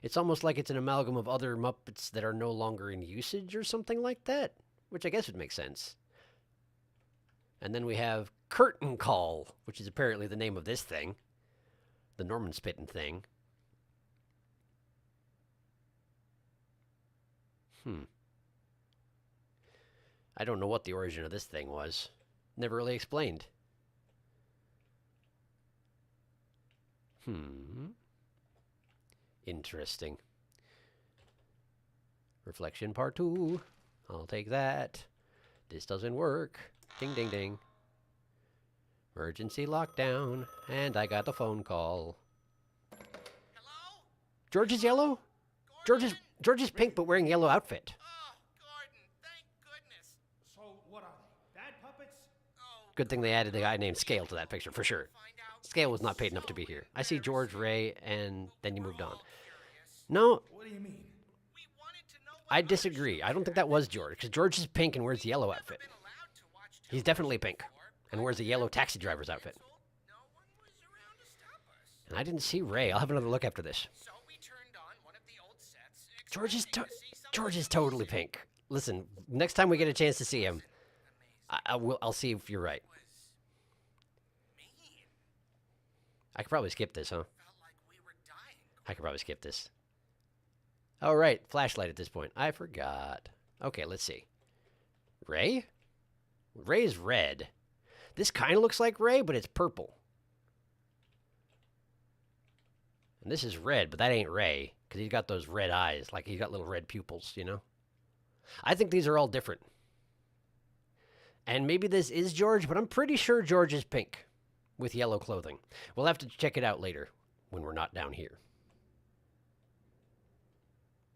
It's almost like it's an amalgam of other Muppets that are no longer in usage or something like that, which I guess would make sense. And then we have Curtain Call, which is apparently the name of this thing. The Norman Spittin' thing. I don't know what the origin of this thing was. Never really explained. Interesting. Reflection part 2. I'll take that. This doesn't work. Ding, ding, ding. Emergency lockdown. And I got the phone call. Hello? George is yellow? George is pink but wearing yellow outfit. Oh, Gordon, thank goodness. So, what are they? Bad puppets? Oh, Good thing they added the guy named Scale to that picture, for sure. find out. Scale was not paid enough to be here. I see George, Ray, and then you moved on. Curious. No, What do you mean? We wanted to know what I disagree. I don't think that was George, because George is pink and wears the yellow outfit. been allowed to watch He's definitely pink, and wears a yellow taxi driver's outfit. no one was around to stop us. And I didn't see Ray. I'll have another look after this. So we turned on one of the old sets. George is totally pink. Listen, next time we get a chance to see him, I'll see if you're right. Mean. I could probably skip this, huh? Felt like we were dying. I could probably skip this. Oh, right. Flashlight at this point. I forgot. Okay, let's see. Ray? Ray is red. This kind of looks like Ray, but it's purple. And this is red, but that ain't Ray, because he's got those red eyes. Like, he's got little red pupils, you know? I think these are all different. And maybe this is George, but I'm pretty sure George is pink with yellow clothing. We'll have to check it out later when we're not down here.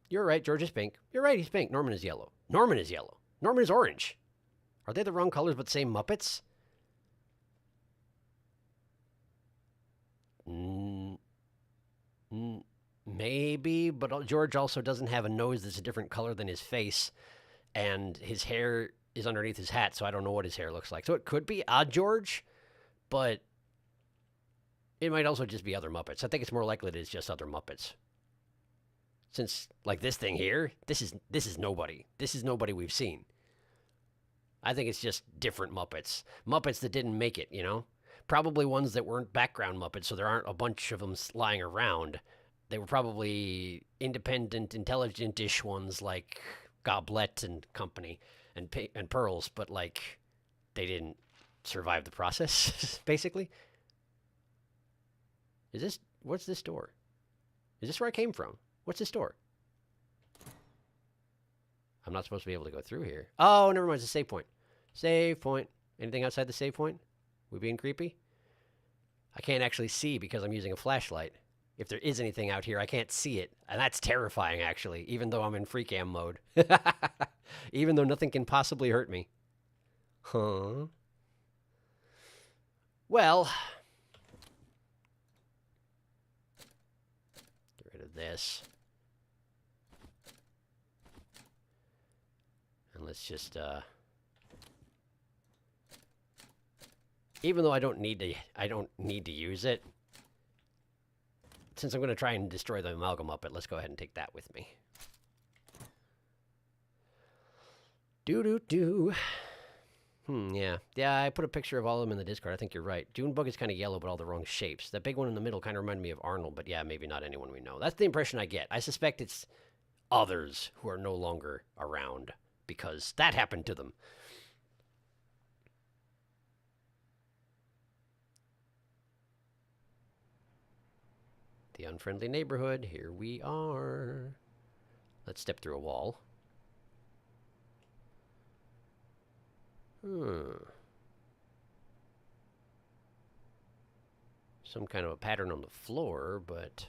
You're right, George is pink. You're right, he's pink. Norman is yellow. Norman is yellow. Norman is orange. Are they the wrong colors but same Muppets? Maybe, but George also doesn't have a nose that's a different color than his face, and his hair is underneath his hat, so I don't know what his hair looks like. So it could be Odd George, but it might also just be other Muppets. I think it's more likely that it's just other Muppets. Since, like this thing here, this is nobody. This is nobody we've seen. I think it's just different Muppets. Muppets that didn't make it, you know? Probably ones that weren't background Muppets, so there aren't a bunch of them lying around. They were probably independent, intelligent-ish ones like Goblet and company and Pearls, but, like, they didn't survive the process, basically. What's this door? Is this where I came from? What's this door? I'm not supposed to be able to go through here. Oh, never mind. It's a save point. Save point. Anything outside the save point? We being creepy? I can't actually see because I'm using a flashlight. If there is anything out here, I can't see it. And that's terrifying, actually, even though I'm in free cam mode. Even though nothing can possibly hurt me. Huh? Well. Get rid of this. And let's just, even though I don't need to use it, since I'm going to try and destroy the amalgam up it, let's go ahead and take that with me. Yeah. Yeah, I put a picture of all of them in the Discord. I think you're right. Junebug is kind of yellow, but all the wrong shapes. That big one in the middle kind of reminded me of Arnold, but yeah, maybe not anyone we know. That's the impression I get. I suspect it's others who are no longer around, because that happened to them. The unfriendly neighborhood. Here we are. Let's step through a wall. Some kind of a pattern on the floor, but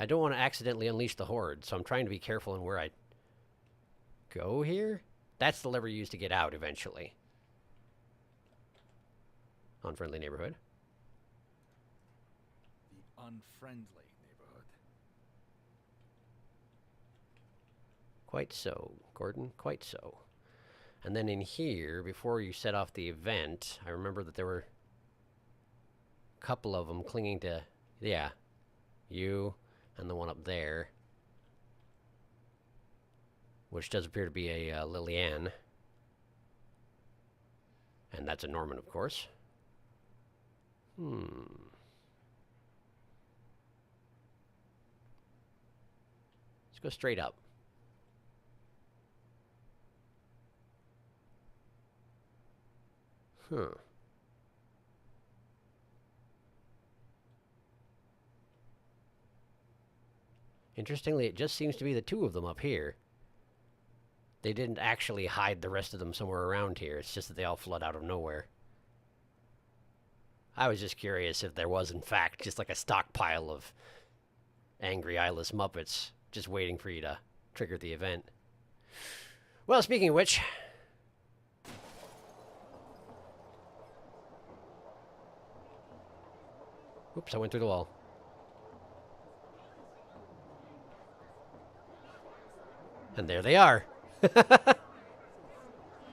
I don't want to accidentally unleash the horde, so I'm trying to be careful in where I go here. That's the lever you use to get out eventually. Unfriendly neighborhood. The unfriendly neighborhood. Quite so, Gordon, quite so. And then in here, before you set off the event, I remember that there were a couple of them clinging to, yeah, you and the one up there, which does appear to be a Liliane. And that's a Norman, of course. Let's go straight up. Interestingly, it just seems to be the two of them up here. They didn't actually hide the rest of them somewhere around here. It's just that they all flood out of nowhere. I was just curious if there was, in fact, just like a stockpile of angry eyeless Muppets just waiting for you to trigger the event. Well, speaking of which... Oops, I went through the wall. And there they are.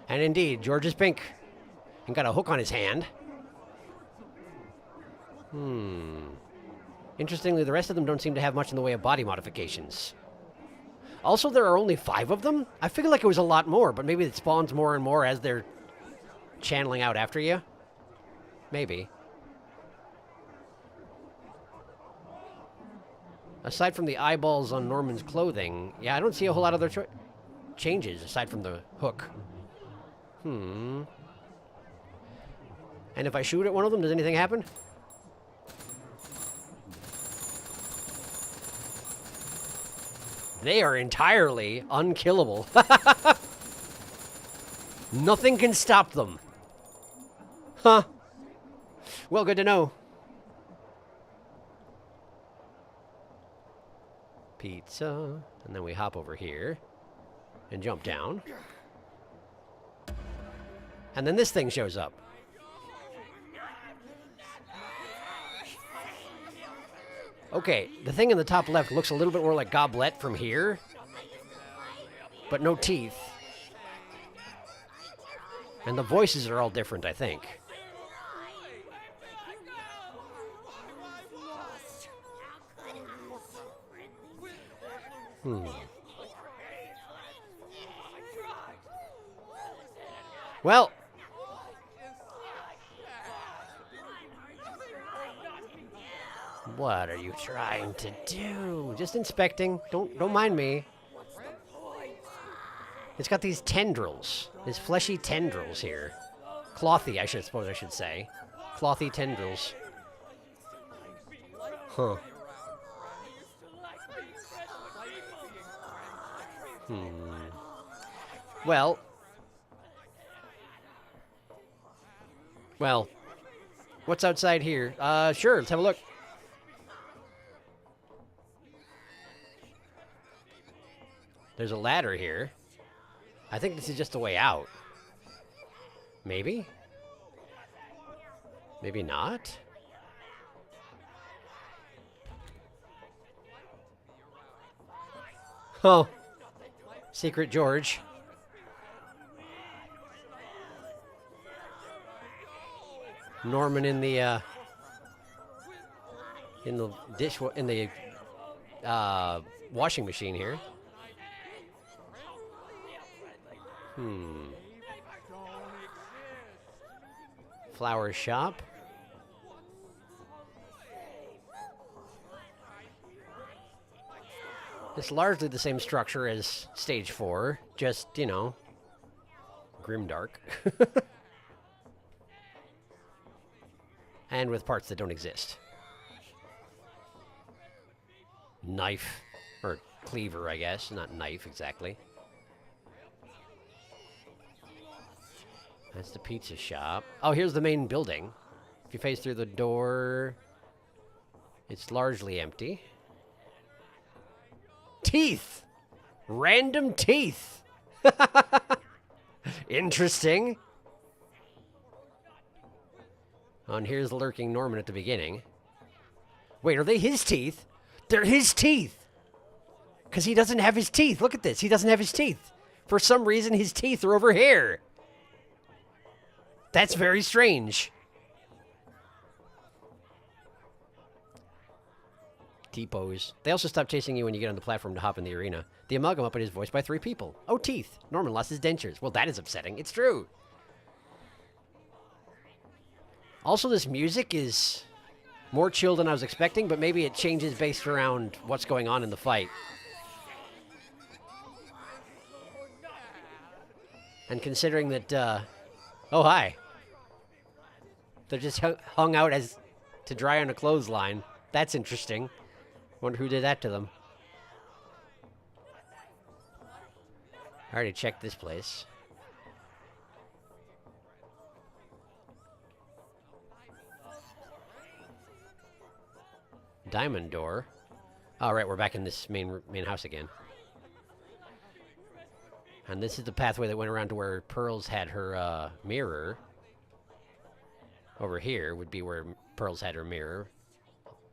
And indeed, George is pink. And got a hook on his hand. Interestingly, the rest of them don't seem to have much in the way of body modifications. Also, there are only 5 of them? I figured like it was a lot more, but maybe it spawns more and more as they're channeling out after you? Maybe. Aside from the eyeballs on Norman's clothing, yeah, I don't see a whole lot of other changes aside from the hook. And if I shoot at one of them, does anything happen? They are entirely unkillable. Nothing can stop them. Huh. Well, good to know. Pizza. And then we hop over here and jump down. And then this thing shows up. Okay, the thing in the top left looks a little bit more like Goblet from here, but no teeth. And the voices are all different, I think. Well, what are you trying to do? Just inspecting. Don't mind me. It's got these tendrils, these fleshy tendrils here. Clothy, I suppose I should say. Clothy tendrils. Huh. Well, what's outside here? Sure, let's have a look. There's a ladder here. I think this is just a way out. Maybe? Maybe not? Oh. Secret George. Norman in the washing machine here. Flower shop. It's largely the same structure as Stage 4, just, you know, grimdark. And with parts that don't exist. Knife. Or cleaver, I guess. Not knife, exactly. That's the pizza shop. Oh, here's the main building. If you face through the door, it's largely empty. Teeth! Random teeth! Interesting. Oh, and here's lurking Norman at the beginning. Wait, are they his teeth? They're his teeth! Because he doesn't have his teeth. Look at this. He doesn't have his teeth. For some reason, his teeth are over here. That's very strange. T-pose. They also stop chasing you when you get on the platform to hop in the arena. The amalgam up is voiced by 3 people. Oh, teeth. Norman lost his dentures. Well, that is upsetting. It's true. Also, this music is more chill than I was expecting, but maybe it changes based around what's going on in the fight. And considering that, oh, hi. They're just hung out as to dry on a clothesline. That's interesting. Wonder who did that to them. I already checked this place. Diamond door. All right, we're back in this main house again. And this is the pathway that went around to where Pearls had her mirror. Over here would be where Pearls had her mirror.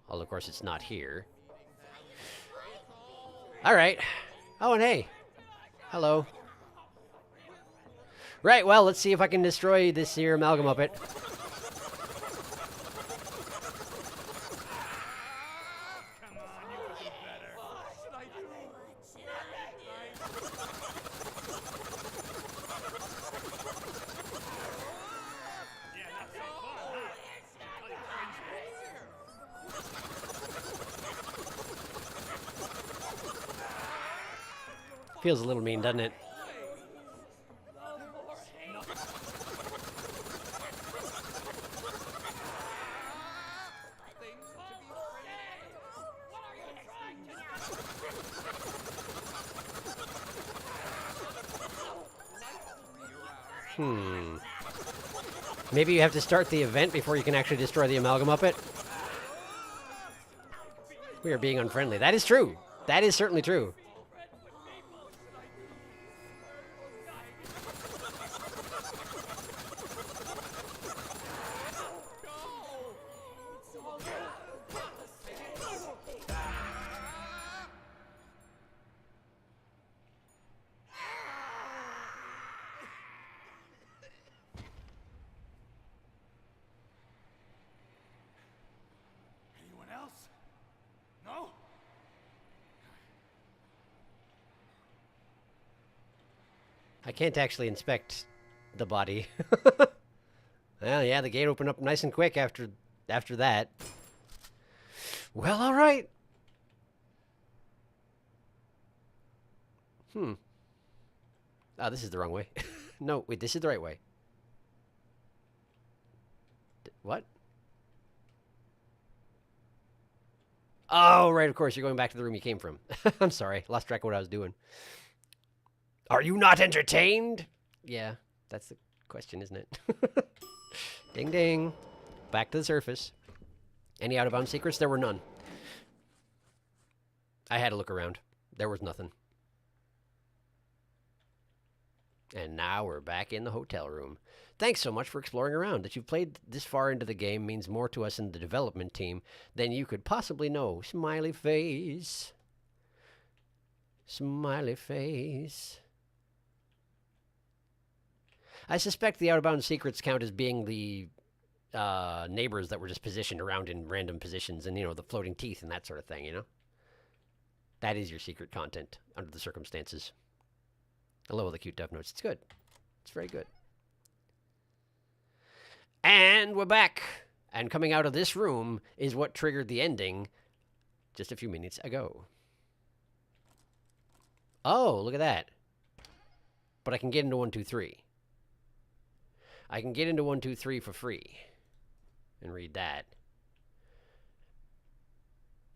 Although, of course, it's not here. All right. Oh, and hey. Hello. Right, well, let's see if I can destroy this here amalgam up it. Feels a little mean, doesn't it? Maybe you have to start the event before you can actually destroy the amalgam up it. We are being unfriendly. That is true. That is certainly true. Anyone else? No? I can't actually inspect the body. Well, yeah, the gate opened up nice and quick after that. Well, all right. Oh, this is the wrong way. No, wait, this is the right way. What? Oh, right, of course, you're going back to the room you came from. I'm sorry, lost track of what I was doing. Are you not entertained? Yeah, that's the question, isn't it? Ding, ding. Back to the surface. Any out-of-bounds secrets? There were none. I had to look around. There was nothing. And now we're back in the hotel room. Thanks so much for exploring around. That you've played this far into the game means more to us in the development team than you could possibly know. Smiley face. Smiley face. I suspect the out-of-bounds secrets count as being the neighbors that were just positioned around in random positions and, you know, the floating teeth and that sort of thing, you know? That is your secret content under the circumstances. I love all the cute dev notes. It's good. It's very good. And we're back. And coming out of this room is what triggered the ending just a few minutes ago. Oh, look at that. But I can get into 1, 2, 3. I can get into 1, 2, 3 for free and read that.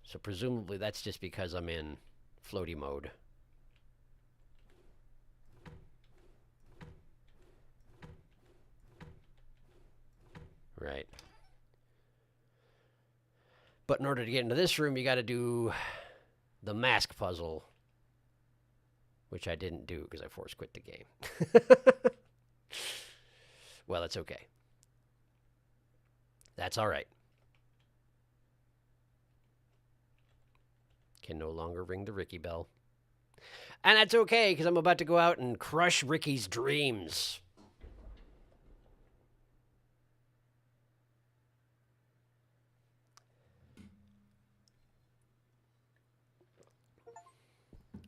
So presumably that's just because I'm in floaty mode. Right. But in order to get into this room, you got to do the mask puzzle. which I didn't do because I force quit the game. Well, it's okay. That's all right. Can no longer ring the Ricky bell. And that's okay, because I'm about to go out and crush Ricky's dreams.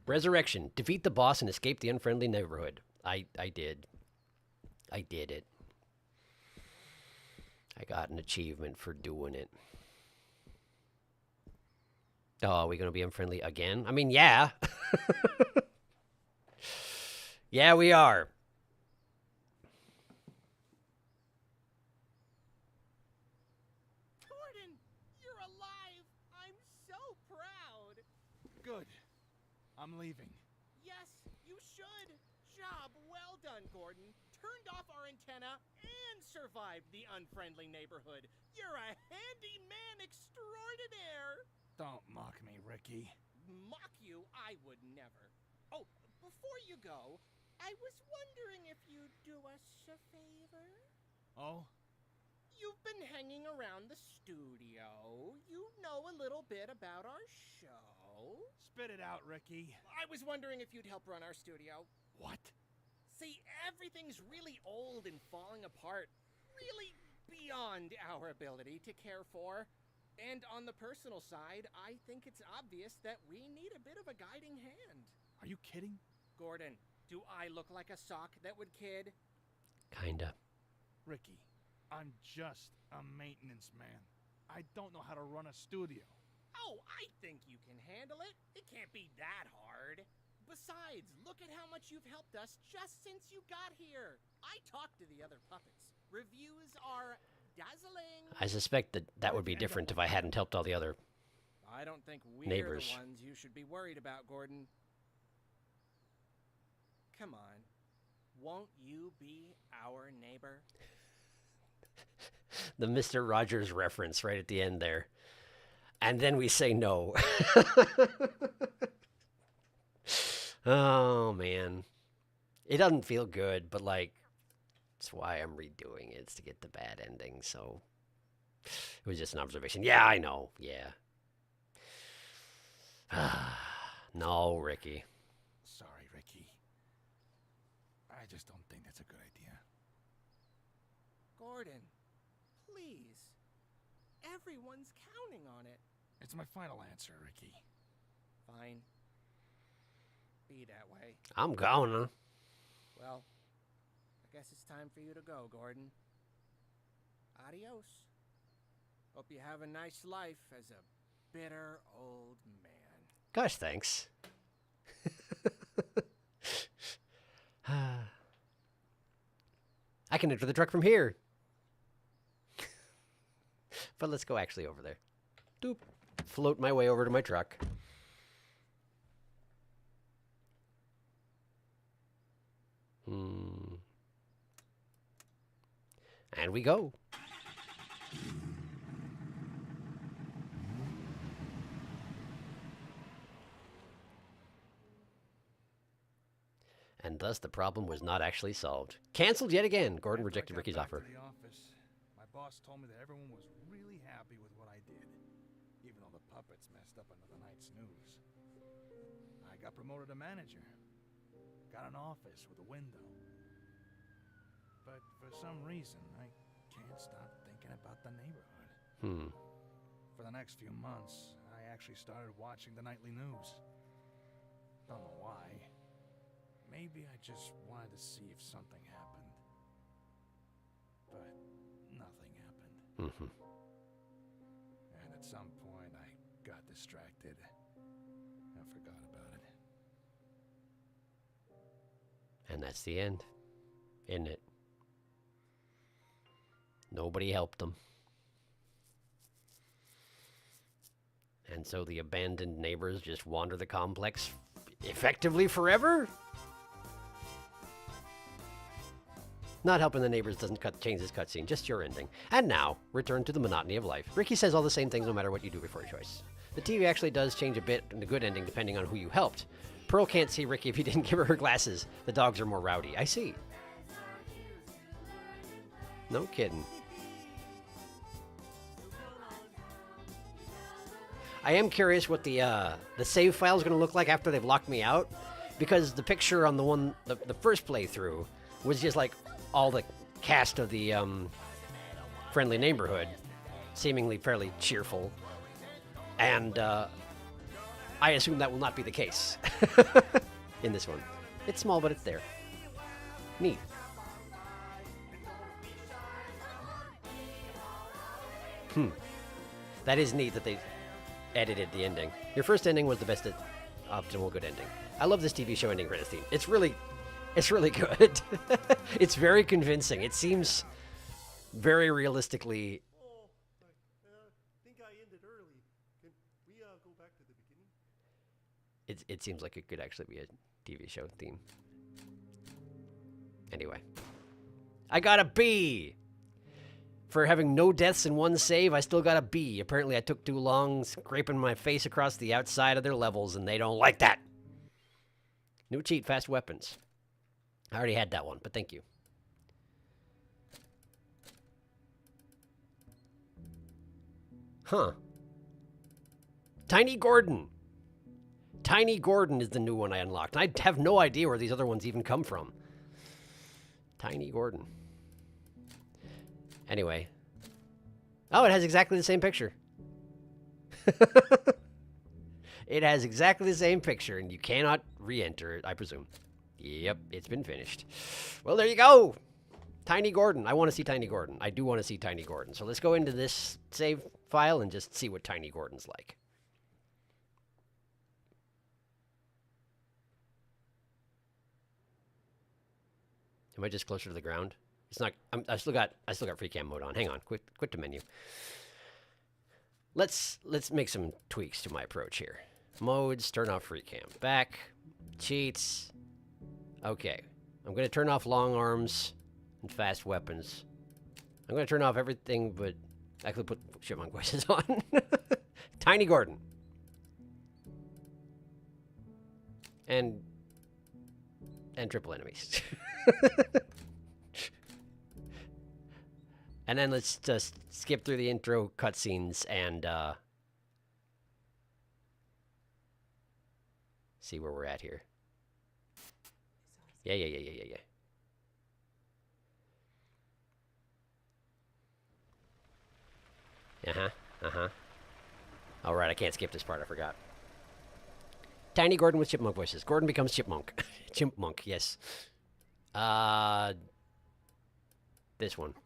Resurrection. Defeat the boss and escape the unfriendly neighborhood. I did. I did it. I got an achievement for doing it. Oh, are we going to be unfriendly again? I mean, yeah. Yeah, we are. Gordon, you're alive. I'm so proud. Good. I'm leaving. Yes, you should. Job well done, Gordon. Turned off our antenna and survived the unfriendly neighborhood. You're a handy man extraordinaire. Don't mock me, Ricky. Mock you? I would never. Oh, before you go, I was wondering if you'd do us a favor? Oh? You've been hanging around the studio. You know a little bit about our show. Spit it out, Ricky. I was wondering if you'd help run our studio. What? See, everything's really old and falling apart. Really beyond our ability to care for. And on the personal side, I think it's obvious that we need a bit of a guiding hand. Are you kidding? Gordon, do I look like a sock that would kid? Kinda. Ricky, I'm just a maintenance man. I don't know how to run a studio. Oh, I think you can handle it. It can't be that hard. Besides, look at how much you've helped us just since you got here. I talked to the other puppets. Reviews are dazzling. I suspect that would be different if I hadn't helped all the other I don't think we're neighbors. the ones you should be worried about, Gordon. Come on. Won't you be our neighbor? The Mr. Rogers reference right at the end there. And then we say no. Oh, man. It doesn't feel good, but like, that's why I'm redoing it. It's to get the bad ending, so it was just an observation. Yeah, I know. Yeah. No, Ricky. Sorry, Ricky. I just don't think that's a good idea. Gordon, please. Everyone's counting on it. It's my final answer, Ricky. Fine. Be that way. I'm gonna. Well, I guess it's time for you to go, Gordon. Adios. Hope you have a nice life as a bitter old man. Gosh, thanks. I can enter the truck from here. But let's go actually over there. Doop. Float my way over to my truck. And we go. And thus the problem was not actually solved. Cancelled yet again. Gordon rejected Ricky's offer. To the office, my boss told me that everyone was really happy with what I did, even though the puppets messed up another night's snooze. I got promoted to manager, got an office with a window. But for some reason, I can't stop thinking about the neighborhood. For the next few months, I actually started watching the nightly news. Don't know why. Maybe I just wanted to see if something happened. But nothing happened. And at some point, I got distracted and forgot about it. And that's the end, isn't it? Nobody helped them. And so the abandoned neighbors just wander the complex effectively forever? Not helping the neighbors doesn't change this cutscene, just your ending. And now, return to the monotony of life. Ricky says all the same things no matter what you do before your choice. The TV actually does change a bit in the good ending depending on who you helped. Pearl can't see Ricky if he didn't give her her glasses. The dogs are more rowdy. I see. No kidding. I am curious what the save file is going to look like after they've locked me out, because the picture on the first playthrough was just like all the cast of the friendly neighborhood, seemingly fairly cheerful, and I assume that will not be the case in this one. It's small, but it's there. Neat. That is neat that they edited the ending. Your first ending was the best optimal good ending. I love this TV show ending credits theme. It's really good. It's very convincing. It seems very realistically. Oh, I think I ended early. Can we go back to the beginning? It seems like it could actually be a TV show theme. Anyway, I got a B. For having no deaths in one save, I still got a B. Apparently, I took too long scraping my face across the outside of their levels, and they don't like that. New cheat, fast weapons. I already had that one, but thank you. Huh. Tiny Gordon. Tiny Gordon is the new one I unlocked. I have no idea where these other ones even come from. Tiny Gordon. Anyway. Oh, it has exactly the same picture. It has exactly the same picture, and you cannot re-enter it, I presume. Yep, it's been finished. Well, there you go. Tiny Gordon. I want to see Tiny Gordon. I do want to see Tiny Gordon. So let's go into this save file and just see what Tiny Gordon's like. Am I just closer to the ground? It's not. I still got free cam mode on. Hang on. Quit the menu. Let's make some tweaks to my approach here. Modes. Turn off free cam. Back. Cheats. Okay. I'm gonna turn off long arms and fast weapons. I'm gonna turn off everything, but actually put chipmunk voices on. Tiny Gordon. And triple enemies. And then let's just skip through the intro cutscenes and see where we're at here. Yeah. All right, I can't skip this part. I forgot. Tiny Gordon with chipmunk voices. Gordon becomes chipmunk. Chipmunk, yes. This one. Okay,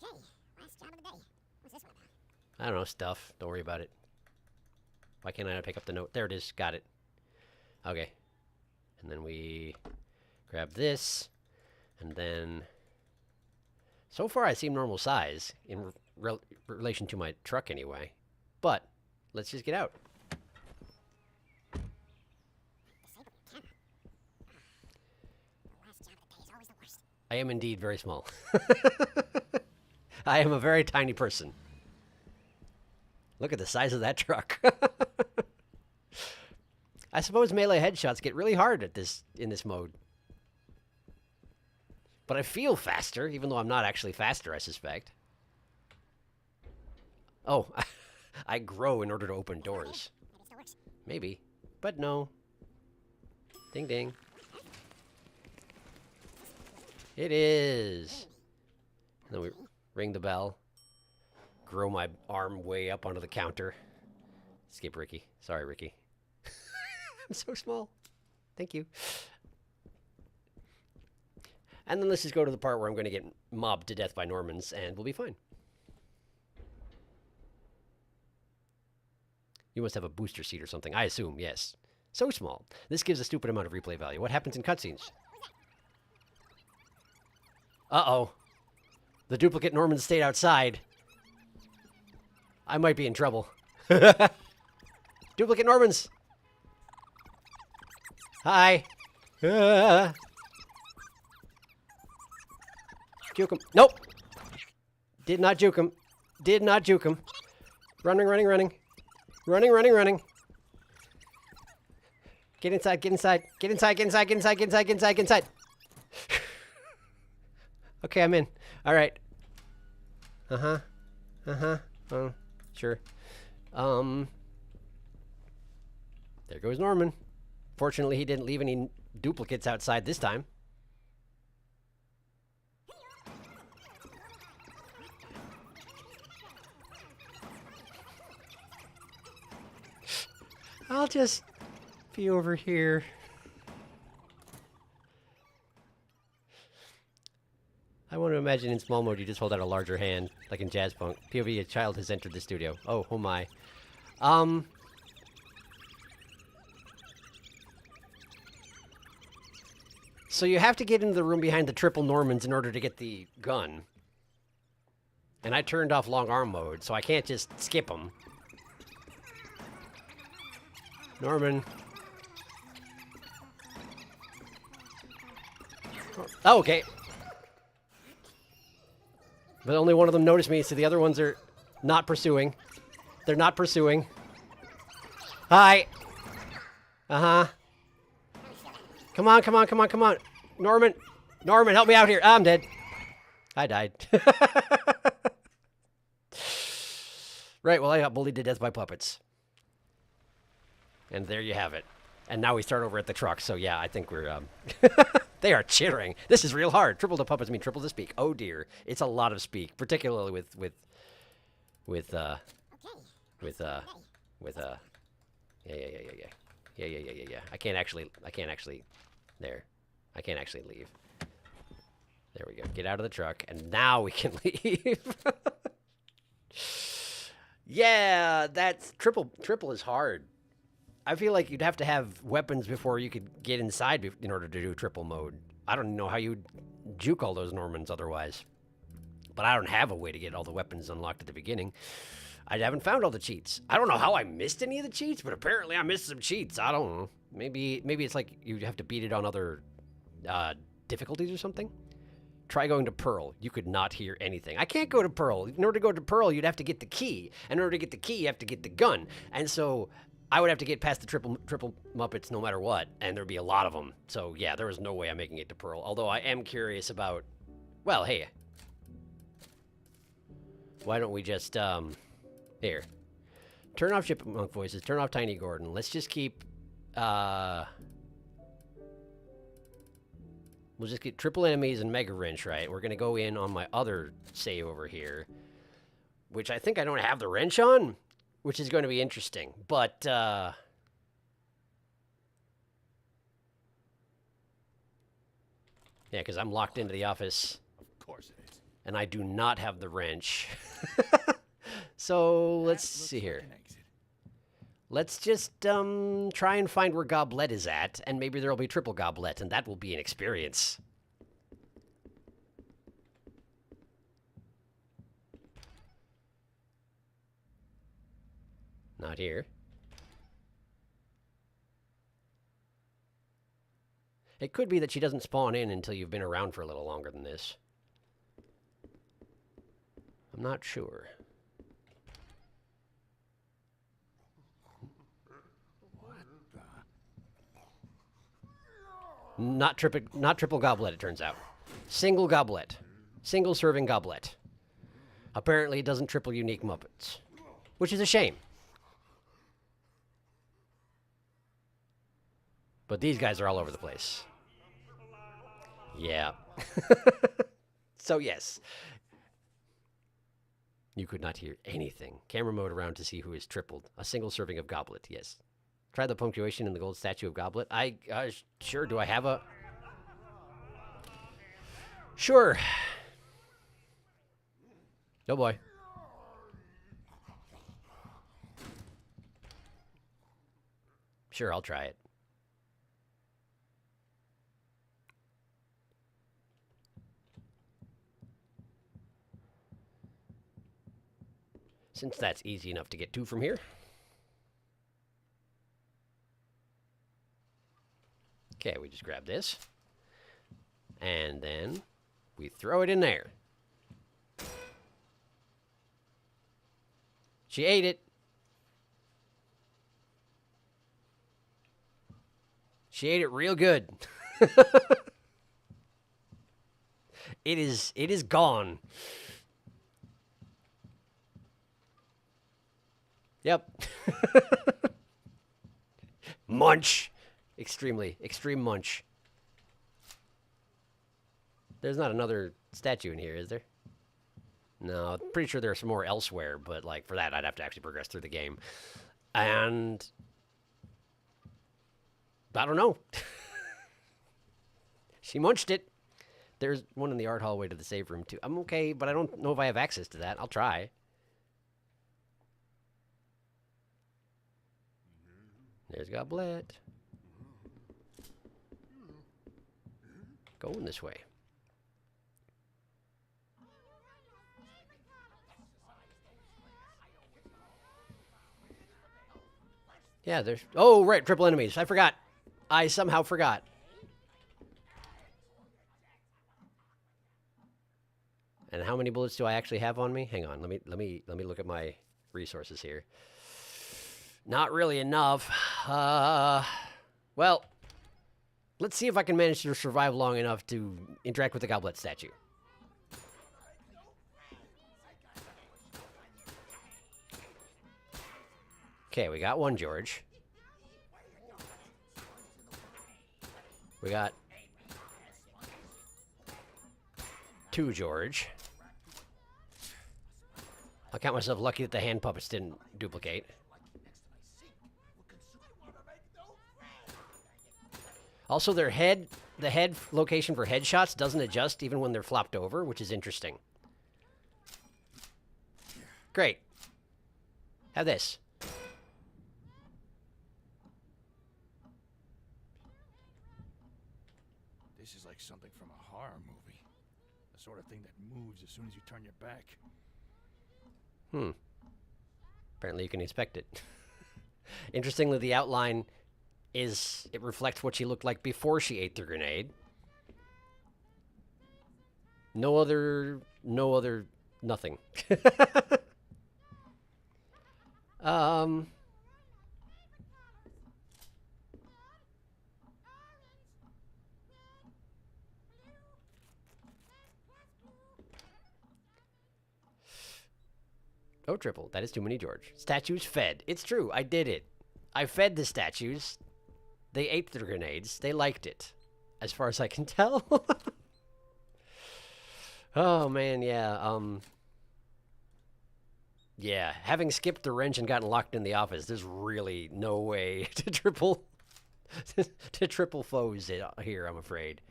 last job of the day. What's this one about? I don't know, stuff. Don't worry about it. Why can't I not pick up the note? There it is. Got it. Okay. And then we grab this. And then... So far, I seem normal size in relation to my truck anyway. But, let's just get out. I am indeed very small. I am a very tiny person. Look at the size of that truck. I suppose melee headshots get really hard in this mode. But I feel faster, even though I'm not actually faster, I suspect. Oh, I grow in order to open doors. Maybe, but no. Ding ding. It is. And then we ring the bell. Grow my arm way up onto the counter. Skip Ricky. Sorry, Ricky. I'm so small. Thank you. And then let's just go to the part where I'm going to get mobbed to death by Normans, and we'll be fine. You must have a booster seat or something. I assume, yes. So small. This gives a stupid amount of replay value. What happens in cutscenes? Uh-oh. The duplicate Normans stayed outside. I might be in trouble. Duplicate Normans! Hi! Juke him. Nope! Did not juke him. Did not juke him. Running. Running. Get inside, get inside, get inside, get inside, get inside, get inside, get inside, get inside. Okay, I'm in. All right. Uh-huh. Uh-huh. Oh, sure. There goes Norman. Fortunately, he didn't leave any duplicates outside this time. I'll just be over here. I want to imagine in small mode you just hold out a larger hand, like in Jazz Punk. POV, a child has entered the studio. Oh, oh my. So you have to get into the room behind the triple Normans in order to get the gun. And I turned off long arm mode, so I can't just skip them. Norman. Oh, okay. But only one of them noticed me, so the other ones are not pursuing. They're not pursuing. Hi. Uh-huh. Come on, come on, come on, come on. Norman. Norman, help me out here. I'm dead. I died. Right, well, I got bullied to death by puppets. And there you have it. And now we start over at the truck, so yeah, I think we're, They are chittering. This is real hard. Triple the puppets mean triple the speak. Oh dear. It's a lot of speak, particularly with yeah. I can't actually, there. I can't actually leave. There we go. Get out of the truck, and now we can leave. Yeah, that's triple is hard. I feel like you'd have to have weapons before you could get inside in order to do triple mode. I don't know how you'd juke all those Normans otherwise. But I don't have a way to get all the weapons unlocked at the beginning. I haven't found all the cheats. I don't know how I missed any of the cheats, but apparently I missed some cheats. I don't know. Maybe it's like you have to beat it on other difficulties or something. Try going to Pearl. You could not hear anything. I can't go to Pearl. In order to go to Pearl, you'd have to get the key. And in order to get the key, you have to get the gun. And so I would have to get past the triple Muppets no matter what, and there'd be a lot of them. So yeah, there was no way I'm making it to Pearl. Although I am curious about, well, hey, why don't we just here, turn off Chipmunk voices, turn off Tiny Gordon. Let's just keep we'll just get triple enemies and Mega Wrench, right? We're gonna go in on my other save over here, which I think I don't have the wrench on. Which is going to be interesting, but yeah, because I'm locked into the office. Of course it is. And I do not have the wrench. So let's see here. Let's just try and find where Goblet is at, and maybe there'll be triple Goblet, and that will be an experience. Not here. It could be that she doesn't spawn in until you've been around for a little longer than this. I'm not sure. What the? Not triple Goblet, it turns out. Single Goblet. Single serving Goblet. Apparently it doesn't triple unique Muppets. Which is a shame. But these guys are all over the place. Yeah. So yes. You could not hear anything. Camera mode around to see who is tripled. A single serving of Goblet, yes. Try the punctuation in the gold statue of Goblet. Sure, do I have a... Sure. Oh boy. Sure, I'll try it. Since that's easy enough to get to from here. Okay, we just grab this. And then we throw it in there. She ate it. She ate it real good. It is gone. Yep. Munch. Extreme munch. There's not another statue in here, is there? No, I'm pretty sure there's some more elsewhere, but like for that I'd have to actually progress through the game. And I don't know. She munched it. There's one in the art hallway to the save room too. I'm okay, but I don't know if I have access to that. I'll try. There's Goblet. Going this way. Yeah, there's... Oh, right, triple enemies. I forgot. I somehow forgot. And how many bullets do I actually have on me? Hang on, let me look at my resources here. Not really enough. Well, let's see if I can manage to survive long enough to interact with the Goblet statue. Okay, we got one George. We got two George. I'll count myself lucky that the hand puppets didn't duplicate. Also, the head location for headshots doesn't adjust even when they're flopped over, which is interesting. Great. Have this. This is like something from a horror movie. The sort of thing that moves as soon as you turn your back. Apparently you can inspect it. Interestingly, the outline is... It reflects what she looked like before she ate the grenade. No other... Nothing. Oh, triple. That is too many, George. Statues fed. It's true. I did it. I fed the statues. They ate the grenades. They liked it. As far as I can tell. Oh, man, yeah. Yeah, having skipped the wrench and gotten locked in the office, there's really no way to triple foes it here, I'm afraid.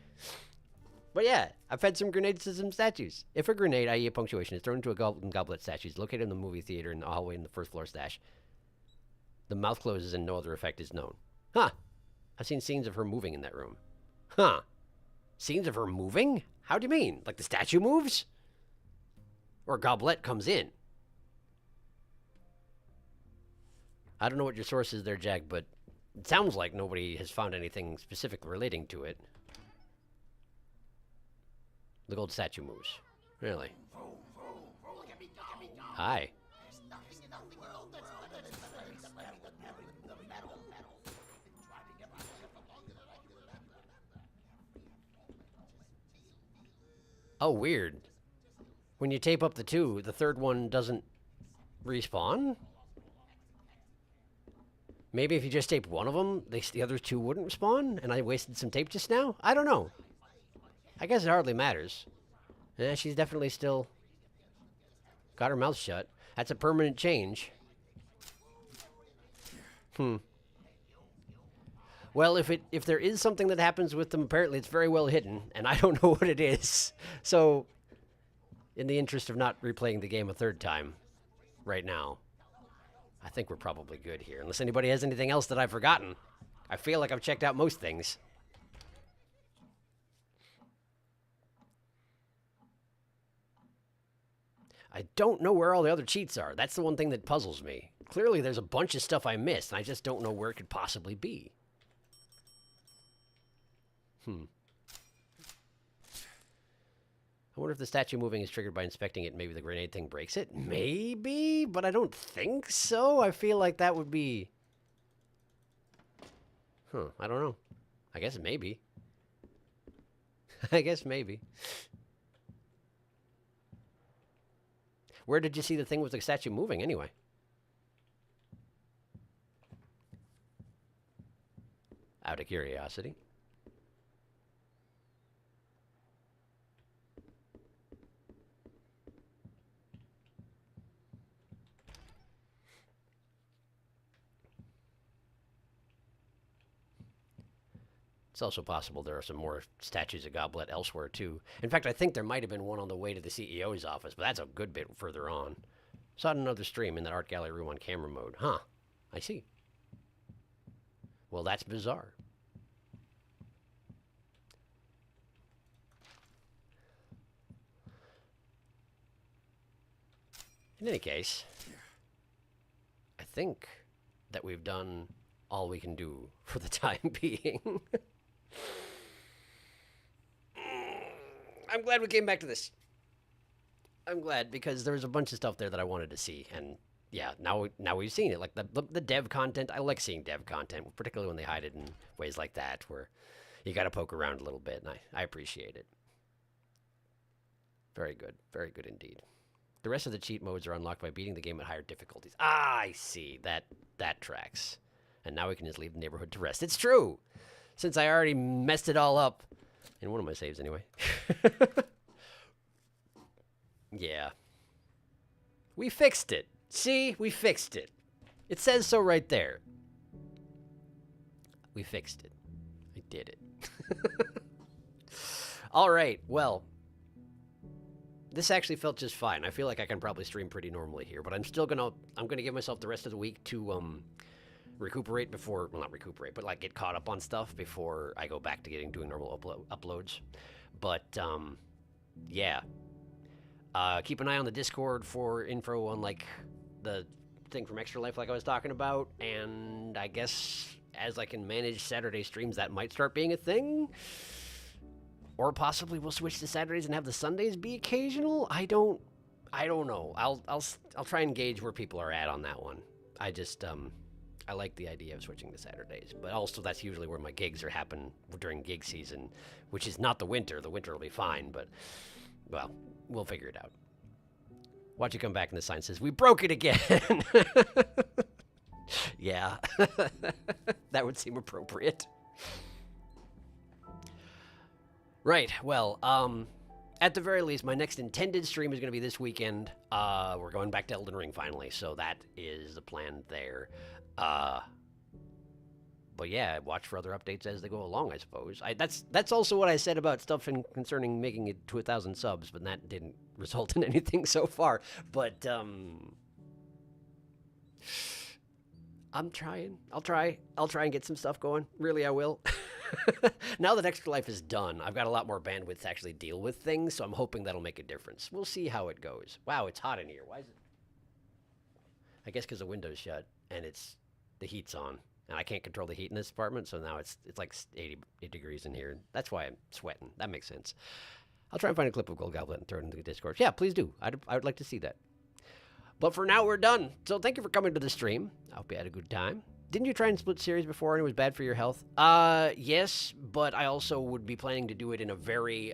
But yeah, I've fed some grenades to some statues. If a grenade, i.e. a punctuation, is thrown into a golden goblet statue located in the movie theater in the hallway in the first floor stash, the mouth closes and no other effect is known. Huh. I've seen scenes of her moving in that room. Huh. Scenes of her moving? How do you mean? Like the statue moves? Or a goblet comes in? I don't know what your source is there, Jack, but it sounds like nobody has found anything specific relating to it. The gold statue moves. Really? Hi. Oh, weird. When you tape up the two, the third one doesn't respawn? Maybe if you just tape one of them, the other two wouldn't respawn, and I wasted some tape just now? I don't know. I guess it hardly matters. Yeah, she's definitely still got her mouth shut. That's a permanent change. Well, if there is something that happens with them, apparently it's very well hidden, and I don't know what it is. So, in the interest of not replaying the game a third time right now, I think we're probably good here. Unless anybody has anything else that I've forgotten. I feel like I've checked out most things. I don't know where all the other cheats are. That's the one thing that puzzles me. Clearly there's a bunch of stuff I missed, and I just don't know where it could possibly be. I wonder if the statue moving is triggered by inspecting it. Maybe the grenade thing breaks it? Maybe, but I don't think so. I feel like that would be... I don't know. I guess maybe. I guess maybe. Where did you see the thing with the statue moving anyway? Out of curiosity. It's also possible there are some more statues of Goblet elsewhere, too. In fact, I think there might have been one on the way to the CEO's office, but that's a good bit further on. Saw it in another stream in that art gallery room on camera mode. Huh. I see. Well, that's bizarre. In any case, I think that we've done all we can do for the time being. I'm glad we came back to this. I'm glad, because there was a bunch of stuff there that I wanted to see, and yeah, now we've seen it. Like the dev content, I like seeing dev content, particularly when they hide it in ways like that, where you got to poke around a little bit, and I appreciate it. Very good indeed. The rest of the cheat modes are unlocked by beating the game at higher difficulties. Ah, I see. That tracks. And now we can just leave the neighborhood to rest. It's true! Since I already messed it all up. In one of my saves, anyway. Yeah. We fixed it. See? We fixed it. It says so right there. We fixed it. I did it. All right. Well, this actually felt just fine. I feel like I can probably stream pretty normally here, but I'm gonna give myself the rest of the week to recuperate before, well, not recuperate, but like get caught up on stuff before I go back to doing normal uploads. But yeah, keep an eye on the Discord for info on like the thing from Extra Life like I was talking about, and I guess as I can manage Saturday streams, that might start being a thing. Or possibly we'll switch to Saturdays and have the Sundays be occasional. I don't know. I'll try and gauge where people are at on that one. I just I like the idea of switching to Saturdays, but also that's usually where my gigs happen during gig season, which is not the winter. The winter will be fine, but well, we'll figure it out. Watch it come back and the sign says, "We broke it again." Yeah, that would seem appropriate. Right, well, at the very least, my next intended stream is going to be this weekend. We're going back to Elden Ring finally, so that is the plan there. But yeah, watch for other updates as they go along, I suppose. That's also what I said about stuff concerning making it to 1,000 subs, but that didn't result in anything so far. But, I'm trying. I'll try and get some stuff going. Really, I will. Now that Extra Life is done, I've got a lot more bandwidth to actually deal with things, so I'm hoping that'll make a difference. We'll see how it goes. Wow, it's hot in here. Why is it? I guess because the window's shut and the heat's on, and I can't control the heat in this apartment, so now it's like 80 degrees in here. That's why I'm sweating. That makes sense. I'll try and find a clip of Gold Goblet and throw it into the Discord. Yeah, please do. I would like to see that. But for now, we're done. So thank you for coming to the stream. I hope you had a good time. Didn't you try and split series before and it was bad for your health? Yes, but I also would be planning to do it in a very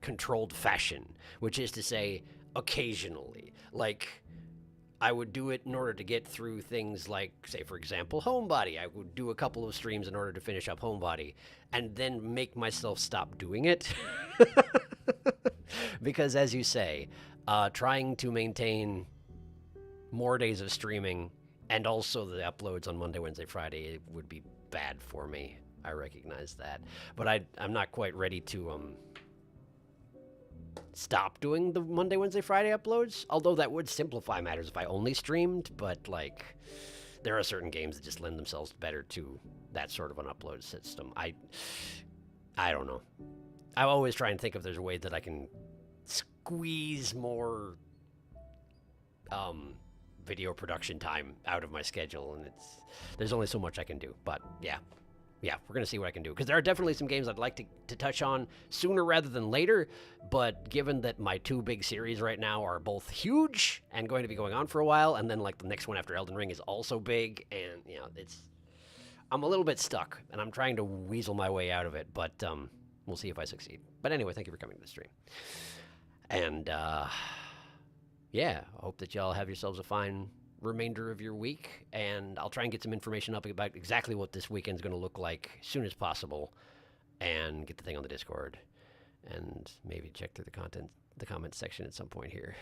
controlled fashion, which is to say, occasionally. Like, I would do it in order to get through things like, say, for example, Homebody. I would do a couple of streams in order to finish up Homebody, and then make myself stop doing it. Because, as you say, trying to maintain more days of streaming and also the uploads on Monday, Wednesday, Friday, it would be bad for me. I recognize that. But I'm not quite ready to stop doing the Monday, Wednesday, Friday uploads. Although that would simplify matters if I only streamed. But, like, there are certain games that just lend themselves better to that sort of an upload system. I don't know. I always try and think if there's a way that I can squeeze more video production time out of my schedule, and there's only so much I can do. But yeah, we're gonna see what I can do, because there are definitely some games I'd like to touch on sooner rather than later, but given that my two big series right now are both huge and going to be going on for a while, and then like the next one after Elden Ring is also big, and you know, I'm a little bit stuck, and I'm trying to weasel my way out of it, but we'll see if I succeed. But anyway, thank you for coming to the stream. And yeah, I hope that y'all have yourselves a fine remainder of your week, and I'll try and get some information up about exactly what this weekend's going to look like as soon as possible, and get the thing on the Discord, and maybe check through the comments section at some point here.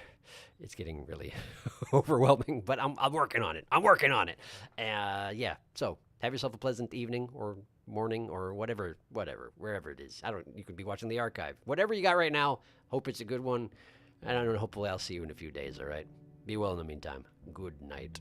It's getting really overwhelming, but I'm working on it. Yeah, so have yourself a pleasant evening or morning or whatever, wherever it is. You could be watching the archive. Whatever you got right now, hope it's a good one. And hopefully I'll see you in a few days, all right? Be well in the meantime. Good night.